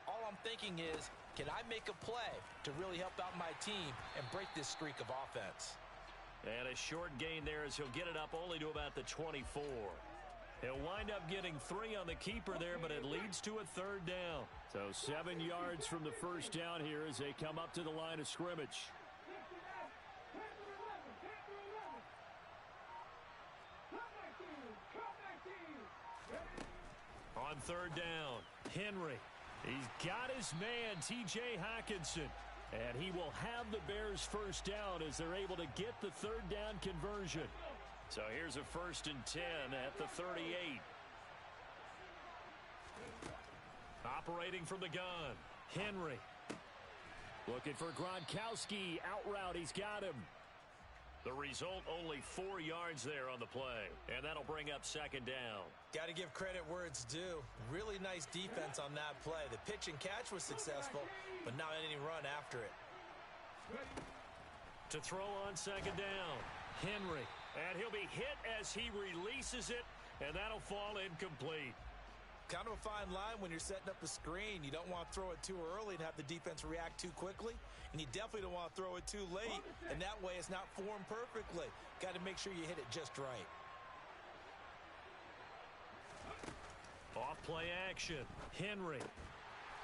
[SPEAKER 4] all I'm thinking is, can I make a play to really help out my team and break this streak of offense?
[SPEAKER 6] And a short gain there as he'll get it up only to about the 24. He'll wind up getting 3 on the keeper there, but it leads to a 3rd down.
[SPEAKER 1] So 7 yards from the first down here as they come up to the line of scrimmage.
[SPEAKER 6] On 3rd down, Henry.
[SPEAKER 1] He's got his man, T.J. Hockenson. And he will have the Bears first down as they're able to get the third down conversion. So here's a 1st and 10 at the 38. Operating from the gun, Henry. Looking for Gronkowski. Out route, he's got him. The result, only 4 yards there on the play. And that'll bring up 2nd down.
[SPEAKER 2] Got to give credit where it's due. Really nice defense on that play. The pitch and catch was successful, but not any run after it.
[SPEAKER 1] To throw on 2nd down, Henry. And he'll be hit as he releases it, and that'll fall incomplete.
[SPEAKER 2] Kind of a fine line when you're setting up a screen. You don't want to throw it too early and have the defense react too quickly. And you definitely don't want to throw it too late. And that way it's not formed perfectly. Got to make sure you hit it just right.
[SPEAKER 1] Off play action. Henry.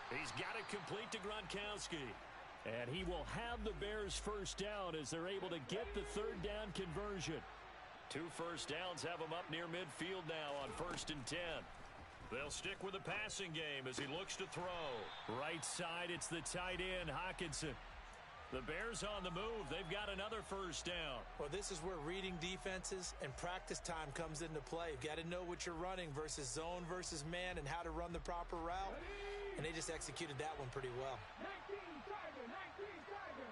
[SPEAKER 1] He's got it complete to Gronkowski. And he will have the Bears first down as they're able to get the third down conversion. 2 first downs have him up near midfield now on 1st and 10. They'll stick with the passing game as he looks to throw. Right side, it's the tight end, Hockenson. The Bears on the move. They've got another first down.
[SPEAKER 2] Well, this is where reading defenses and practice time comes into play. You've got to know what you're running versus zone versus man and how to run the proper route. And they just executed that one pretty well.
[SPEAKER 3] 19 Tiger, 19 Tiger.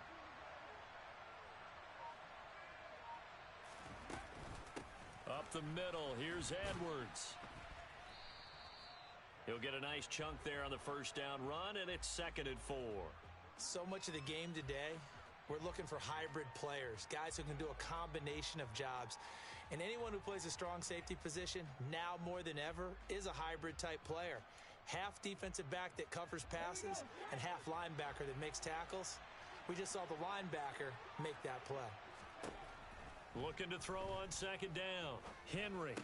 [SPEAKER 1] Up the middle, here's Edwards. He'll get a nice chunk there on the first down run, and it's 2nd and 4.
[SPEAKER 2] So much of the game today, we're looking for hybrid players, guys who can do a combination of jobs. And anyone who plays a strong safety position, now more than ever, is a hybrid type player. Half defensive back that covers passes and half linebacker that makes tackles. We just saw the linebacker make that play.
[SPEAKER 1] Looking to throw on 2nd down. Henry.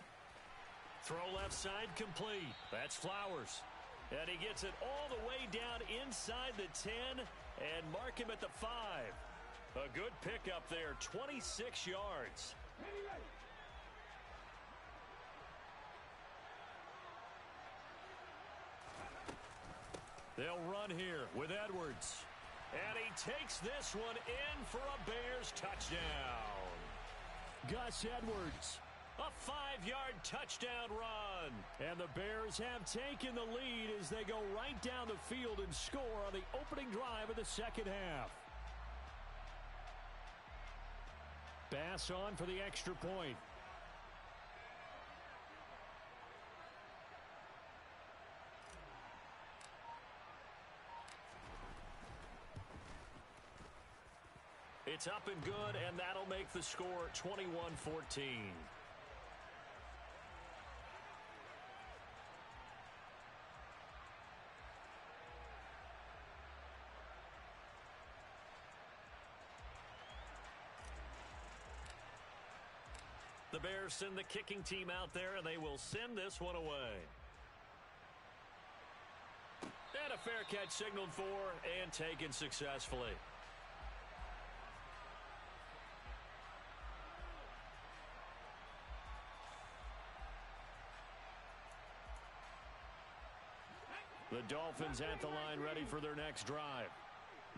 [SPEAKER 1] Throw left side complete. That's Flowers. And he gets it all the way down inside the 10 and mark him at the 5. A good pickup there, 26 yards. They'll run here with Edwards. And he takes this one in for a Bears touchdown. Gus Edwards. A 5-yard touchdown run. And the Bears have taken the lead as they go right down the field and score on the opening drive of the second half. Bass on for the extra point. It's up and good, and that'll make the score 21-14. The Bears send the kicking team out there, and they will send this one away. And a fair catch signaled for and taken successfully. The Dolphins at the line ready for their next drive.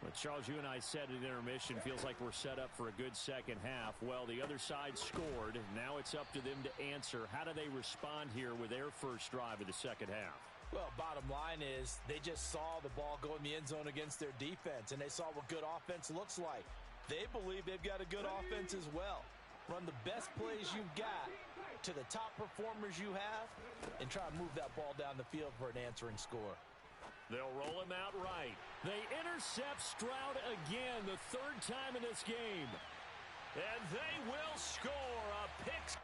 [SPEAKER 1] Well, Charles, you and I said at intermission, feels like we're set up for a good second half. Well, the other side scored. Now it's up to them to answer. How do they respond here with their first drive of the second half?
[SPEAKER 4] Well, bottom line is they just saw the ball go in the end zone against their defense, and they saw what good offense looks like. They believe they've got a good offense as well. Run the best plays you've got to the top performers you have and try to move that ball down the field for an answering score.
[SPEAKER 1] They'll roll him out right. They intercept Stroud again, the third time in this game. And they will score a pick.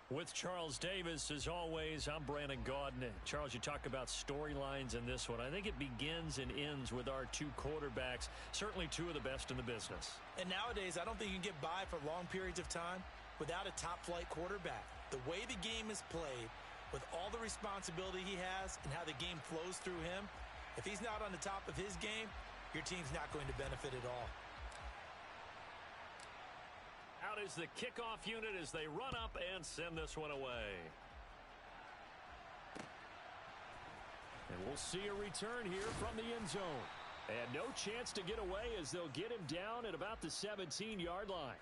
[SPEAKER 1] With Charles Davis, as always, I'm Brandon Gaudin. Charles, you talk about storylines in this one. I think it begins and ends with our two quarterbacks, certainly two of the best in the business.
[SPEAKER 4] And nowadays, I don't think you can get by for long periods of time without a top-flight quarterback. The way the game is played, with all the responsibility he has and how the game flows through him, if he's not on the top of his game, your team's not going to benefit at all.
[SPEAKER 1] Out is the kickoff unit as they run up and send this one away. And we'll see a return here from the end zone. And no chance to get away as they'll get him down at about the 17-yard line.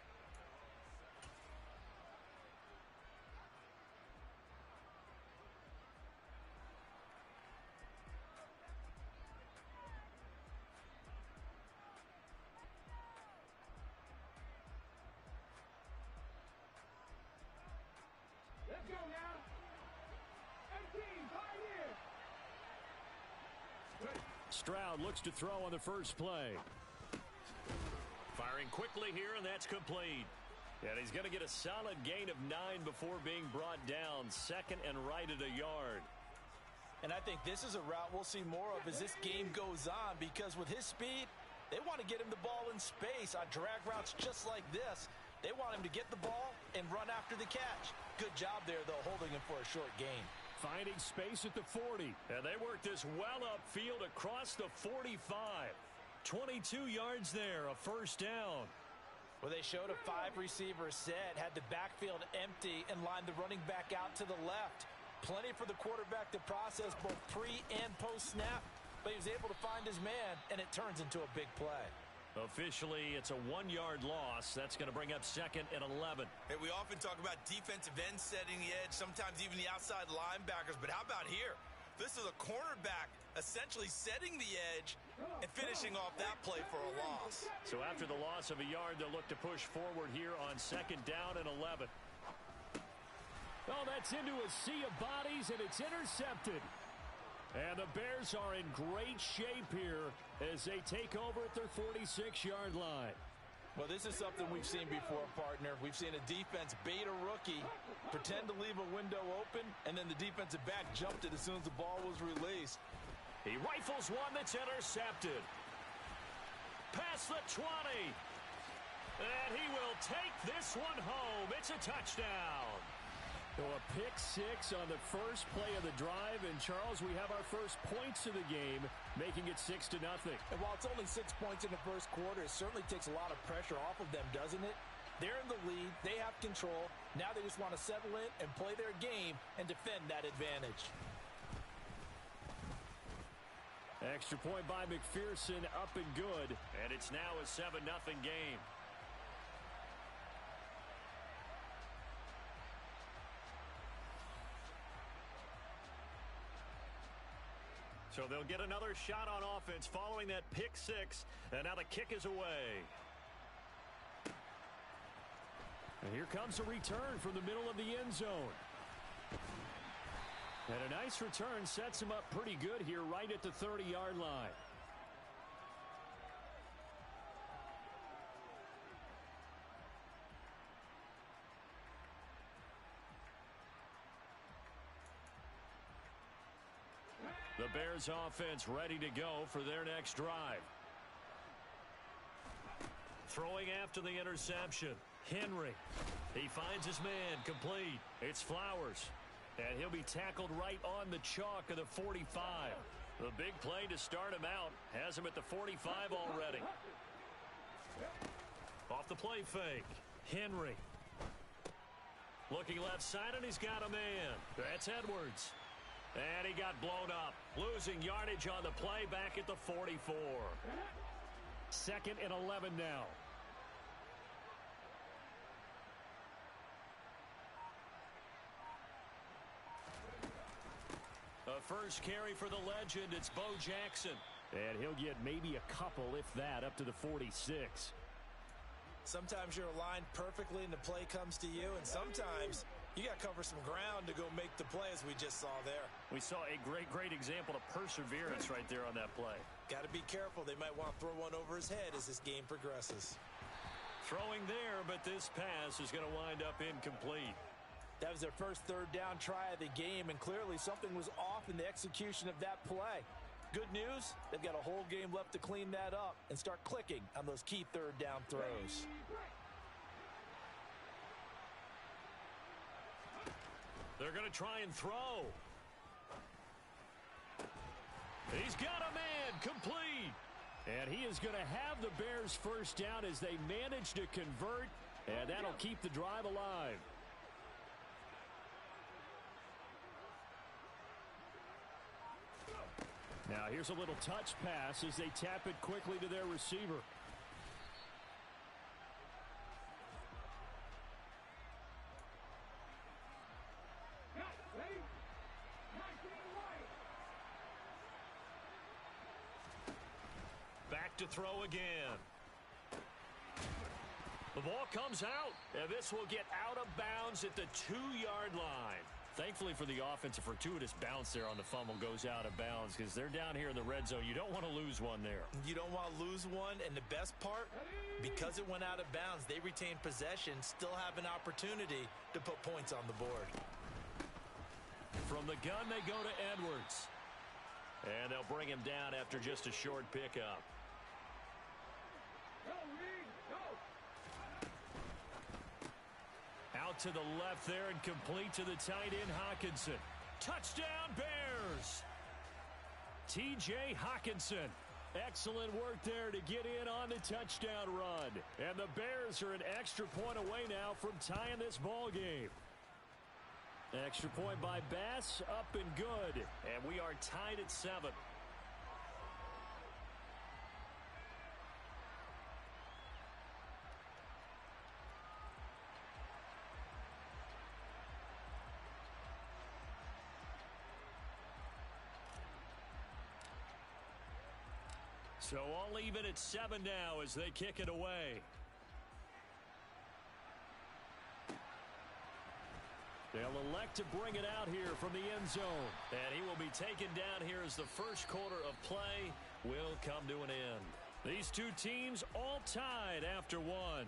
[SPEAKER 3] Let's go now. 18, right here.
[SPEAKER 1] Stroud looks to throw on the first play. Firing quickly here, and that's complete. And he's going to get a solid gain of 9 before being brought down. Second and right at a yard.
[SPEAKER 4] And I think this is a route we'll see more of as this game goes on, because with his speed, they want to get him the ball in space on drag routes just like this. They want him to get the ball and run after the catch. Good job there, though, holding him for a short gain.
[SPEAKER 1] Finding space at the 40. And they work this well upfield across the 45. 22 yards there, a first down.
[SPEAKER 4] Well, they showed a 5-receiver set, had the backfield empty, and lined the running back out to the left. Plenty for the quarterback to process both pre- and post-snap, but he was able to find his man, and it turns into a big play.
[SPEAKER 1] Officially, it's a 1-yard loss. That's going to bring up second and 11.
[SPEAKER 2] Hey, we often talk about defensive ends setting the edge, sometimes even the outside linebackers, but how about here? This is a cornerback essentially setting the edge and finishing off that play for a loss.
[SPEAKER 1] So after the loss of a yard, they'll look to push forward here on second down and 11. Oh, that's into a sea of bodies, and it's intercepted. And the Bears are in great shape here as they take over at their 46-yard line.
[SPEAKER 4] Well, this is something we've seen before, partner. We've seen a defense bait a rookie, pretend to leave a window open, and then the defensive back jumped it as soon as the ball was released.
[SPEAKER 1] He rifles one that's intercepted. Past the 20. And he will take this one home. It's a touchdown. So a pick six on the first play of the drive. And, Charles, we have our first points of the game, making it 6-0.
[SPEAKER 4] And while it's only 6 points in the first quarter, it certainly takes a lot of pressure off of them, doesn't it? They're in the lead. They have control. Now they just want to settle in and play their game and defend that advantage.
[SPEAKER 1] Extra point by McPherson, up and good. And it's now a 7-0 game. So they'll get another shot on offense following that pick six. And now the kick is away. And here comes a return from the middle of the end zone. And a nice return sets him up pretty good here right at the 30-yard line. The Bears offense ready to go for their next drive. Throwing after the interception. Henry. He finds his man complete. It's Flowers. And he'll be tackled right on the chalk of the 45. The big play to start him out. Has him at the 45 already. Off the play fake. Henry. Looking left side, and he's got a man. That's Edwards. And he got blown up. Losing yardage on the play back at the 44. Second and 11 now. A first carry for the legend. It's Bo Jackson. And he'll get maybe a couple, if that, up to the 46.
[SPEAKER 4] Sometimes you're aligned perfectly and the play comes to you, and sometimes you got to cover some ground to go make the play, as we just saw there.
[SPEAKER 1] We saw a great example of perseverance right there on that play.
[SPEAKER 4] Got to be careful. They might want to throw one over his head as this game progresses.
[SPEAKER 1] Throwing there, but this pass is going to wind up incomplete.
[SPEAKER 4] That was their first third down try of the game, and clearly something was off in the execution of that play. Good news, they've got a whole game left to clean that up and start clicking on those key third down throws.
[SPEAKER 6] They're going to try and throw. He's got a man, complete.
[SPEAKER 1] And he is going to have the Bears first down as they manage to convert, and that'll keep the drive alive. Now here's a little touch pass as they tap it quickly to their receiver.
[SPEAKER 6] Back to throw again. The ball comes out, and this will get out of bounds at the 2-yard line. Thankfully for the offense, a fortuitous bounce there on the fumble goes out of bounds because they're down here in the red zone. You don't want to lose one there.
[SPEAKER 4] You don't want to lose one, and the best part, because it went out of bounds, they retain possession, still have an opportunity to put points on the board.
[SPEAKER 6] From the gun, they go to Edwards. And they'll bring him down after just a short pickup. Out to the left there and complete to the tight end, Hockenson. Touchdown, Bears! T.J. Hockenson. Excellent work there to get in on the touchdown run. And the Bears are an extra point away now from tying this ball game. Extra point by Bass, up and good. And we are tied at 7. So all even at 7 now as they kick it away. They'll elect to bring it out here from the end zone. And he will be taken down here as the first quarter of play will come to an end. These two teams all tied after 1.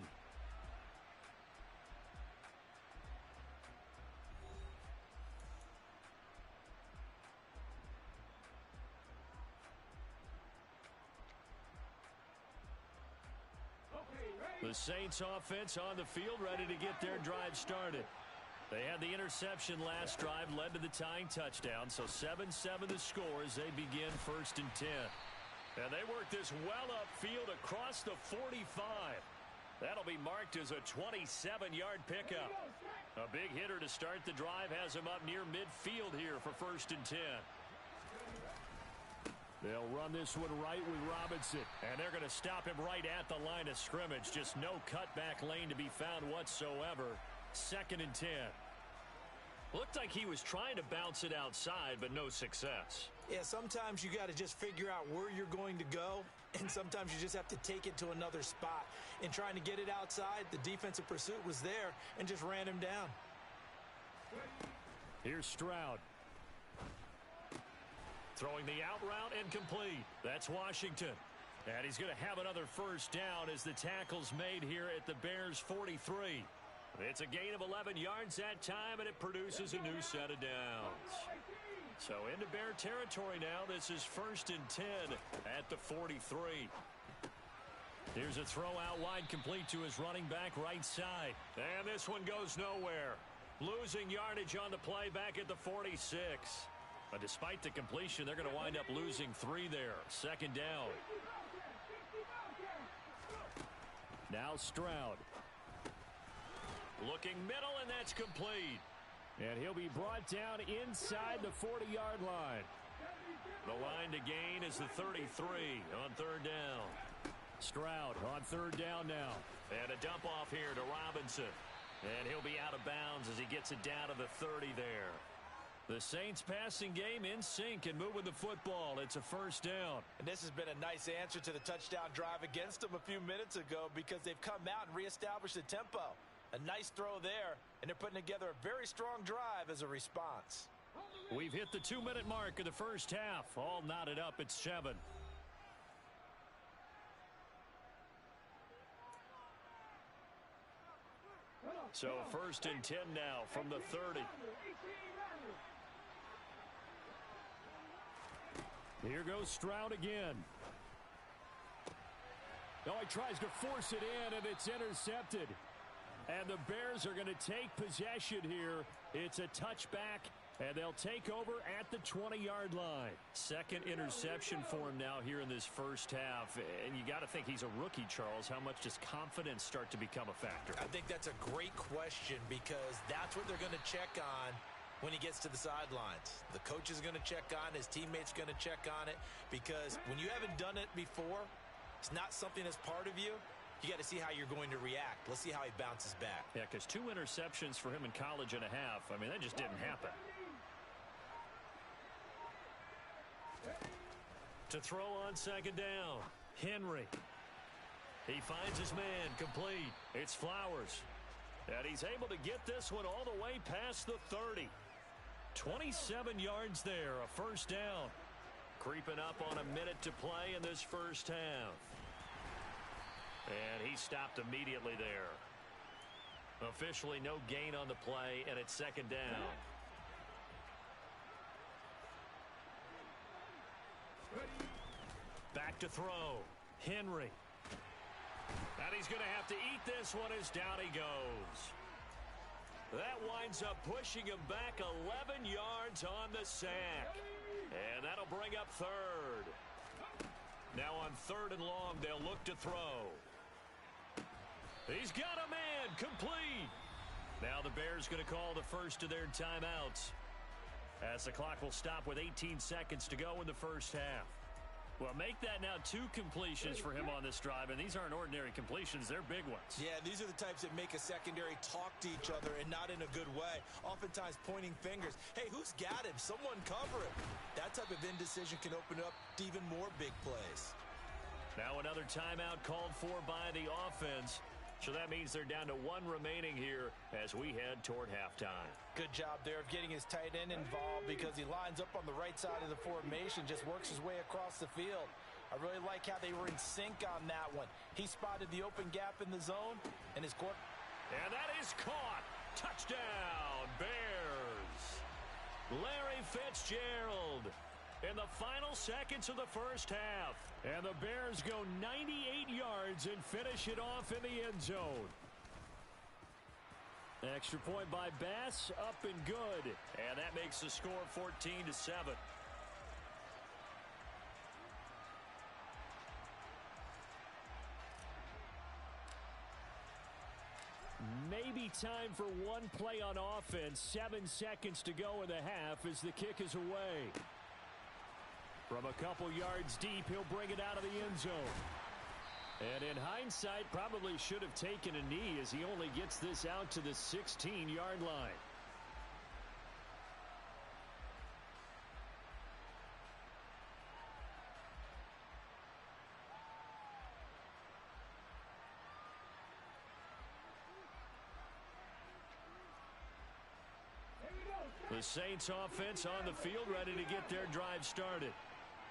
[SPEAKER 6] The Saints offense on the field ready to get their drive started. They had the interception last drive, led to the tying touchdown, so 7-7 the score as they begin 1st and 10. And they work this well upfield across the 45. That'll be marked as a 27-yard pickup. A big hitter to start the drive has him up near midfield here for 1st and 10. They'll run this one right with Robinson, and they're going to stop him right at the line of scrimmage. Just no cutback lane to be found whatsoever. 2nd and 10. Looked like he was trying to bounce it outside, but no success.
[SPEAKER 4] Yeah, sometimes you got to just figure out where you're going to go, and sometimes you just have to take it to another spot. In trying to get it outside, the defensive pursuit was there and just ran him down.
[SPEAKER 1] Here's Stroud.
[SPEAKER 6] Throwing the out route and complete. That's Washington. And he's going to have another first down as the tackle's made here at the Bears' 43. It's a gain of 11 yards that time, and it produces a new set of downs. So into Bear territory now. This is 1st and 10 at the 43. Here's a throw out wide, complete to his running back right side. And this one goes nowhere. Losing yardage on the play back at the 46. But despite the completion, they're going to wind up losing 3 there. 2nd down.
[SPEAKER 1] Now Stroud.
[SPEAKER 6] Looking middle, and that's complete.
[SPEAKER 1] And he'll be brought down inside the 40-yard line.
[SPEAKER 6] The line to gain is the 33 on 3rd down.
[SPEAKER 1] Stroud on 3rd down now.
[SPEAKER 6] And a dump off here to Robinson. And he'll be out of bounds as he gets it down to the 30 there. The Saints passing game in sync and moving the football. It's a 1st down.
[SPEAKER 4] And this has been a nice answer to the touchdown drive against them a few minutes ago because they've come out and reestablished the tempo. A nice throw there, and they're putting together a very strong drive as a response.
[SPEAKER 1] We've hit the 2-minute mark of the first half. All knotted up at 7. So 1st and 10 now from the 30. Here goes Stroud again. Oh, he tries to force it in, and it's intercepted. And the Bears are going to take possession here. It's a touchback, and they'll take over at the 20-yard line. Second interception for him now here in this first half. And you got to think he's a rookie, Charles. How much does confidence start to become a factor?
[SPEAKER 2] I think that's a great question because that's what they're going to check on when he gets to the sidelines. The coach is going to check on, his teammates are going to check on it, because when you haven't done it before, it's not something that's part of you. You got to see how you're going to react. Let's see how he bounces back.
[SPEAKER 1] Yeah, because 2 interceptions for him in college and a half. I mean, that just didn't happen. To throw on 2nd down, Henry. He finds his man, complete. It's Flowers. And he's able to get this one all the way past the 30. 27 yards there, a 1st down. Creeping up on a minute to play in this first half. And he stopped immediately there. Officially no gain on the play, and it's 2nd down. Back to throw. Henry. And he's going to have to eat this one as down he goes. That winds up pushing him back 11 yards on the sack. And that'll bring up 3rd. Now on 3rd and long, they'll look to throw. He's got a man, complete. Now the Bears going to call the first of their timeouts, as the clock will stop with 18 seconds to go in the first half. Well, make that now 2 completions for him on this drive, and these aren't ordinary completions. They're big ones.
[SPEAKER 2] Yeah, these are the types that make a secondary talk to each other, and not in a good way. Oftentimes pointing fingers. Hey, who's got him? Someone cover him. That type of indecision can open up to even more big plays.
[SPEAKER 1] Now another timeout called for by the offense. So that means they're down to 1 remaining here as we head toward halftime.
[SPEAKER 4] Good job there of getting his tight end involved, because he lines up on the right side of the formation, just works his way across the field. I really like how they were in sync on that one. He spotted the open gap in the zone, and his court.
[SPEAKER 1] And that is caught. Touchdown, Bears. Larry Fitzgerald in the final seconds of the first half. And the Bears go 98 yards and finish it off in the end zone. Extra point by Bass, up and good. And that makes the score 14-7. Maybe time for one play on offense. 7 seconds to go in the half as the kick is away. From a couple yards deep, he'll bring it out of the end zone. And in hindsight, probably should have taken a knee, as he only gets this out to the 16-yard line. The Saints offense on the field, ready to get their drive started.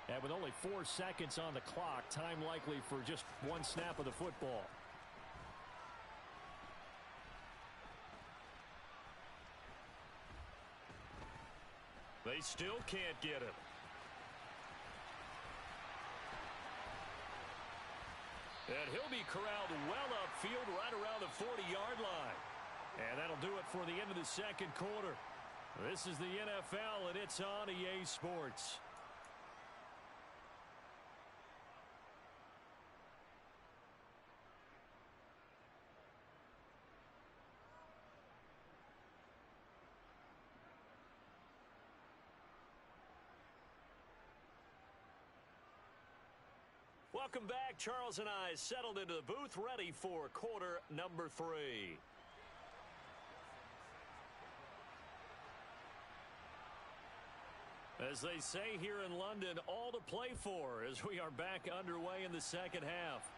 [SPEAKER 1] And with only 4 seconds on the clock, time likely for just one snap of the football. They still can't get him. And he'll be corralled well upfield right around the 40-yard line. And that'll do it for the end of the second quarter. This is the NFL, and it's on EA Sports. Welcome back. Charles and I settled into the booth, ready for quarter number 3. As they say here in London, all to play for as we are back underway in the second half.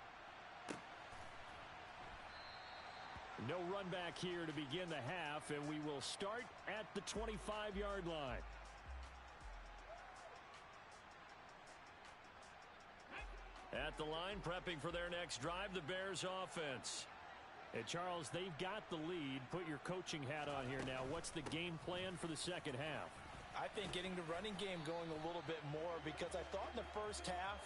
[SPEAKER 1] No run back here to begin the half, and we will start at the 25-yard line. At the line, prepping for their next drive, the Bears offense. And Charles, they've got the lead. Put your coaching hat on here now. What's the game plan for the second half?
[SPEAKER 4] I think getting the running game going a little bit more, because I thought in the first half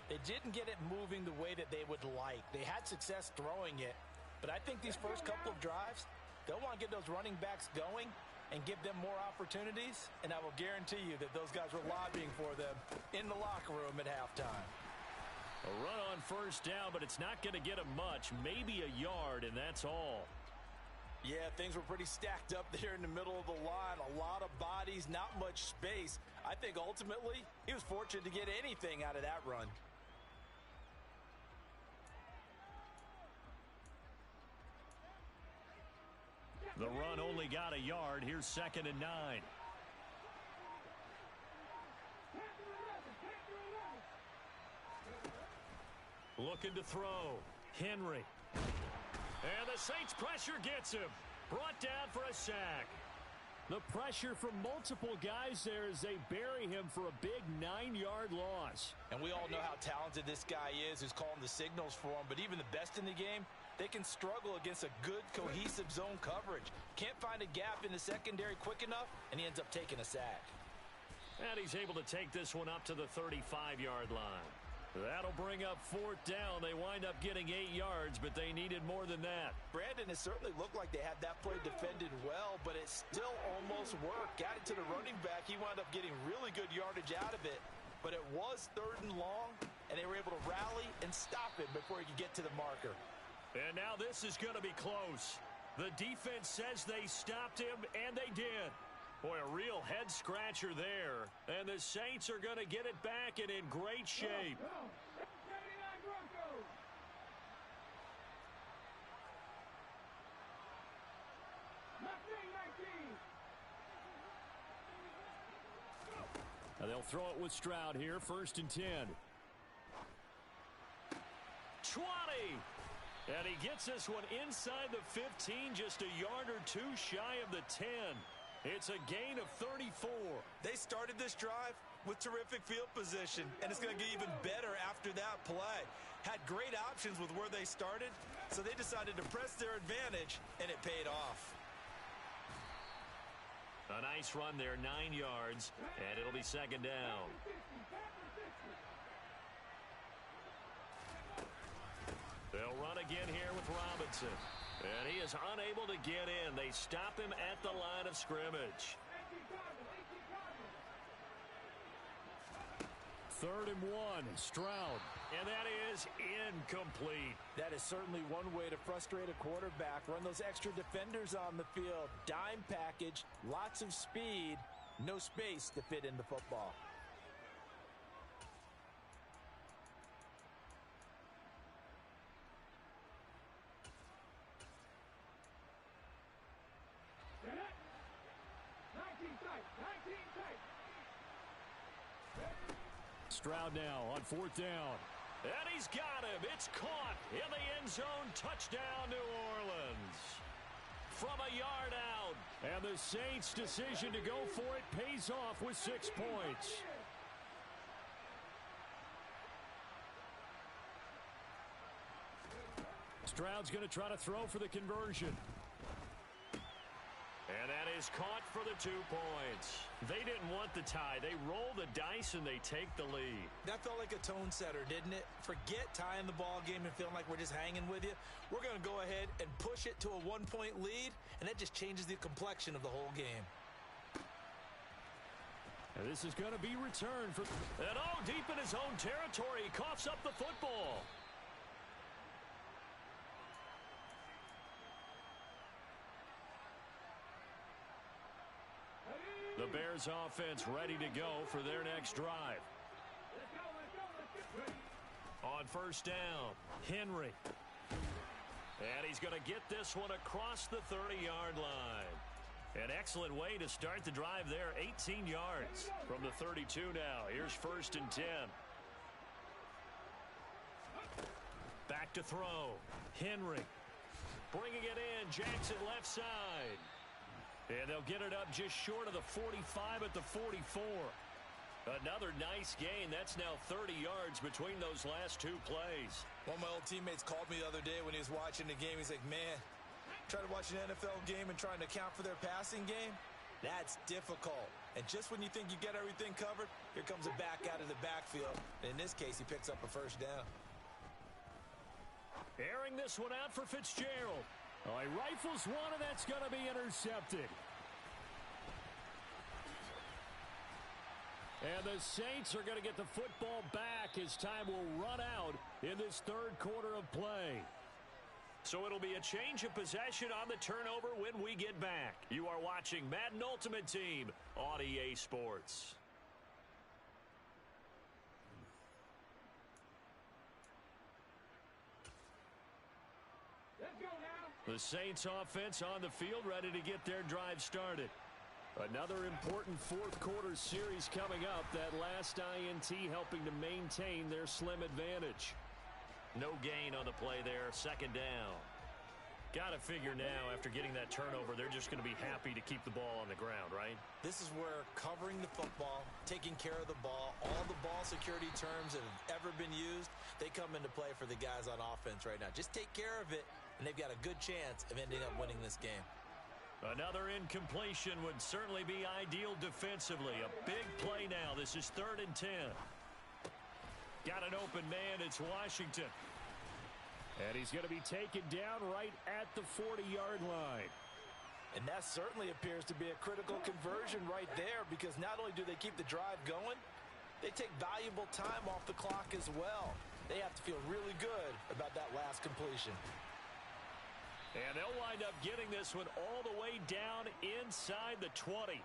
[SPEAKER 4] they didn't get it moving the way that they would like. They had success throwing it, but I think these first couple of drives, they'll want to get those running backs going and give them more opportunities, and I will guarantee you that those guys were lobbying for them in the locker room at halftime.
[SPEAKER 1] A run on first down, but it's not going to get him much. Maybe a yard, and that's all.
[SPEAKER 4] Yeah, things were pretty stacked up there in the middle of the line. A lot of bodies, not much space. I think ultimately he was fortunate to get anything out of that run.
[SPEAKER 1] The run only got a yard. Here's 2nd and 9. Looking to throw. Henry. And the Saints pressure gets him. Brought down for a sack. The pressure from multiple guys there as they bury him for a big 9-yard loss.
[SPEAKER 4] And we all know how talented this guy is who's calling the signals for him. But even the best in the game, they can struggle against a good, cohesive zone coverage. Can't find a gap in the secondary quick enough, and he ends up taking a sack.
[SPEAKER 1] And he's able to take this one up to the 35-yard line. That'll bring up 4th down. They wind up getting 8 yards, but they needed more than that.
[SPEAKER 4] Brandon, it certainly looked like they had that play defended well, but it still almost worked. Got it to the running back. He wound up getting really good yardage out of it, but it was 3rd and long, and they were able to rally and stop it before he could get to the marker.
[SPEAKER 1] And now this is going to be close. The defense says they stopped him, and they did. Boy, a real head-scratcher there. And the Saints are going to get it back and in great shape. Now they'll throw it with Stroud here, 1st and 10. 20! And he gets this one inside the 15, just a yard or two shy of the 10. It's a gain of 34.
[SPEAKER 4] They started this drive with terrific field position, and it's going to get even better after that play. Had great options with where they started, so they decided to press their advantage, and it paid off.
[SPEAKER 1] A nice run there, 9 yards, and it'll be 2nd down. They'll run again here with Robinson. And he is unable to get in. They stop him at the line of scrimmage. 3rd and 1, Stroud. And that is incomplete.
[SPEAKER 4] That is certainly one way to frustrate a quarterback. Run those extra defenders on the field. Dime package, lots of speed, no space to fit in the football.
[SPEAKER 1] Stroud now on 4th down. And he's got him. It's caught in the end zone. Touchdown, New Orleans. From a yard out. And the Saints' decision to go for it pays off with 6 points. Stroud's going to try to throw for the conversion. And that is caught for the 2 points. They didn't want the tie. They roll the dice and they take the lead.
[SPEAKER 4] That felt like a tone setter, didn't it? Forget tying the ball game and feeling like we're just hanging with you. We're going to go ahead and push it to a 1-point lead, and that just changes the complexion of the whole game.
[SPEAKER 1] And this is going to be returned for... And deep in his own territory, he coughs up the football. The Bears offense ready to go for their next drive. On 1st down, Henry. And he's going to get this one across the 30-yard line. An excellent way to start the drive there, 18 yards from the 32 now. Here's 1st and 10. Back to throw. Henry bringing it in. Jackson left side. And they'll get it up just short of the 45 at the 44.
[SPEAKER 6] Another nice gain. That's now 30 yards between those last two plays.
[SPEAKER 2] One of my old teammates called me the other day when he was watching the game. He's like, man, trying to watch an NFL game and trying to account for their passing game? That's difficult. And just when you think you get everything covered, here comes a back out of the backfield. And in this case, he picks up a first down.
[SPEAKER 1] Airing this one out for Fitzgerald. Oh, he rifles one, and that's going to be intercepted. And the Saints are going to get the football back as time will run out in this third quarter of play.
[SPEAKER 6] So it'll be a change of possession on the turnover when we get back. You are watching Madden Ultimate Team on EA Sports.
[SPEAKER 3] Let's go now.
[SPEAKER 1] The Saints offense on the field ready to get their drive started. Another important fourth quarter series coming up. That last INT helping to maintain their slim advantage.
[SPEAKER 6] No gain on the play there. Second down. Got to figure now, after getting that turnover, they're just going to be happy to keep the ball on the ground, right?
[SPEAKER 2] This is where covering the football, taking care of the ball, all the ball security terms that have ever been used, they come into play for the guys on offense right now. Just take care of it, and they've got a good chance of ending up winning this game.
[SPEAKER 6] Another incompletion would certainly be ideal defensively. A big play now. This is 3rd and 10. Got an open man. It's Washington.
[SPEAKER 1] And he's going to be taken down right at the 40-yard line.
[SPEAKER 4] And that certainly appears to be a critical conversion right there, because not only do they keep the drive going, they take valuable time off the clock as well. They have to feel really good about that last completion.
[SPEAKER 1] And they'll wind up getting this one all the way down inside the 20.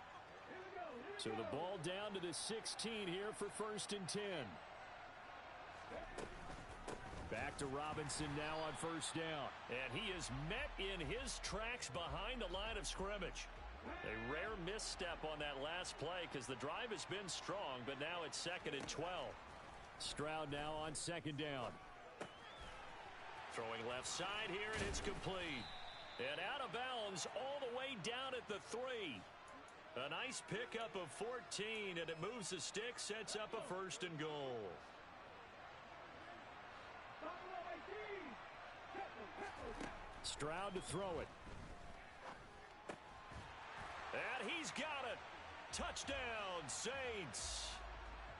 [SPEAKER 1] So the ball down to the 16 here for 1st and 10. Back to Robinson now on 1st down. And he is met in his tracks behind the line of scrimmage. A rare misstep on that last play because the drive has been strong, but now it's 2nd and 12. Stroud now on 2nd down.
[SPEAKER 6] Throwing left side here, and it's complete. And out of bounds all the way down at the 3. A nice pickup of 14, and it moves the stick, sets up a 1st and goal.
[SPEAKER 1] Stroud to throw it.
[SPEAKER 6] And he's got it. Touchdown, Saints.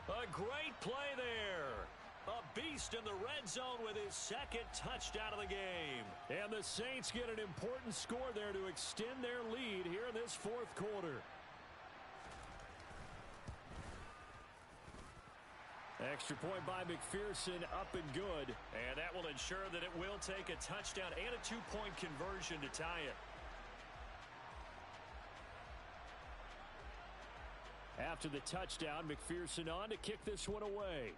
[SPEAKER 6] A great play there. A beast in the red zone with his 2nd touchdown of the game.
[SPEAKER 1] And the Saints get an important score there to extend their lead here in this 4th quarter. Extra point by McPherson, up and good.
[SPEAKER 6] And that will ensure that it will take a touchdown and a 2-point conversion to tie it.
[SPEAKER 1] After the touchdown, McPherson on to kick this one away.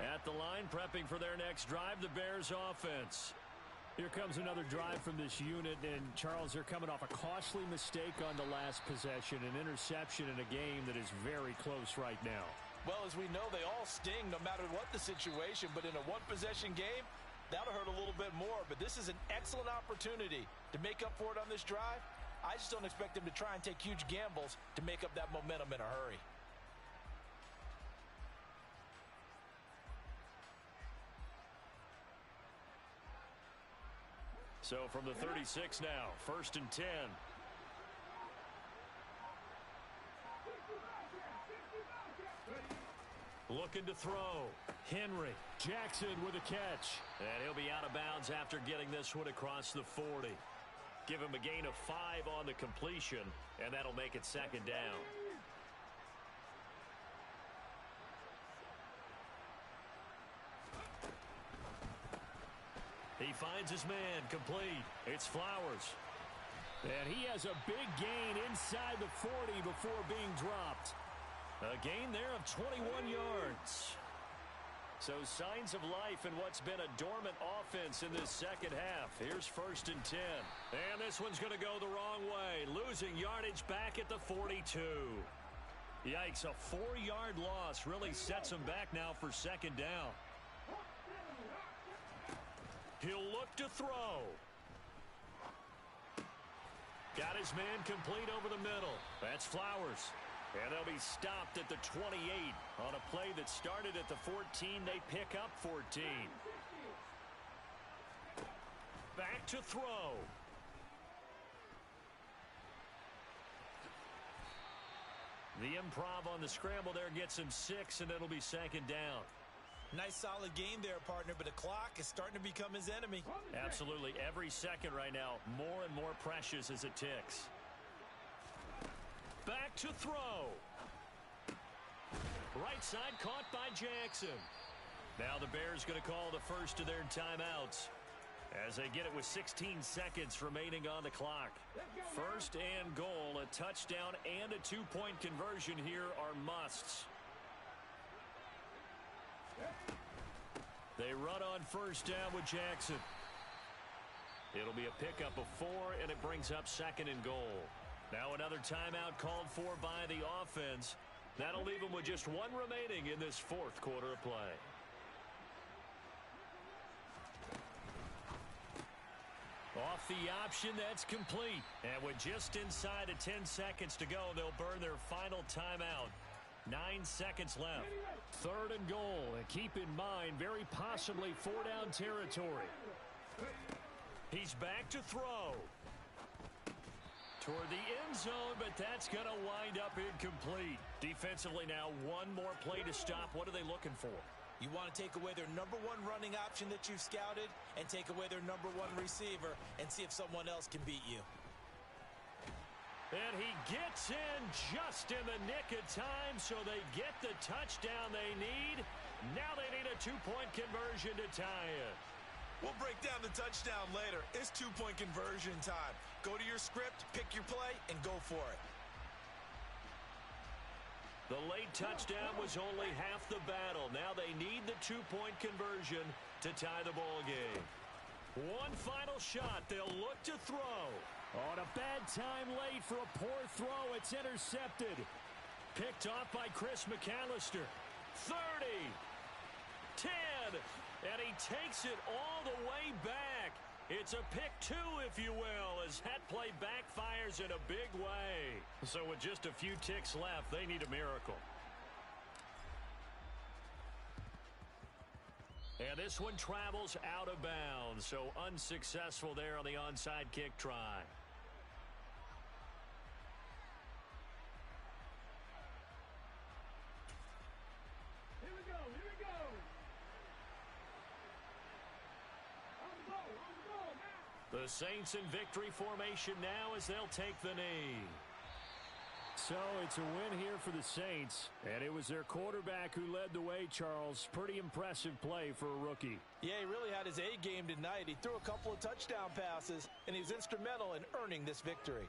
[SPEAKER 1] At the line, prepping for their next drive, the Bears offense. Here comes another drive from this unit, and Charles, they're coming off a costly mistake on the last possession, an interception in a game that is very close right now.
[SPEAKER 4] Well, as we know, they all sting no matter what the situation, but in a one-possession game, that'll hurt a little bit more. But this is an excellent opportunity to make up for it on this drive. I just don't expect them to try and take huge gambles to make up that momentum in a hurry.
[SPEAKER 6] So from the 36 now, 1st and 10.
[SPEAKER 1] Looking to throw. Henry. Jackson with a catch.
[SPEAKER 6] And he'll be out of bounds after getting this one across the 40. Give him a gain of 5 on the completion, and that'll make it 2nd down. He finds his man, complete. It's Flowers.
[SPEAKER 1] And he has a big gain inside the 40 before being dropped.
[SPEAKER 6] A gain there of 21 yards.
[SPEAKER 1] So signs of life in what's been a dormant offense in this second half. Here's 1st and 10. And this one's going to go the wrong way. Losing yardage back at the 42. Yikes, a 4-yard loss really sets him back now for 2nd down. He'll look to throw. Got his man complete over the middle. That's Flowers. And they'll be stopped at the 28 on a play that started at the 14. They pick up 14. Back to throw. The improv on the scramble there gets him 6, and it'll be 2nd down.
[SPEAKER 4] Nice solid game there, partner, but the clock is starting to become his enemy.
[SPEAKER 1] Absolutely. Every second right now, more and more precious as it ticks. Back to throw. Right side caught by Jackson. Now the Bears going to call the first of their timeouts as they get it with 16 seconds remaining on the clock. 1st and goal, a touchdown and a 2-point conversion here are musts. They run on 1st down with Jackson. It'll be a pickup of 4, and it brings up 2nd and goal. Now another timeout called for by the offense. That'll leave them with just 1 remaining in this 4th quarter of play. Off the option, that's complete. And with just inside of 10 seconds to go, they'll burn their final timeout. 9 seconds left. 3rd and goal. And keep in mind, very possibly 4-down territory. He's back to throw. Toward the end zone, but that's going to wind up incomplete. Defensively now, 1 more play to stop. What are they looking for?
[SPEAKER 4] You want to take away their #1 running option that you've scouted and take away their #1 receiver and see if someone else can beat you.
[SPEAKER 1] And he gets in just in the nick of time, so they get the touchdown they need. Now they need a 2-point conversion to tie it.
[SPEAKER 4] We'll break down the touchdown later. It's 2-point conversion time. Go to your script, pick your play, and go for it.
[SPEAKER 1] The late touchdown was only half the battle. Now they need the 2-point conversion to tie the ball game. 1 final shot. They'll look to throw. On a bad time late for a poor throw. It's intercepted. Picked off by Chris McAllister. 30. 10. And he takes it all the way back. It's a pick 2, if you will, as that play backfires in a big way. So with just a few ticks left, they need a miracle. And this one travels out of bounds, so unsuccessful there on the onside kick try.
[SPEAKER 3] Here we go, here we go. On the goal now.
[SPEAKER 1] The Saints in victory formation now as they'll take the knee. So it's a win here for the Saints, and it was their quarterback who led the way, Charles. Pretty impressive play for a rookie.
[SPEAKER 4] Yeah, he really had his A game tonight. He threw a couple of touchdown passes, and he's instrumental in earning this victory.